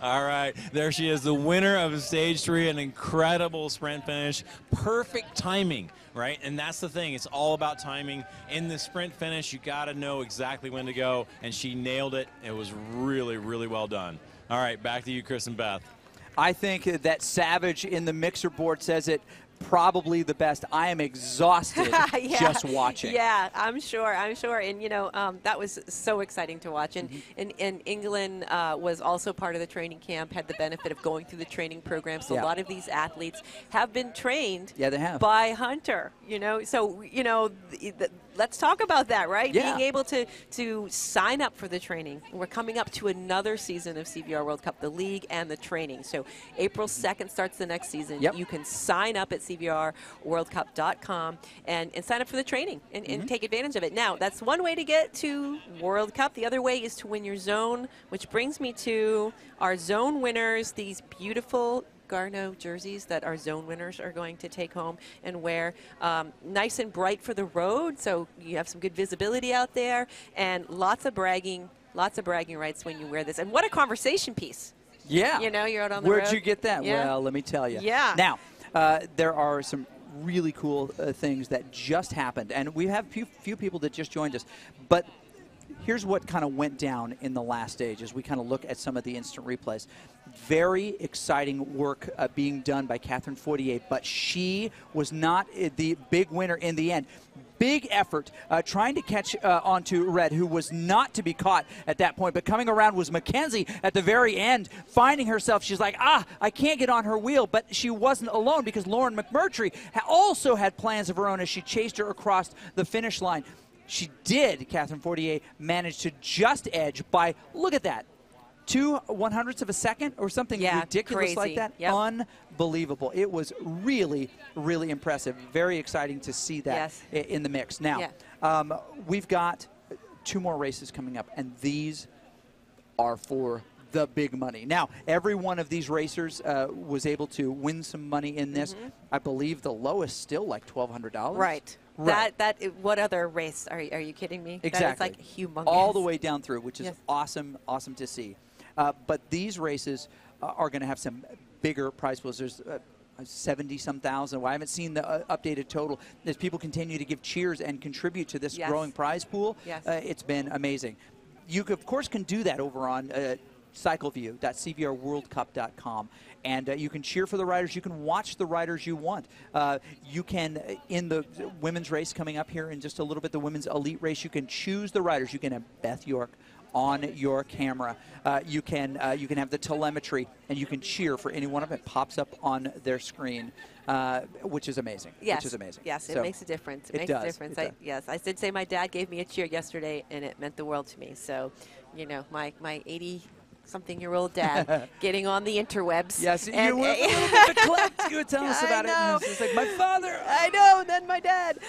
All right, there she is, the winner of Stage 3, an incredible sprint finish. Perfect timing, right? And that's the thing. It's all about timing. In the sprint finish, you got to know exactly when to go, and she nailed it. It was really, really well done. All right, back to you, Chris and Beth. I think that Savage in the mixer board says it probably the best. I am exhausted just watching. Yeah, I'm sure. And, you know, that was so exciting to watch. And, and England was also part of the training camp, had the benefit of going through the training program. So a lot of these athletes have been trained they have. by Hunter, you know. So, you know, let's talk about that, right? Yeah. Being able to sign up for the training. We're coming up to another season of CVR World Cup, the league and the training. So April 2nd starts the next season. You can sign up at CVRWorldCup.com and sign up for the training and take advantage of it. Now, that's one way to get to World Cup. The other way is to win your zone, which brings me to our zone winners, these beautiful Garneau jerseys that our zone winners are going to take home and wear. Nice and bright for the road, so you have some good visibility out there, and lots of bragging rights when you wear this. And what a conversation piece. Yeah. You know, you're out on the road. Where'd you get that? Yeah. Well, let me tell you. Yeah. Now, there are some really cool things that just happened. And we have few people that just joined us. But here's what kind of went down in the last stage as we kind of look at some of the instant replays. Very exciting work being done by Catherine Fortier, but she was not the big winner in the end. Big effort trying to catch onto Red, who was not to be caught at that point, but coming around was Mackenzie at the very end, finding herself. She's like, I can't get on her wheel, but she wasn't alone because Lauren McMurtry also had plans of her own as she chased her across the finish line. She did, Catherine Fortier, manage to just edge by, look at that, 2/100ths of a second or something ridiculous crazy. like that. Yep. Unbelievable. It was really, really impressive. Very exciting to see that in the mix. Now, we've got 2 more races coming up, and these are for the big money. Now, every one of these racers was able to win some money in this. I believe the lowest still like $1,200. Right. What other race? Are you kidding me? Exactly. That is like humongous. All the way down through, which is awesome to see. But these races are going to have some bigger prize pools. There's 70-some thousand. Well, I haven't seen the updated total. As people continue to give cheers and contribute to this growing prize pool, it's been amazing. You, of course, can do that over on cycleview.cvrworldcup.com. And you can cheer for the riders. You can watch the riders you want. You can, in the women's race coming up here in just a little bit, the women's elite race, you can choose the riders. You can have Beth York on your camera. You can have the telemetry, and you can cheer for any one of them. It pops up on their screen, which is amazing. Yes. Which is amazing. Yes, it So makes a difference. It makes does. a difference. It does. Yes, I did say my dad gave me a cheer yesterday, and it meant the world to me. So, you know, my 80-something-year-old dad getting on the interwebs. Yes, and you were a little bit neglect. You would tell us about it. And it's like, my father. I know, and then my dad.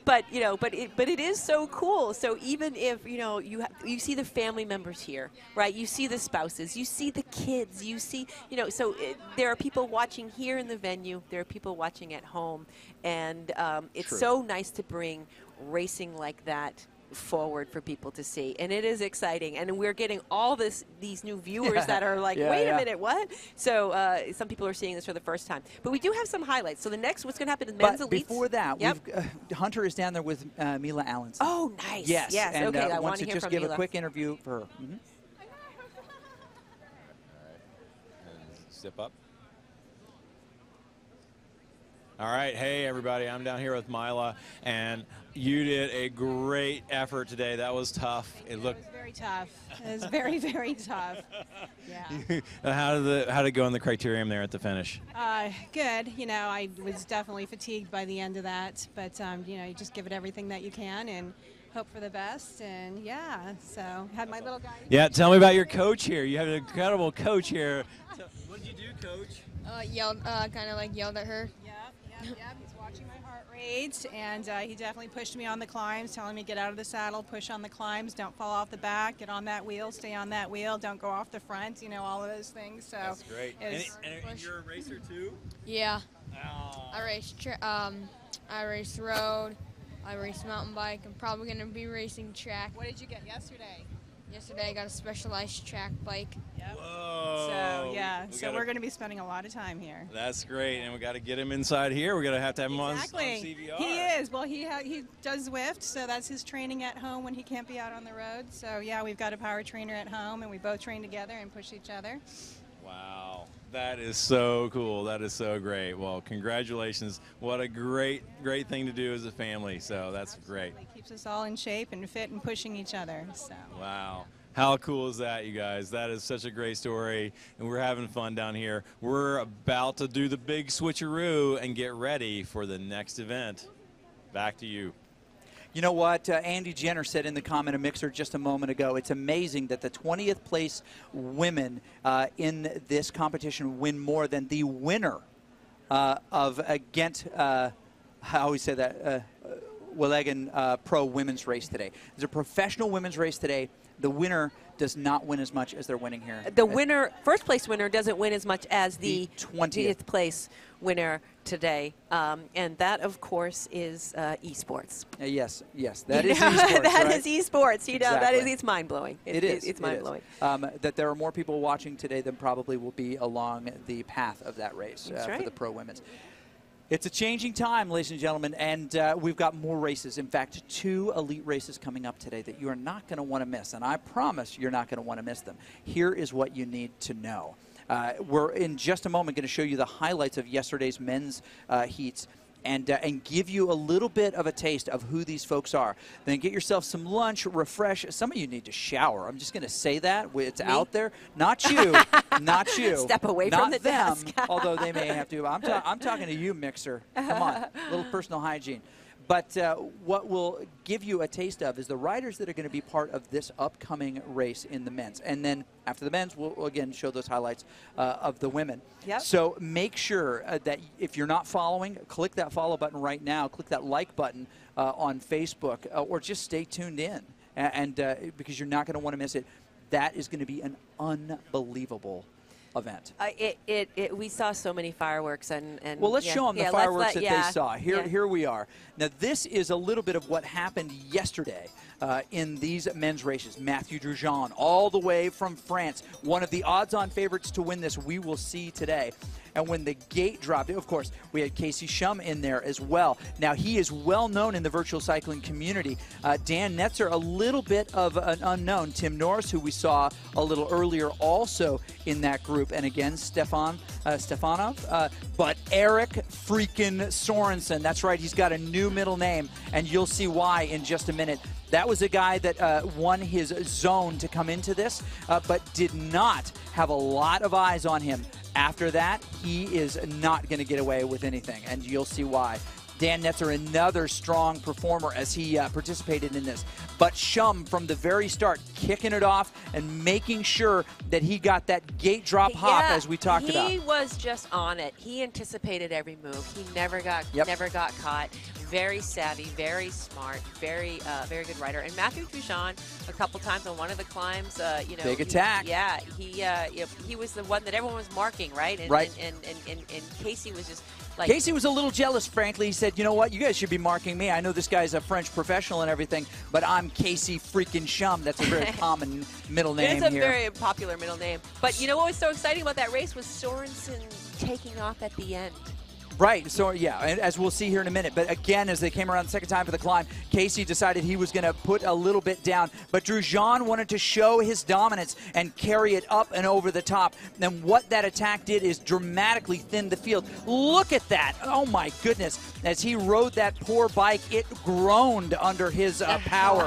But you know, but it is so cool. So even if you see the family members here, right? You see the spouses, you see the kids, you see So there are people watching here in the venue. There are people watching at home, and it's so nice to bring racing like that forward for people to see, and it is exciting, and we're getting all these new viewers that are like, wait a minute, what? So some people are seeing this for the first time, but we do have some highlights. So what's going to happen in men's elites? Before that, Hunter is down there with Mila Allenson. Oh, nice. Yes, and okay, I want to just give Mila. a quick interview for her. Step up. All right, hey everybody, I'm down here with Mila, and you did a great effort today. That was tough. It was very tough. It was very, very tough. Yeah. How did it go in the Criterium there at the finish? Good. I was definitely fatigued by the end of that, but you just give it everything that you can and hope for the best. And so had my little guy. Yeah, tell me about your coach here. You have an incredible coach here. So, what did you do, coach? Yelled at her. Yeah, he's watching my heart rate, and he definitely pushed me on the climbs, telling me get out of the saddle, push on the climbs, don't fall off the back, get on that wheel, stay on that wheel, don't go off the front, all of those things. So that's great. And you're a racer too? Yeah. Oh. I race road, I race mountain bike. I'm probably going to be racing track. What did you get yesterday? Yesterday I got a specialized track bike. Yep. Whoa. So we're going to be spending a lot of time here. That's great, and we got to get him inside here. We're going to have him on CVR. He is. Well, he does Zwift, so that's his training at home when he can't be out on the road. So we've got a power trainer at home, and we both train together and push each other. Wow, that is so cool. That is so great. Well, congratulations. What a great thing to do as a family. So that's great. It keeps us all in shape and fit and pushing each other. So. Wow. How cool is that, you guys? That is such a great story, and we're having fun down here. We're about to do the big switcheroo and get ready for the next event. Back to you. You know what Andy Jenner said in the comment a mixer just a moment ago? It's amazing that the 20th place women in this competition win more than the winner of Ghent, I always say that, Willegan Pro women's race today. There's a professional women's race today. The winner does not win as much as they're winning here. The winner, first place winner, doesn't win as much as the 20th place winner today. And that, of course, is eSports. Yes, that is eSports. That right? is eSports. Exactly. It's mind-blowing. It's mind-blowing. That there are more people watching today than probably will be along the path of that race for the pro women's. It's a changing time, ladies and gentlemen, and we've got more races. In fact, 2 elite races coming up today that you are not going to want to miss, and I promise you're not going to want to miss them. Here is what you need to know. We're in just a moment going to show you the highlights of yesterday's men's heats and give you a little bit of a taste of who these folks are. Then get yourself some lunch, refresh. Some of you need to shower. I'm just going to say that. It's out there. Not you. Not you. Step away not from the them, desk. although they may have to. I'm talking to you, Mixer. Come on. A little personal hygiene. But what we'll give you a taste of is the riders that are going to be part of this upcoming race in the men's. And then after the men's, we'll again show those highlights of the women. Yep. So make sure that if you're not following, click that follow button right now. Click that like button on Facebook, or just stay tuned in. And because you're not going to want to miss it. That is going to be an unbelievable event. We saw so many fireworks and well, let's show them the fireworks that they saw. Here we are. Now, this is a little bit of what happened yesterday in these men's races. Mathieu Drujean, all the way from France, one of the odds-on favorites to win this. We will see today. And when the gate dropped, of course, we had Casey Shum in there as well. Now, he is well known in the virtual cycling community. Dan Netzer, a little bit of an unknown. Tim Norris, who we saw a little earlier, also in that group. And again, Stefanov. But Eric freaking Sorensen. That's right, he's got a new middle name, and you'll see why in just a minute. That was a guy that won his zone to come into this, but did not have a lot of eyes on him. After that, he is not going to get away with anything, and you'll see why. Dan Netzer, another strong performer as he participated in this. But Shum, from the very start, kicking it off and making sure that he got that gate drop hop, as we talked about. He was just on it. He anticipated every move. He never got caught. Very savvy, very smart, very good rider. And Mathieu Drujean, a couple times on one of the climbs, big attack. He was the one that everyone was marking, right? And, right. And Casey was just like. Casey was a little jealous, frankly. He said, you know what, you guys should be marking me. I know this guy's a French professional and everything, but I'm Casey freaking Shum. That's a very common middle name here. It's a very popular middle name. But you know what was so exciting about that race was Sorensen taking off at the end. Right, so yeah, as we'll see here in a minute. But again, as they came around the second time for the climb, Casey decided he was going to put a little bit down. But Drujean wanted to show his dominance and carry it up and over the top. And what that attack did is dramatically thin the field. Look at that. Oh, my goodness. As he rode that poor bike, it groaned under his power.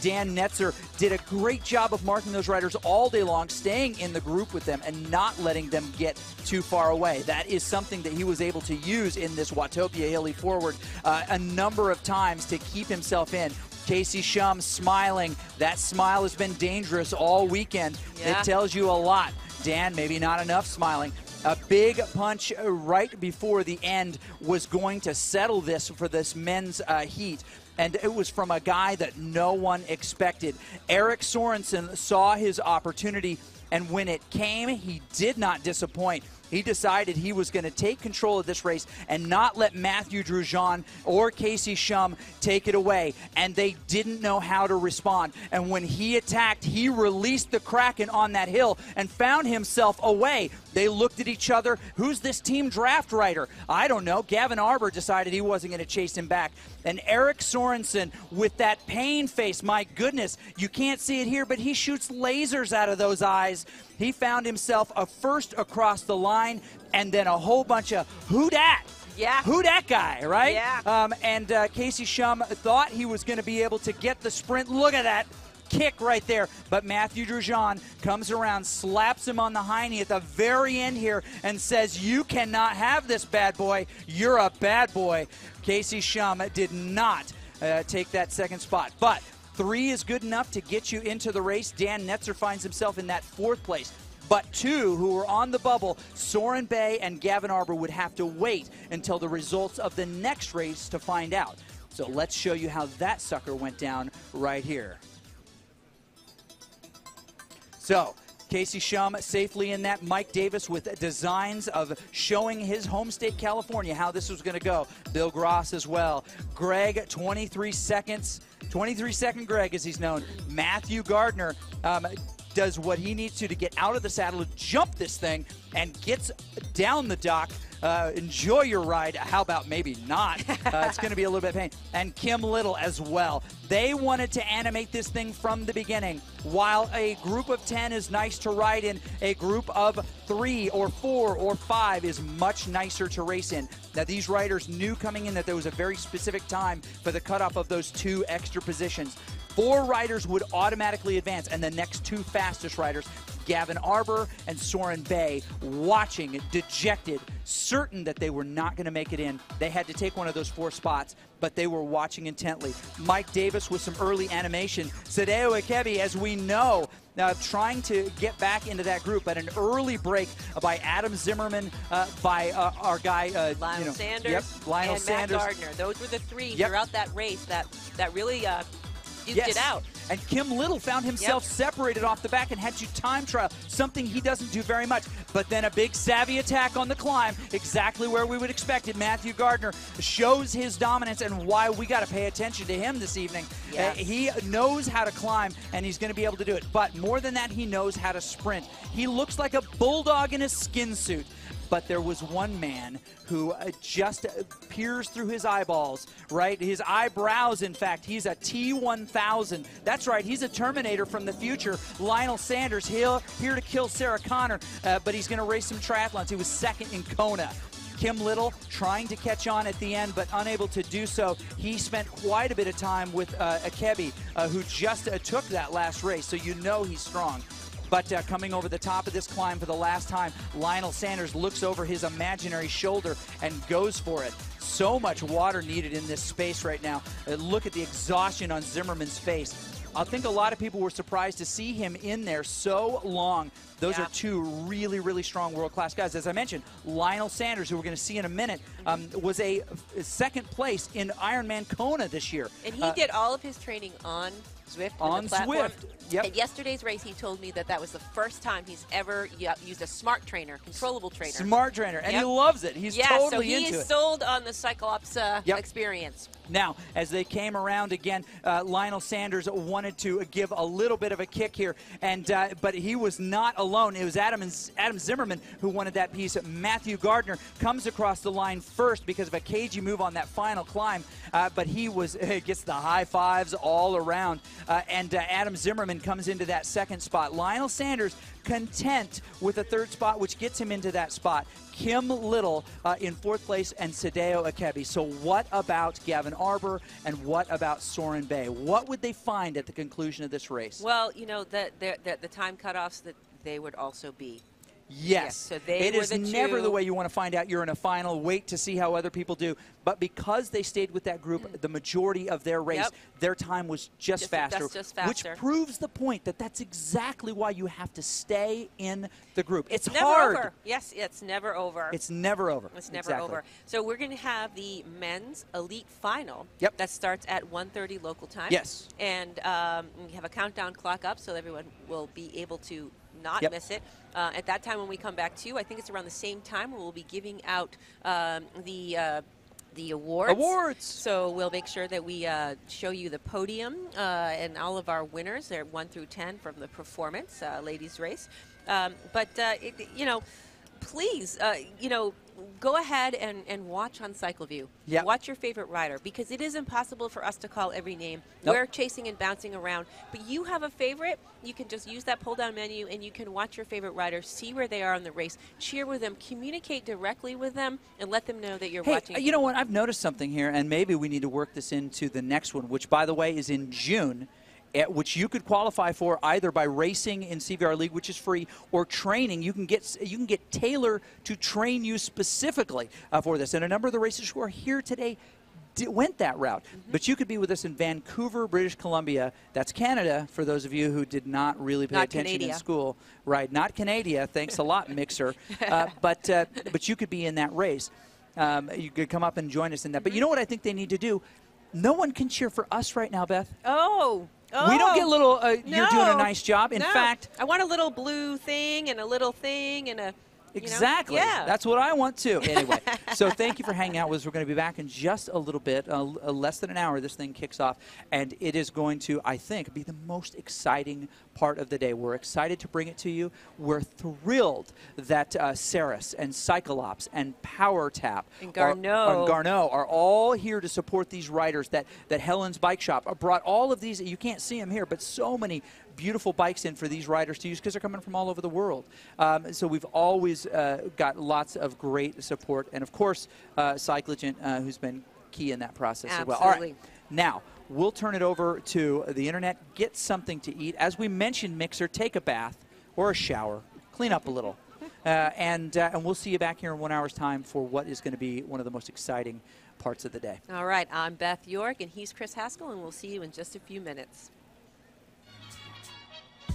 Dan Netzer did a great job of marking those riders all day long, staying in the group with them and not letting them get too far away. That is something that he was able to use in this Watopia Hilly forward a number of times to keep himself in. Casey Shum smiling. That smile has been dangerous all weekend. Yeah. It tells you a lot. Dan, maybe not enough smiling. A big punch right before the end was going to settle this for this men's heat. And it was from a guy that no one expected. Eric Sorensen saw his opportunity, and when it came, he did not disappoint. He decided he was going to take control of this race and not let Mathieu Drujean or Casey Shum take it away. And they didn't know how to respond. And when he attacked, he released the Kraken on that hill and found himself away. They looked at each other. Who's this team draft rider? I don't know. Gavin Arbor decided he wasn't going to chase him back. And Eric Sorensen with that pain face, my goodness, you can't see it here, but he shoots lasers out of those eyes. He found himself a first across the line and then a whole bunch of who dat? Yeah. Who that guy, right? Yeah. And Casey Shum thought he was going to be able to get the sprint. Look at that kick right there. But Mathieu Drujean comes around, slaps him on the hiney at the very end here and says, you cannot have this, bad boy. You're a bad boy. Casey Shum did not take that second spot. But 3 is good enough to get you into the race. Dan Netzer finds himself in that 4th place. But 2 who were on the bubble, Soren Bay and Gavin Arbor, would have to wait until the results of the next race to find out. So let's show you how that sucker went down right here. So Casey Shum safely in that. Mike Davis with designs of showing his home state, California, how this was going to go. Bill Gross as well. Greg, 23 seconds. 23-second Greg, as he's known. Matthew Gardner does what he needs to get out of the saddle, jump this thing, and gets down the dock. Enjoy your ride. How about maybe not? It's going to be a little bit of pain. And Kim Little as well. They wanted to animate this thing from the beginning. While a group of 10 is nice to ride in, a group of 3 or 4 or 5 is much nicer to race in. Now, these riders knew coming in that there was a very specific time for the cutoff of those 2 extra positions. 4 riders would automatically advance, and the next 2 fastest riders, Gavin Arbor and Soren Bay, watching, dejected, certain that they were not going to make it in. They had to take one of those 4 spots, but they were watching intently. Mike Davis with some early animation. Sadeo Akebi, as we know, trying to get back into that group, but an early break by Adam Zimmerman, by our guy Lionel Sanders, yep, Lionel and Sanders. Matt Gardner. Those were the 3 Yep. throughout that race that really duked it out. And Kim Little found himself separated off the back and had to time trial, something he doesn't do very much. But then a big savvy attack on the climb, exactly where we would expect it. Matthew Gardner shows his dominance and why we got to pay attention to him this evening. Yes. He knows how to climb, and he's going to be able to do it. But more than that, he knows how to sprint. He looks like a bulldog in a skin suit. But there was one man who just peers through his eyeballs, right? His eyebrows, in fact. He's a T-1000. That's right. He's a Terminator from the future. Lionel Sanders, here to kill Sarah Connor, but he's going to race some triathlons. He was second in Kona. Kim Little trying to catch on at the end, but unable to do so. He spent quite a bit of time with Akebi, who just took that last race, so you know he's strong. But coming over the top of this climb for the last time, Lionel Sanders looks over his imaginary shoulder and goes for it. So much water needed in this space right now. Look at the exhaustion on Zimmerman's face. I think a lot of people were surprised to see him in there so long. Those are 2 really, really strong world-class guys. As I mentioned, Lionel Sanders, who we're going to see in a minute, was a second place in Ironman Kona this year. And he did all of his training on Zwift. On Zwift. Yep. At yesterday's race, he told me that was the first time he's ever used a smart trainer, controllable trainer. Smart trainer, and he loves it. He's totally so he into it. is sold on the Cyclops experience. Now, as they came around again, Lionel Sanders wanted to give a little bit of a kick here, and but he was not alone. It was Adam Zimmerman who wanted that piece. Matthew Gardner comes across the line first because of a cagey move on that final climb, but he gets the high fives all around, and Adam Zimmerman comes into that second spot. Lionel Sanders content with a third spot, which gets him into that spot. Kim Little in 4th place, and Sadeo Akebi. So what about Gavin Arbor, and what about Soren Bay? What would they find at the conclusion of this race? Well, you know, the time cutoffs that they would also be. Yes. So they it were is the never 2. the way you want to find out you're in a final. Wait to see how other people do. But because they stayed with that group, the majority of their race, their time was just faster, which proves the point that that's exactly why you have to stay in the group. It's never hard. over. Yes, it's never over. It's never over. It's never over. So we're going to have the men's elite final that starts at 1:30 local time. Yes. And we have a countdown clock up so everyone will be able to not miss it. At that time when we come back too, I think it's around the same time we'll be giving out the awards. So we'll make sure that we show you the podium and all of our winners. They're 1 through 10 from the performance ladies race. You know, please, you know, go ahead and watch on CycleView. Yep. Watch your favorite rider, because it is impossible for us to call every name. We're chasing and bouncing around. But you have a favorite, you can just use that pull-down menu and you can watch your favorite rider, see where they are in the race, cheer with them, communicate directly with them, and let them know that you're watching. You know what? I've noticed something here, and maybe we need to work this into the next one, which, by the way, is in June. Which you could qualify for either by racing in CVR League, which is free, or training. You can get Taylor to train you specifically for this. And a number of the racers who are here today went that route. But you could be with us in Vancouver, British Columbia. That's Canada, for those of you who did not really pay attention in school. Right, not Canada. Thanks a lot, Mixer. But you could be in that race. You could come up and join us in that. But you know what I think they need to do? No one can cheer for us right now, Beth. We don't get a little, you're doing a nice job. In fact, I want a little blue thing and a little thing and a... Exactly. Yeah. That's what I want too. Anyway, so thank you for hanging out with us. We're going to be back in just a little bit, less than an hour. This thing kicks off, and it is going to, I think, be the most exciting part of the day. We're excited to bring it to you. We're thrilled that Ceres and Cyclops and Power Tap and Garneau are all here to support these riders. That Helen's Bike Shop brought all of these. You can't see them here, but so many beautiful bikes in for these riders to use because they're coming from all over the world. So we've always got lots of great support. And, of course, Cyclogen, who's been key in that process as well. All right, now we'll turn it over to the internet. Get something to eat. As we mentioned, Mixer, take a bath or a shower. Clean up a little. And we'll see you back here in 1 hour's time for what is going to be one of the most exciting parts of the day. All right, I'm Beth York, and he's Chris Haskell, and we'll see you in just a few minutes.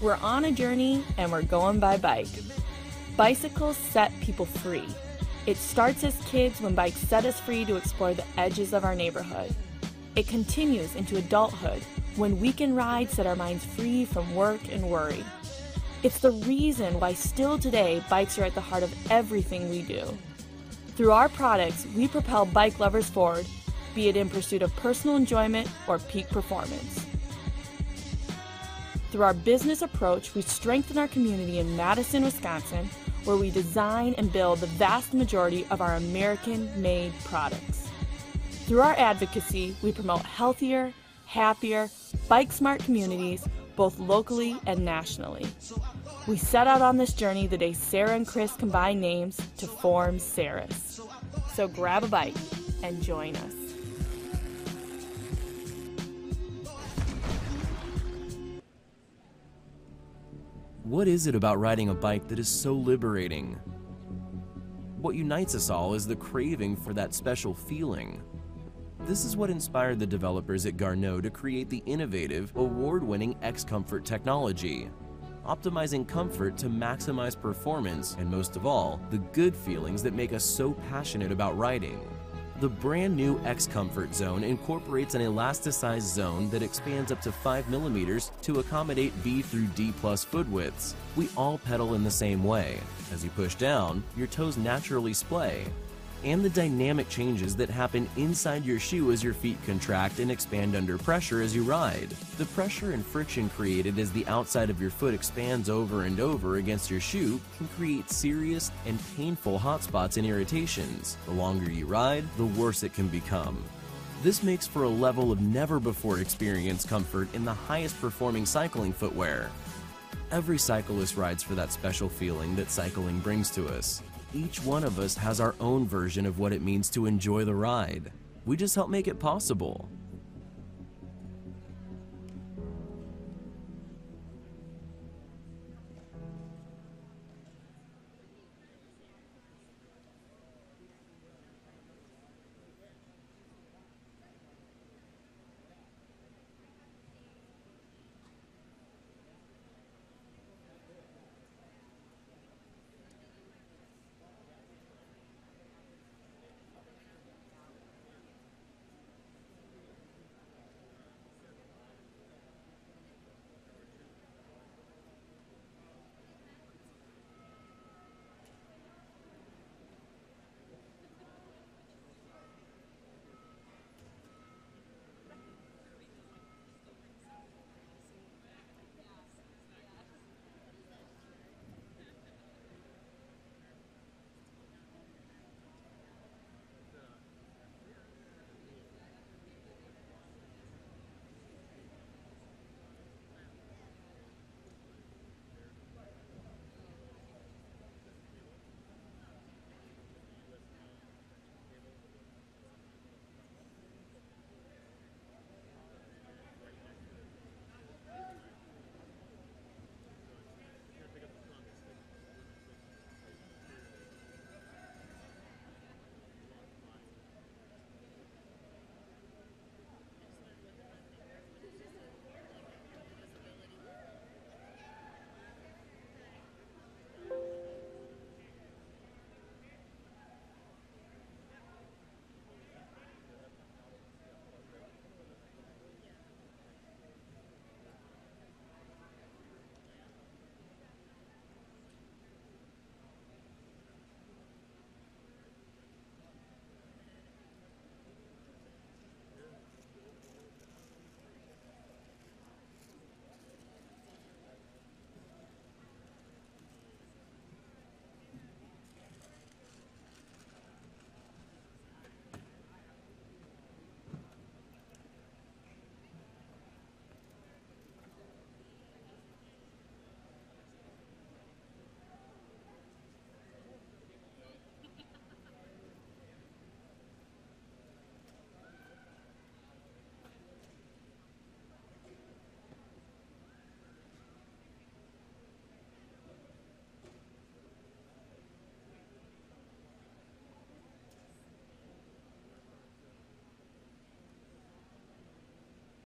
We're on a journey, and we're going by bike. Bicycles set people free. It starts as kids when bikes set us free to explore the edges of our neighborhood. It continues into adulthood when weekend rides set our minds free from work and worry. It's the reason why still today bikes are at the heart of everything we do. Through our products, we propel bike lovers forward, be it in pursuit of personal enjoyment or peak performance. Through our business approach, we strengthen our community in Madison, Wisconsin, where we design and build the vast majority of our American-made products. Through our advocacy, we promote healthier, happier, bike-smart communities, both locally and nationally. We set out on this journey the day Sarah and Chris combined names to form Ceres. So grab a bike and join us. What is it about riding a bike that is so liberating? What unites us all is the craving for that special feeling. This is what inspired the developers at Garneau to create the innovative, award-winning X-Comfort technology, optimizing comfort to maximize performance and, most of all, the good feelings that make us so passionate about riding. The brand new X-Comfort Zone incorporates an elasticized zone that expands up to 5 millimeters to accommodate B through D+ foot widths. We all pedal in the same way. As you push down, your toes naturally splay. And the dynamic changes that happen inside your shoe as your feet contract and expand under pressure as you ride. The pressure and friction created as the outside of your foot expands over and over against your shoe can create serious and painful hot spots and irritations. The longer you ride, the worse it can become. This makes for a level of never-before-experienced comfort in the highest-performing cycling footwear. Every cyclist rides for that special feeling that cycling brings to us. Each one of us has our own version of what it means to enjoy the ride. We just help make it possible.